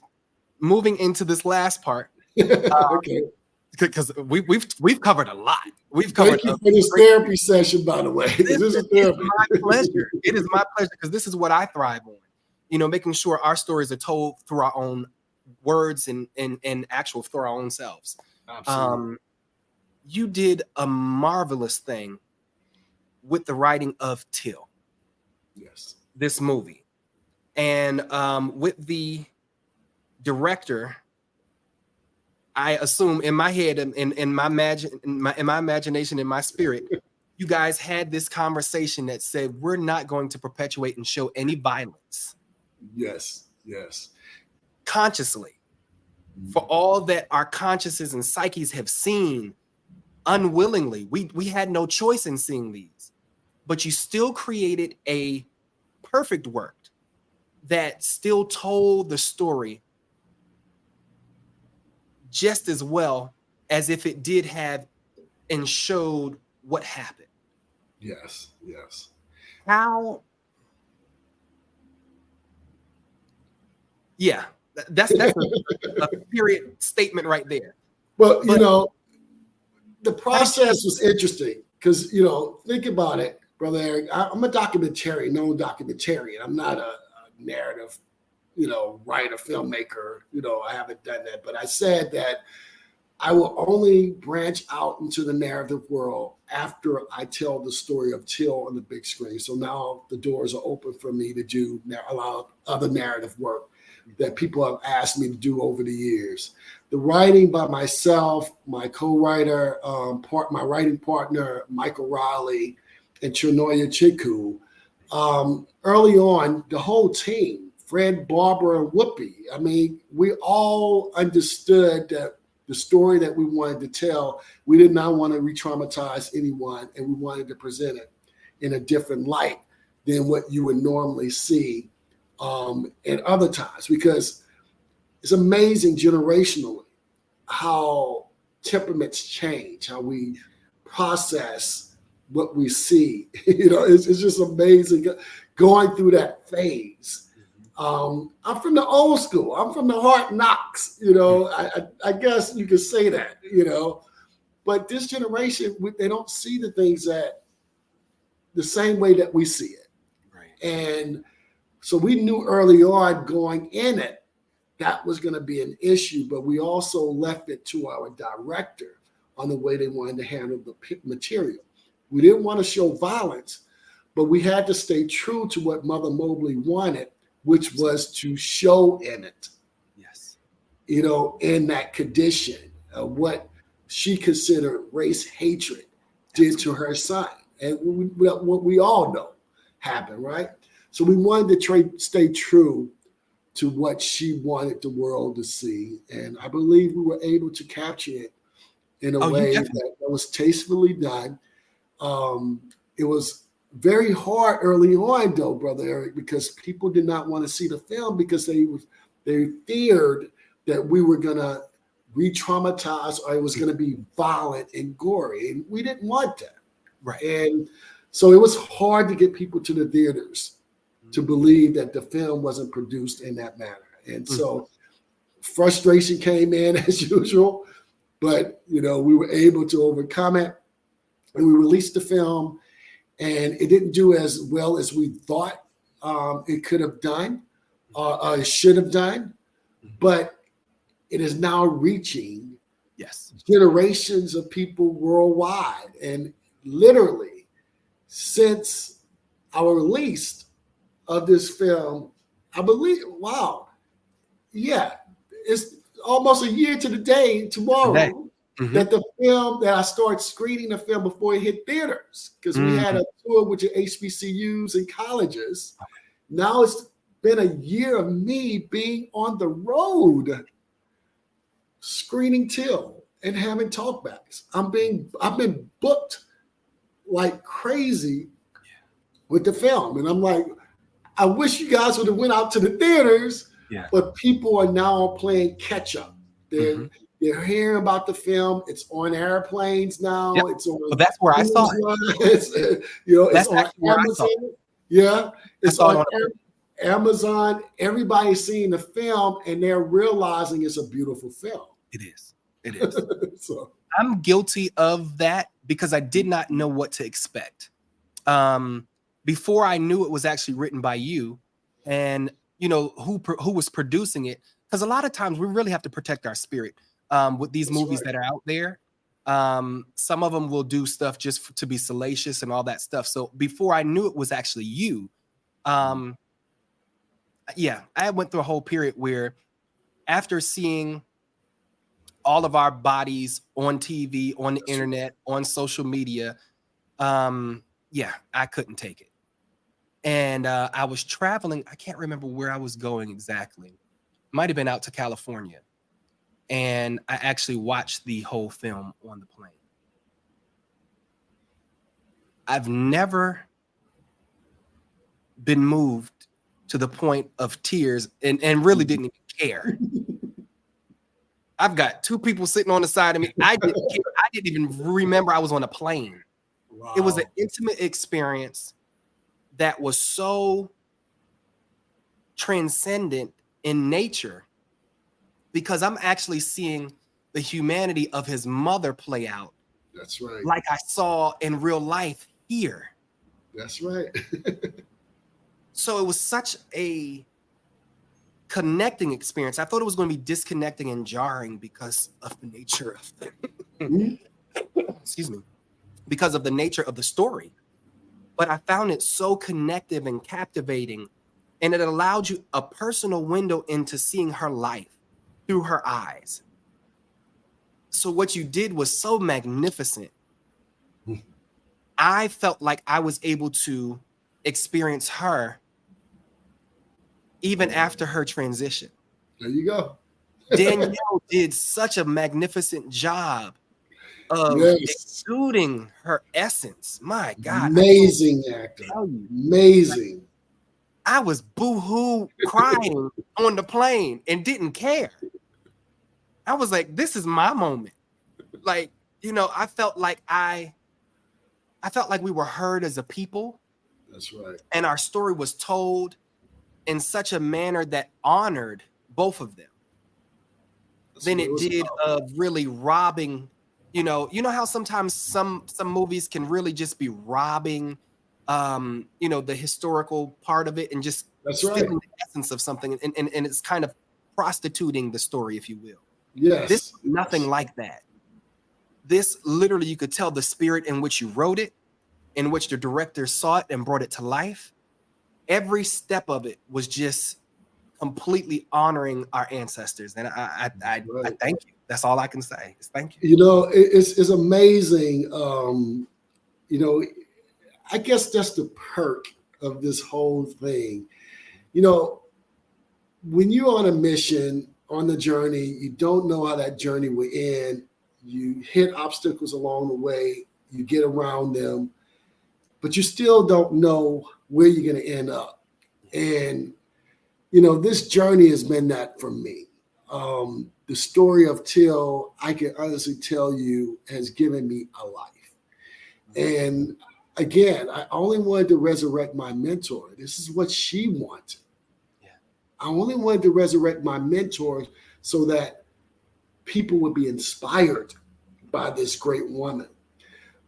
moving into this last part, okay, because we've covered a lot. We've covered. Thank you for this therapy session, by the way. This is therapy. My pleasure. It is my pleasure because this is what I thrive on. You know, making sure our stories are told through our own words and actual through our own selves. Absolutely. You did a marvelous thing with the writing of Till. Yes. This movie, and with the director, I assume in my head and in my imagination, in my spirit, you guys had this conversation that said we're not going to perpetuate and show any violence. Yes. Consciously, for all that our consciences and psyches have seen, unwillingly, we had no choice in seeing these, but you still created a perfect worked that still told the story just as well as if it did have and showed what happened. Yes, yes. How? Yeah, that's a period statement right there. Well, But the process was interesting because, think about it, Brother Eric. I'm a documentarian, known documentarian. I'm not a narrative, writer, filmmaker. I haven't done that. But I said that I will only branch out into the narrative world after I tell the story of Till on the big screen. So now the doors are open for me to do a lot of other narrative work that people have asked me to do over the years. The writing by myself, my co-writer, my writing partner, Michael Riley, and Chinoya Chiku. Early on, the whole team, Fred, Barbara, and Whoopi, I mean, we all understood that the story that we wanted to tell, we did not want to re-traumatize anyone, and we wanted to present it in a different light than what you would normally see at other times, because it's amazing generationally how temperaments change, how we process what we see. It's just amazing going through that phase. I'm from the old school. I'm from the hard knocks. I guess you could say that. But this generation, they don't see the things that the same way that we see it. right. And so we knew early on going in it that was going to be an issue, but we also left it to our director on the way they wanted to handle the material. We didn't want to show violence, but we had to stay true to what Mother Mobley wanted, which was to show Emmett, Yes, in that condition of what she considered race hatred did to her son, and what we all know happened, right? So we wanted to stay true to what she wanted the world to see, and I believe we were able to capture it in a way that was tastefully done. It was very hard early on, though, Brother Eric, because people did not want to see the film because they feared that we were going to re-traumatize or it was going to be violent and gory, and we didn't want that. right. And so it was hard to get people to the theaters to believe that the film wasn't produced in that manner. And so frustration came in as usual, but we were able to overcome it, and we released the film, and it didn't do as well as we thought it could have done or it should have done, but it is now reaching generations of people worldwide. And literally, since our release of this film, I believe, it's almost a year to the day tomorrow that the film, that I started screening the film before it hit theaters, because we had a tour with the HBCUs and colleges. Now it's been a year of me being on the road screening Till and having talkbacks. I've been booked like crazy with the film, and I'm like, I wish you guys would have went out to the theaters, but people are now playing catch up. They're hearing about the film. It's on airplanes now. Yep. It's on. Well, that's where I saw it. It's it's on Amazon. Yeah, it's on Amazon. Everybody's seeing the film and they're realizing it's a beautiful film. It is. It is. So I'm guilty of that because I did not know what to expect. Before I knew it was actually written by you, and who was producing it, because a lot of times we really have to protect our spirit with these movies that are out there. Some of them will do stuff just to be salacious and all that stuff. So before I knew it was actually you, I went through a whole period where, after seeing all of our bodies on TV, on the internet, on social media, I couldn't take it. And I was traveling. I can't remember where I was going exactly. Might have been out to California. And I actually watched the whole film on the plane. I've never been moved to the point of tears and really didn't even care. I've got two people sitting on the side of me. I didn't care. I didn't even remember I was on a plane. Wow. It was an intimate experience that was so transcendent in nature, because I'm actually seeing the humanity of his mother play out. That's right. Like I saw in real life here. That's right. So it was such a connecting experience. I thought it was going to be disconnecting and jarring because of the nature of excuse me, because of the nature of the story. But I found it so connective and captivating, and it allowed you a personal window into seeing her life through her eyes. So what you did was so magnificent. I felt like I was able to experience her even after her transition. There you go. Danielle did such a magnificent job of exuding her essence. My God. Amazing actor. Amazing. I was boo-hoo crying on the plane and didn't care. I was like, this is my moment. Like, you know, I felt like we were heard as a people. That's right. And our story was told in such a manner that honored both of them. Than it did of really robbing, you know how sometimes some movies can really just be robbing the historical part of it and just stealing the essence of something, and it's kind of prostituting the story, if you will. Yes. This nothing like that. This literally, you could tell the spirit in which you wrote it, in which the director saw it and brought it to life. Every step of it was just completely honoring our ancestors, and I thank you. That's all I can say is thank you. You know, it's amazing. You know, I guess that's the perk of this whole thing. You know, when you're on a mission, on the journey, you don't know how that journey will end. You hit obstacles along the way, you get around them, but you still don't know where you're going to end up. And, you know, this journey has been that for me. The story of Till, I can honestly tell you, has given me a life. And again, I only wanted to resurrect my mentor. This is what she wanted. Yeah. I only wanted to resurrect my mentor so that people would be inspired by this great woman.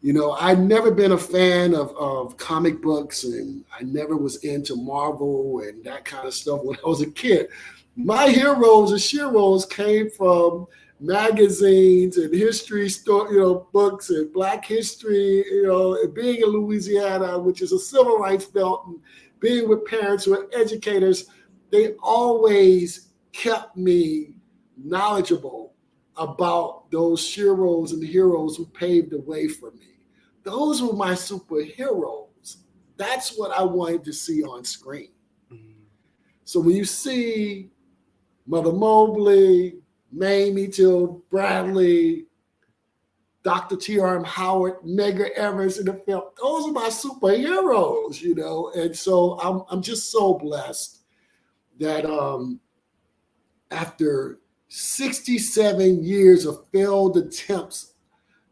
You know, I'd never been a fan of comic books, and I never was into Marvel and that kind of stuff when I was a kid. My heroes and sheroes came from magazines and history books and Black history, and being in Louisiana, which is a civil rights belt, and being with parents who are educators, they always kept me knowledgeable about those sheroes and heroes who paved the way for me. Those were my superheroes. That's what I wanted to see on screen. Mm-hmm. So when you see Mother Mobley, Mamie Till Bradley, Dr. T.R.M. Howard, Medgar Evers in the film, those are my superheroes, And so I'm just so blessed that after 67 years of failed attempts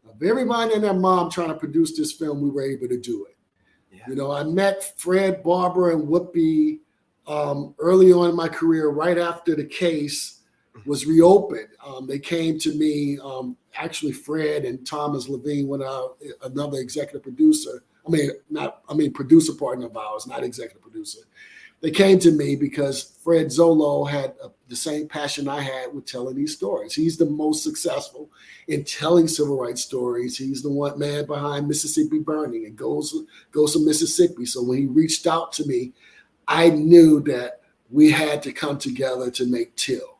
of everybody and their mom trying to produce this film, we were able to do it. Yeah. I met Fred, Barbara, and Whoopi early on in my career, right after the case was reopened. They came to me, actually Fred and Thomas Levine, another executive producer. Producer partner of ours, not executive producer. They came to me because Fred Zolo had the same passion I had with telling these stories. He's the most successful in telling civil rights stories. He's the man behind Mississippi Burning and Goes to Mississippi. So when he reached out to me, I knew that we had to come together to make Till.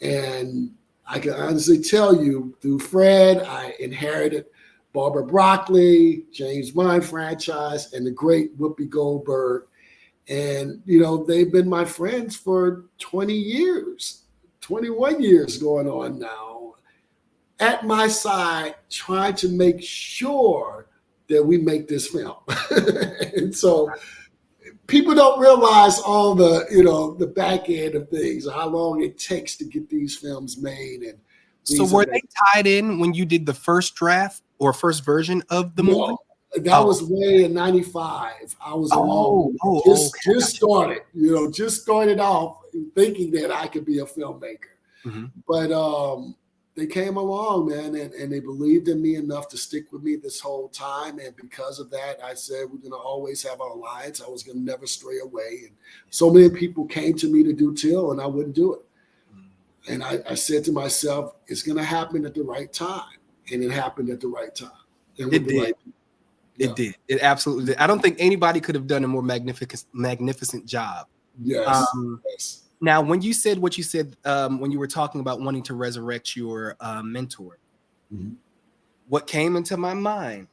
And I can honestly tell you, through Fred, I inherited Barbara Broccoli, James Bond franchise, and the great Whoopi Goldberg. And, they've been my friends for 20 years, 21 years going on now, at my side, trying to make sure that we make this film. And so people don't realize all the, the back end of things, how long it takes to get these films made. And so were they tied in when you did the first draft or first version of the movie? That was way in '95. I was alone. Just started, just started off thinking that I could be a filmmaker. Mm-hmm. But they came along, man, and they believed in me enough to stick with me this whole time. And because of that, I said we're going to always have our alliance. I was going to never stray away. And so many people came to me to do Till, and I wouldn't do it. And I said to myself, it's going to happen at the right time. And it happened at the right time. And it did. It did. It absolutely did. I don't think anybody could have done a more magnificent job. Yes. Yes. Now, when you said what you said, when you were talking about wanting to resurrect your mentor, mm-hmm. what came into my mind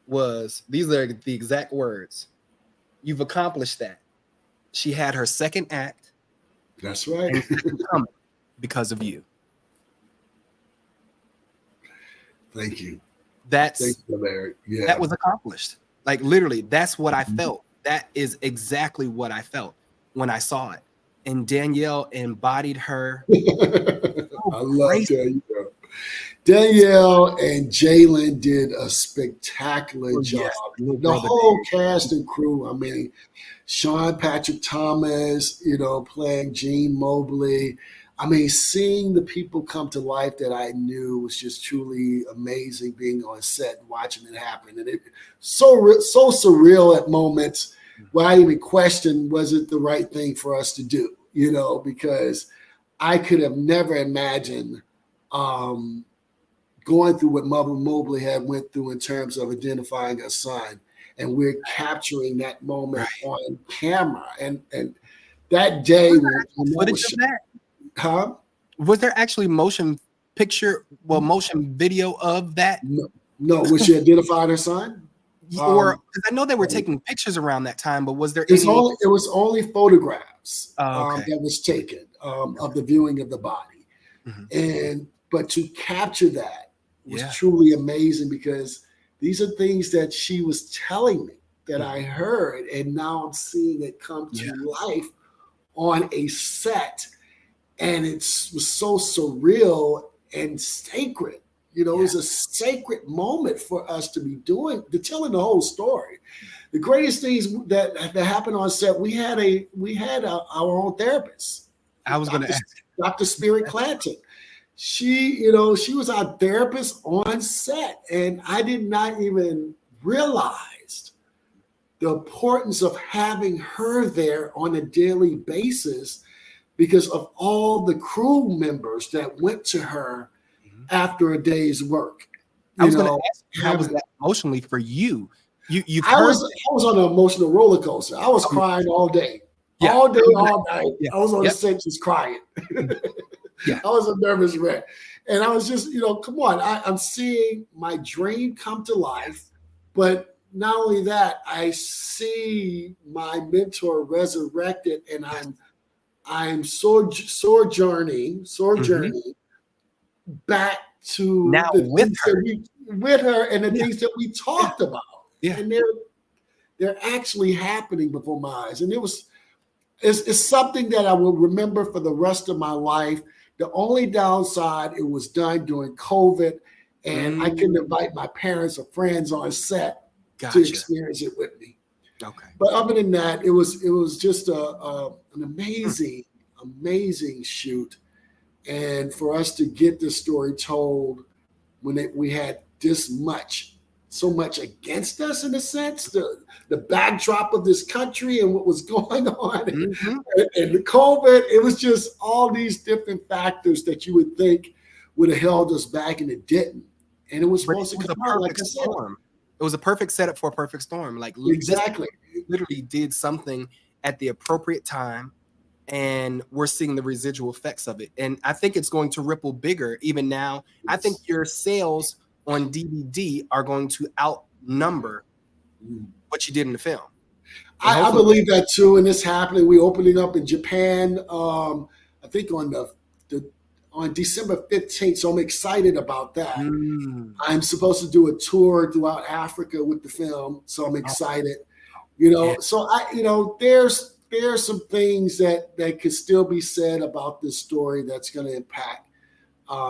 was, these are the exact words. You've accomplished that. She had her second act. That's right. Because of you. Thank you. Thank you, Eric. Yeah. That was accomplished. Like literally, that's what I felt. That is exactly what I felt when I saw it. And Danielle embodied her. I love Danielle. Danielle and Jalen did a spectacular job. Yes, the whole cast and crew. I mean, Sean Patrick Thomas, playing Gene Mobley. I mean, seeing the people come to life that I knew was just truly amazing, being on set and watching it happen. And it so surreal at moments where I even questioned, was it the right thing for us to do? Because I could have never imagined going through what Mother Mobley had went through in terms of identifying her son. And we're capturing that moment on camera. And that day, footage of that? Huh? Was there actually motion video of that? No. Was she identified her son? Or because I know they were taking pictures around that time, but was there it was only photographs okay. that was taken of the viewing of the body. Mm-hmm. But to capture that was Yeah. truly amazing, because these are things that she was telling me that I heard, and now I'm seeing it come to life on a set. And it was so surreal and sacred. It was a sacred moment for us to be telling the whole story. The greatest things that happened on set, we had our own therapist. I was going to ask Dr. Spirit Clanton. She was our therapist on set, and I did not even realize the importance of having her there on a daily basis, because of all the crew members that went to her after a day's work. I was going to ask, how was that emotionally for you? I was on an emotional roller coaster. I was crying all day, all day, all night. I was on the set just crying. I was a nervous wreck. And I was just, come on, I'm seeing my dream come to life. But not only that, I see my mentor resurrected, and I'm sojourning back to now with her and the things that we talked about. Yeah. And they're actually happening before my eyes. And it's something that I will remember for the rest of my life. The only downside, it was done during COVID, and I couldn't invite my parents or friends on set to experience it with me. Okay. But other than that, it was just an amazing shoot. And for us to get this story told when we had so much against us, in a sense, the backdrop of this country and what was going on, and the COVID, it was just all these different factors that you would think would have held us back, and it didn't. And it was supposed to come out like a storm. It was a perfect setup for a perfect storm. Like exactly, literally did something at the appropriate time, and we're seeing the residual effects of it. And I think it's going to ripple bigger even now. I think your sales on DVD are going to outnumber what you did in the film. I believe that too, and it's happening. We're opening up in Japan, I think on December 15th, so I'm excited about that. I'm supposed to do a tour throughout Africa with the film, so I'm excited. Yeah. So there's some things that could still be said about this story that's going to impact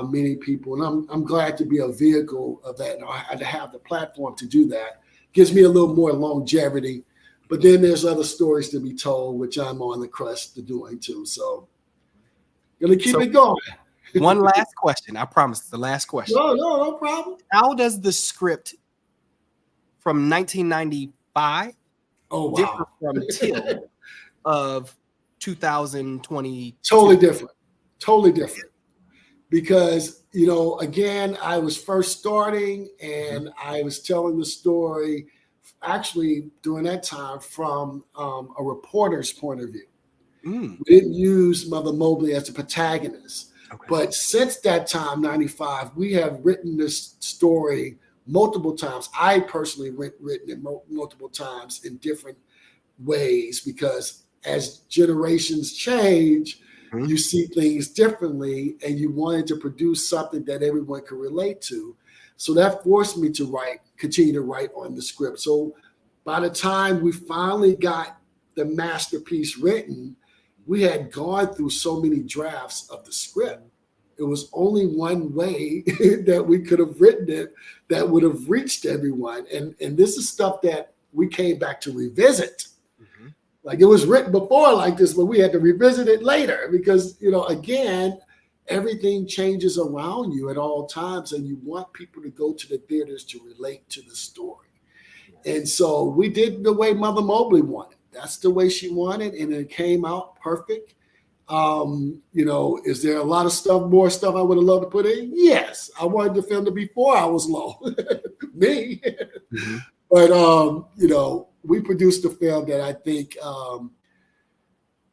many people, and I'm glad to be a vehicle of that, and I had to have the platform to do that. Gives me a little more longevity, but then there's other stories to be told, which I'm on the crest of doing too. So, gonna keep it going. One last question. I promise. The last question. No problem. How does the script from 1995 differ from Till of 2020? Totally different. Because, again, I was first starting and I was telling the story actually during that time from a reporter's point of view. We didn't use Mother Mobley as the protagonist. Okay. But since that time, 95, we have written this story multiple times. I personally written it multiple times in different ways, because as generations change, you see things differently, and you wanted to produce something that everyone could relate to. So that forced me to continue to write on the script. So by the time we finally got the masterpiece written, we had gone through so many drafts of the script. It was only one way that we could have written it that would have reached everyone. And this is stuff that we came back to revisit. Like, it was written before like this, but we had to revisit it later because, again, everything changes around you at all times, and you want people to go to the theaters to relate to the story. And so we did the way Mother Mobley wanted. That's the way she wanted, and it came out perfect. Is there a lot of more stuff I would have loved to put in? Yes. I wanted the film to be 4 hours long. Me. But, we produced a film that I think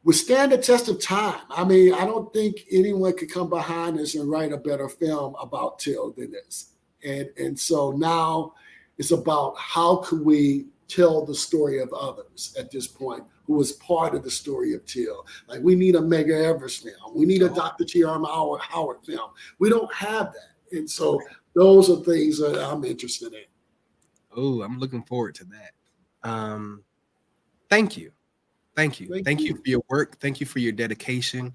would stand the test of time. I mean, I don't think anyone could come behind us and write a better film about Till than this. And so now it's about how could we tell the story of others at this point who was part of the story of Till. Like, we need a Medgar Evers film. We need a Dr. T.R. Howard film. We don't have that. And so those are things that I'm interested in. Oh, I'm looking forward to that. Thank you for your work. Thank you for your dedication.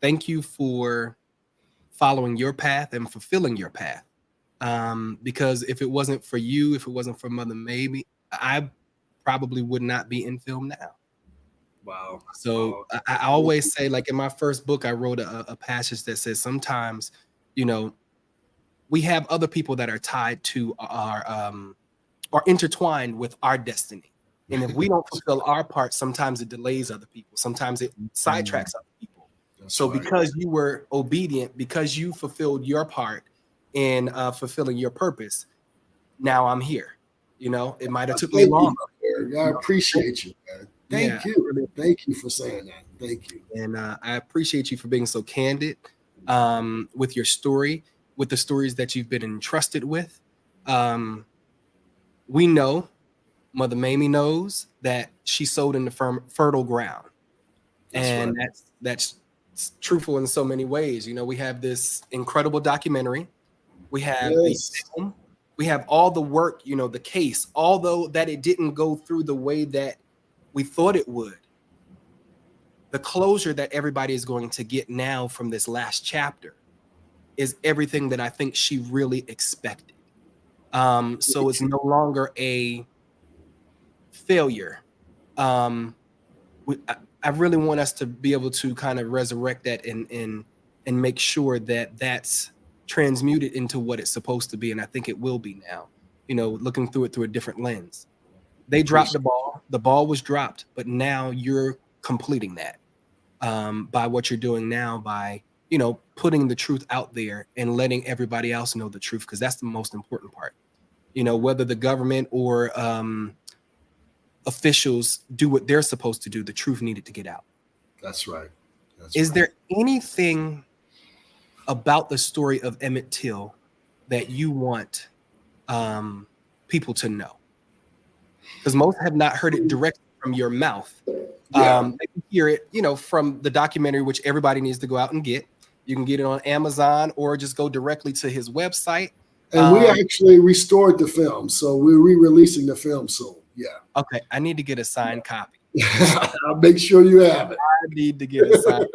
Thank you for following your path and fulfilling your path. Because if it wasn't for you, if it wasn't for Mother Mamie, I probably would not be in film now. Wow. So I always say, like, in my first book, I wrote a passage that says sometimes, we have other people that are tied to are intertwined with our destiny. And if we don't fulfill our part, sometimes it delays other people. Sometimes it sidetracks other people. So because you were obedient, because you fulfilled your part in fulfilling your purpose, now I'm here. It might have took me long. I appreciate you, man. Thank you. Thank you for saying that. Thank you. And I appreciate you for being so candid with your story, with the stories that you've been entrusted with. We know, Mother Mamie knows, that she sowed in the fertile ground. And that's truthful in so many ways. We have this incredible documentary. We have the film. We have all the work, the case, although that it didn't go through the way that we thought it would. The closure that everybody is going to get now from this last chapter is everything that I think she really expected. So it's no longer a failure. I really want us to be able to kind of resurrect that and make sure that that's transmuted into what it's supposed to be. And I think it will be now, looking through it through a different lens. They dropped the ball. The ball was dropped, but now you're completing that by what you're doing now, by, putting the truth out there and letting everybody else know the truth, because that's the most important part. Whether the government or officials do what they're supposed to do, the truth needed to get out. That's right. Is there anything about the story of Emmett Till that you want people to know? Because most have not heard it directly from your mouth. They can hear it, from the documentary, which everybody needs to go out and get. You can get it on Amazon or just go directly to his website. And we actually restored the film, so we're re-releasing the film soon. Yeah. Okay, I need to get a signed copy. I'll make sure you have it. I need to get a signed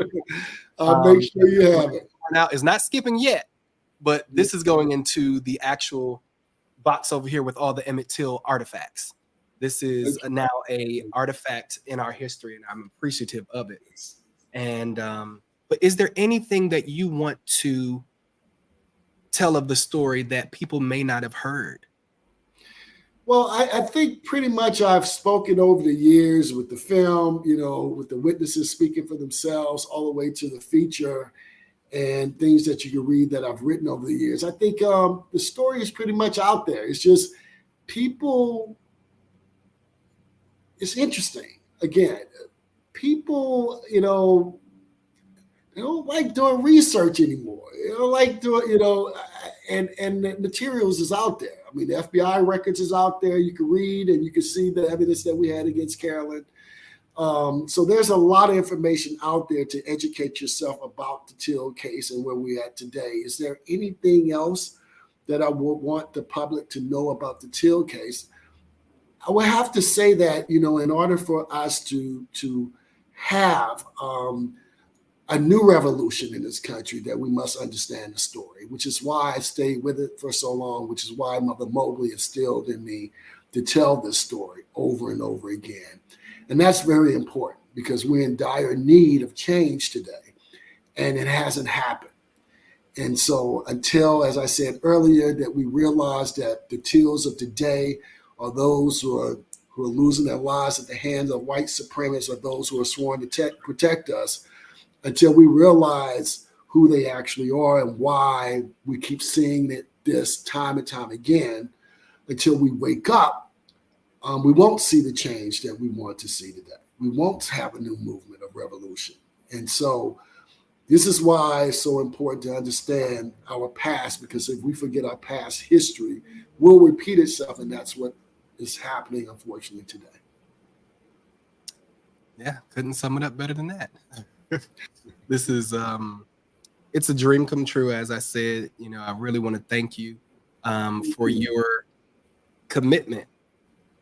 I'll make sure you have it. Now, it's not skipping yet, but this is going into the actual box over here with all the Emmett Till artifacts. This is now a artifact in our history, and I'm appreciative of it. And but is there anything that you want to tell of the story that people may not have heard? Well, I think pretty much I've spoken over the years with the film, with the witnesses speaking for themselves, all the way to the feature and things that you can read that I've written over the years. I think the story is pretty much out there. It's just people, it's interesting. Again, people, they don't like doing research anymore. They don't like doing, and the materials is out there. I mean, the FBI records is out there. You can read and you can see the evidence that we had against Carolyn. So there's a lot of information out there to educate yourself about the Till case and where we're at today. Is there anything else that I would want the public to know about the Till case? I would have to say that, in order for us to have a new revolution in this country, that we must understand the story, which is why I stayed with it for so long, which is why Mother Mobley instilled in me to tell this story over and over again. And that's very important because we're in dire need of change today, and it hasn't happened. And so until, as I said earlier, that we realize that the Tills of today are those who are losing their lives at the hands of white supremacists, or those who are sworn to protect us, until we realize who they actually are and why we keep seeing this time and time again, until we wake up, we won't see the change that we want to see today. We won't have a new movement of revolution. And so this is why it's so important to understand our past, because if we forget our past history, will repeat itself, and that's what is happening, unfortunately, today. Yeah, couldn't sum it up better than that. This is it's a dream come true. As I said, I really want to thank you for your commitment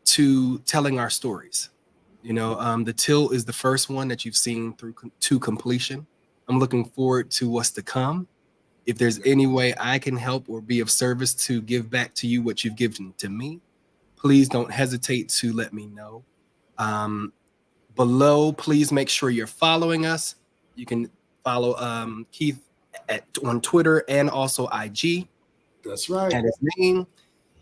to telling our stories. The Till is the first one that you've seen through to completion. I'm looking forward to what's to come. If there's any way I can help or be of service to give back to you what you've given to me, please don't hesitate to let me know. Below, please make sure you're following us. You can follow Keith on Twitter and also IG. That's right. At his name.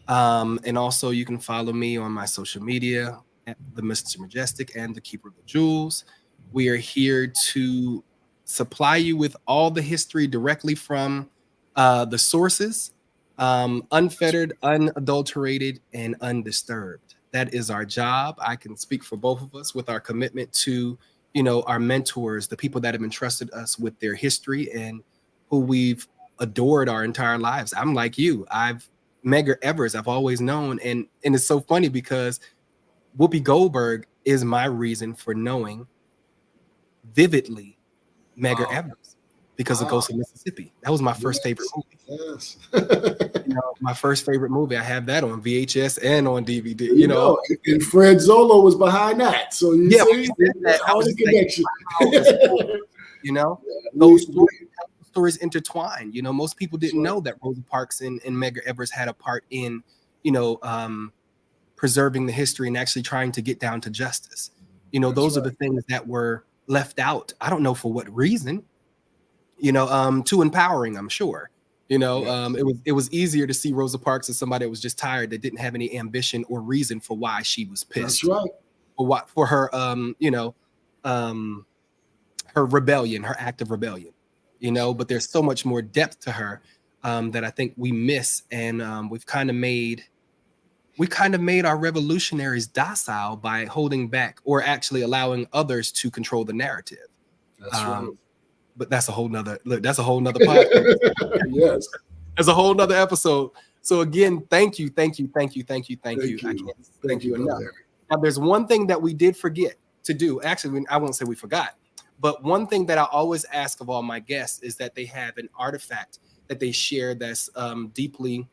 And also you can follow me on my social media at the Mr. Majestic and the Keeper of the Jewels. We are here to supply you with all the history directly from the sources, unfettered, unadulterated, and undisturbed. That is our job. I can speak for both of us with our commitment to, our mentors, the people that have entrusted us with their history and who we've adored our entire lives. I'm like you. Medgar Evers, I've always known. And it's so funny because Whoopi Goldberg is my reason for knowing vividly Medgar Evers, because of Ghost of Mississippi. That was my first favorite movie. Yes. My first favorite movie. I have that on VHS and on DVD. And Fred Zola was behind that. So you see, that was the connection. Those stories intertwine. Most people didn't know that Rosa Parks and Medgar Evers had a part in, preserving the history and actually trying to get down to justice. Those are the things that were left out. I don't know for what reason. Too empowering, I'm sure. It was easier to see Rosa Parks as somebody that was just tired, that didn't have any ambition or reason for why she was pissed. That's right. For her, her rebellion, her act of rebellion. But there's so much more depth to her that I think we miss, and we've kind of made our revolutionaries docile by holding back or actually allowing others to control the narrative. That's right. But that's a whole nother podcast. Yes. That's a whole nother episode. So again, thank you. I can't thank you enough. Now, there's one thing that we did forget to do. Actually, I won't say we forgot, but one thing that I always ask of all my guests is that they have an artifact that they share that's deeply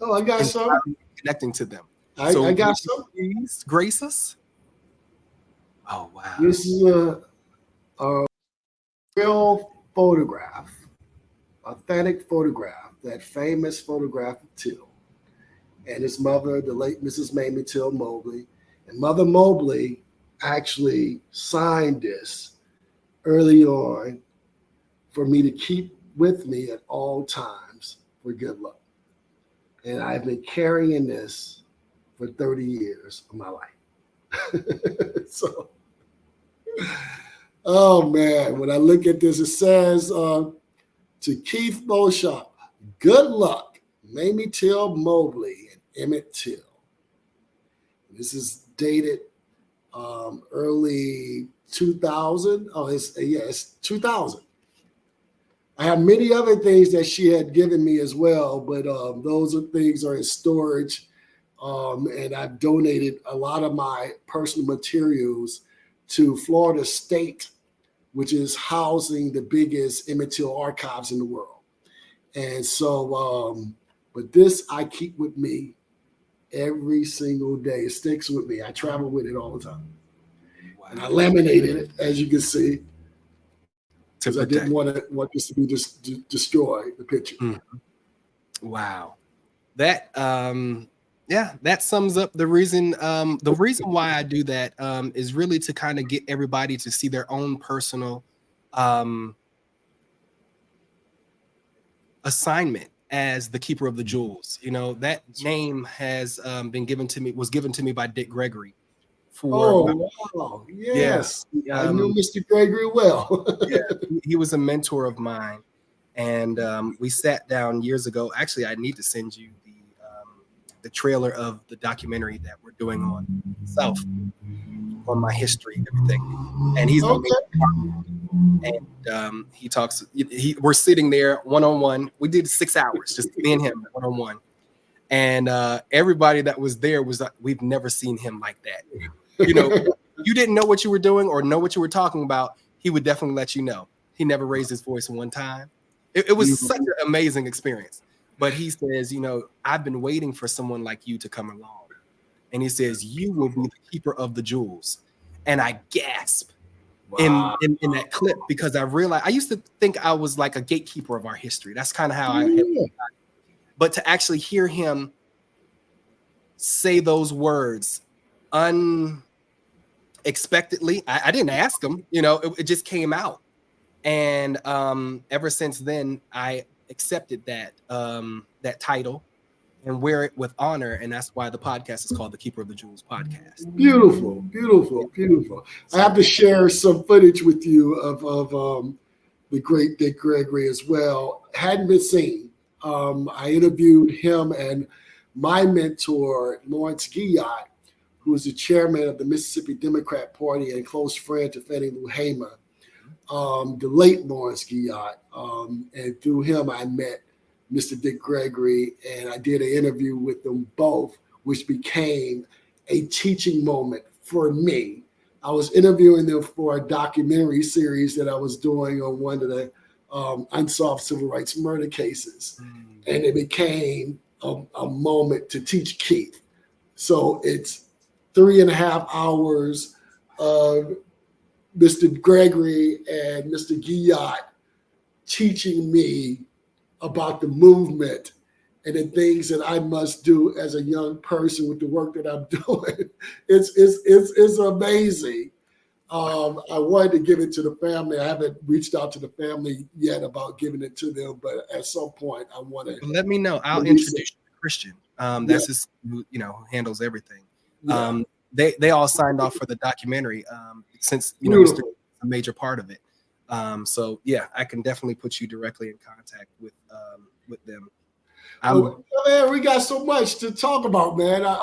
I got some connecting to them. I got some. Please grace us. Oh wow! This is a real photograph, authentic photograph, that famous photograph of Till and his mother, the late Mrs. Mamie Till Mobley. And Mother Mobley actually signed this early on for me to keep with me at all times for good luck. And I've been carrying this for 30 years of my life. So, oh man, when I look at this, it says to Keith Beauchamp, good luck, Mamie Till Mobley and Emmett Till. This is dated early 2000. Oh, it's 2000. I have many other things that she had given me as well, but those things are in storage. And I've donated a lot of my personal materials to Florida State, which is housing the biggest Emmett Till archives in the world. And so, but this I keep with me every single day. It sticks with me. I travel with it all the time. Wow. And I laminated it, as you can see, because I didn't want this to be destroyed, the picture. Mm-hmm. Wow. That that sums up the reason why I do that is really to kind of get everybody to see their own personal assignment as the keeper of the jewels. You know, that name has was given to me by Dick Gregory. Wow. Yes. Yeah. I knew Mr. Gregory well. Yeah, he was a mentor of mine. And we sat down years ago. Actually, I need to send you the trailer of the documentary that we're doing on South, on my history and everything. And he's okay. And he talks. We're sitting there one-on-one. We did 6 hours, just me and him one-on-one. And everybody that was there was like, we've never seen him like that. You know, you didn't know what you were doing or know what you were talking about, he would definitely let you know. He never raised his voice one time. It was such an amazing experience. But he says, you know, I've been waiting for someone like you to come along. And he says, you will be the keeper of the jewels. And I gasp in that clip, because I realized I used to think I was like a gatekeeper of our history. That's kind of how I had it. But to actually hear him say those words unexpectedly, I didn't ask him, you know, it just came out. And ever since then, I accepted that that title and wear it with honor. And that's why the podcast is called the Keeper of the Jewels Podcast. Beautiful, beautiful, beautiful. I have to share some footage with you of the great Dick Gregory as well. Hadn't been seen. I interviewed him and my mentor, Lawrence Guillot, who is the chairman of the Mississippi Democrat Party and close friend to Fannie Lou Hamer, the late Lawrence Guillot. And through him, I met Mr. Dick Gregory, and I did an interview with them both, which became a teaching moment for me. I was interviewing them for a documentary series that I was doing on one of the unsolved civil rights murder cases. And it became a moment to teach Keith. So it's 3.5 hours of Mr. Gregory and Mr. Guillot teaching me about the movement and the things that I must do as a young person with the work that I'm doing. It's amazing. I wanted to give it to the family. I haven't reached out to the family yet about giving it to them, but at some point I want to. Let me know. I'll introduce you to Christian. That's his, you know, handles everything. Yeah. They all signed off for the documentary since, you know, Mr. a major part of it. So yeah, I can definitely put you directly in contact with them. Man, we got so much to talk about, man. I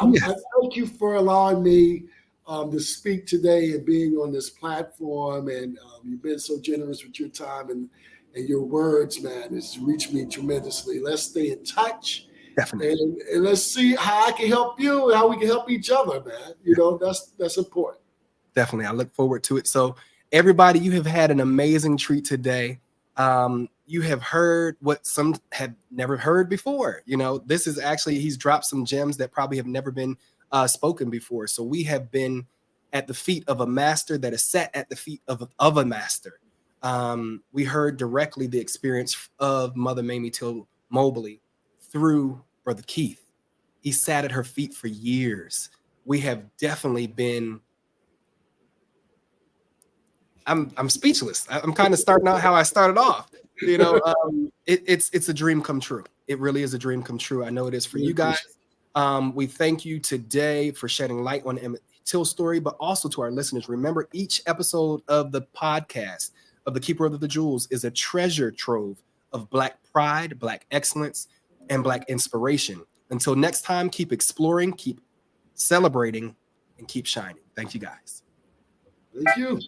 thank you for allowing me to speak today and being on this platform. And you've been so generous with your time and your words, man. It's reached me tremendously. Let's stay in touch. Definitely. And let's see how I can help you and how we can help each other, man. You know, that's important. Definitely. I look forward to it. So everybody, you have had an amazing treat today. You have heard what some have never heard before. You know, this is actually, he's dropped some gems that probably have never been spoken before. So we have been at the feet of a master that is sat at the feet of a master. We heard directly the experience of Mother Mamie Till Mobley through Brother Keith. He sat at her feet for years. We have definitely been. I'm speechless. I'm kind of starting out how I started off. You know, it's a dream come true. It really is a dream come true. I know it is for you guys. We thank you today for shedding light on Emmett Till's story, but also to our listeners. Remember, each episode of the podcast of The Keeper of the Jewels is a treasure trove of Black pride, Black excellence, and Black inspiration. Until next time, keep exploring, keep celebrating, and keep shining. Thank you, guys. Thank you.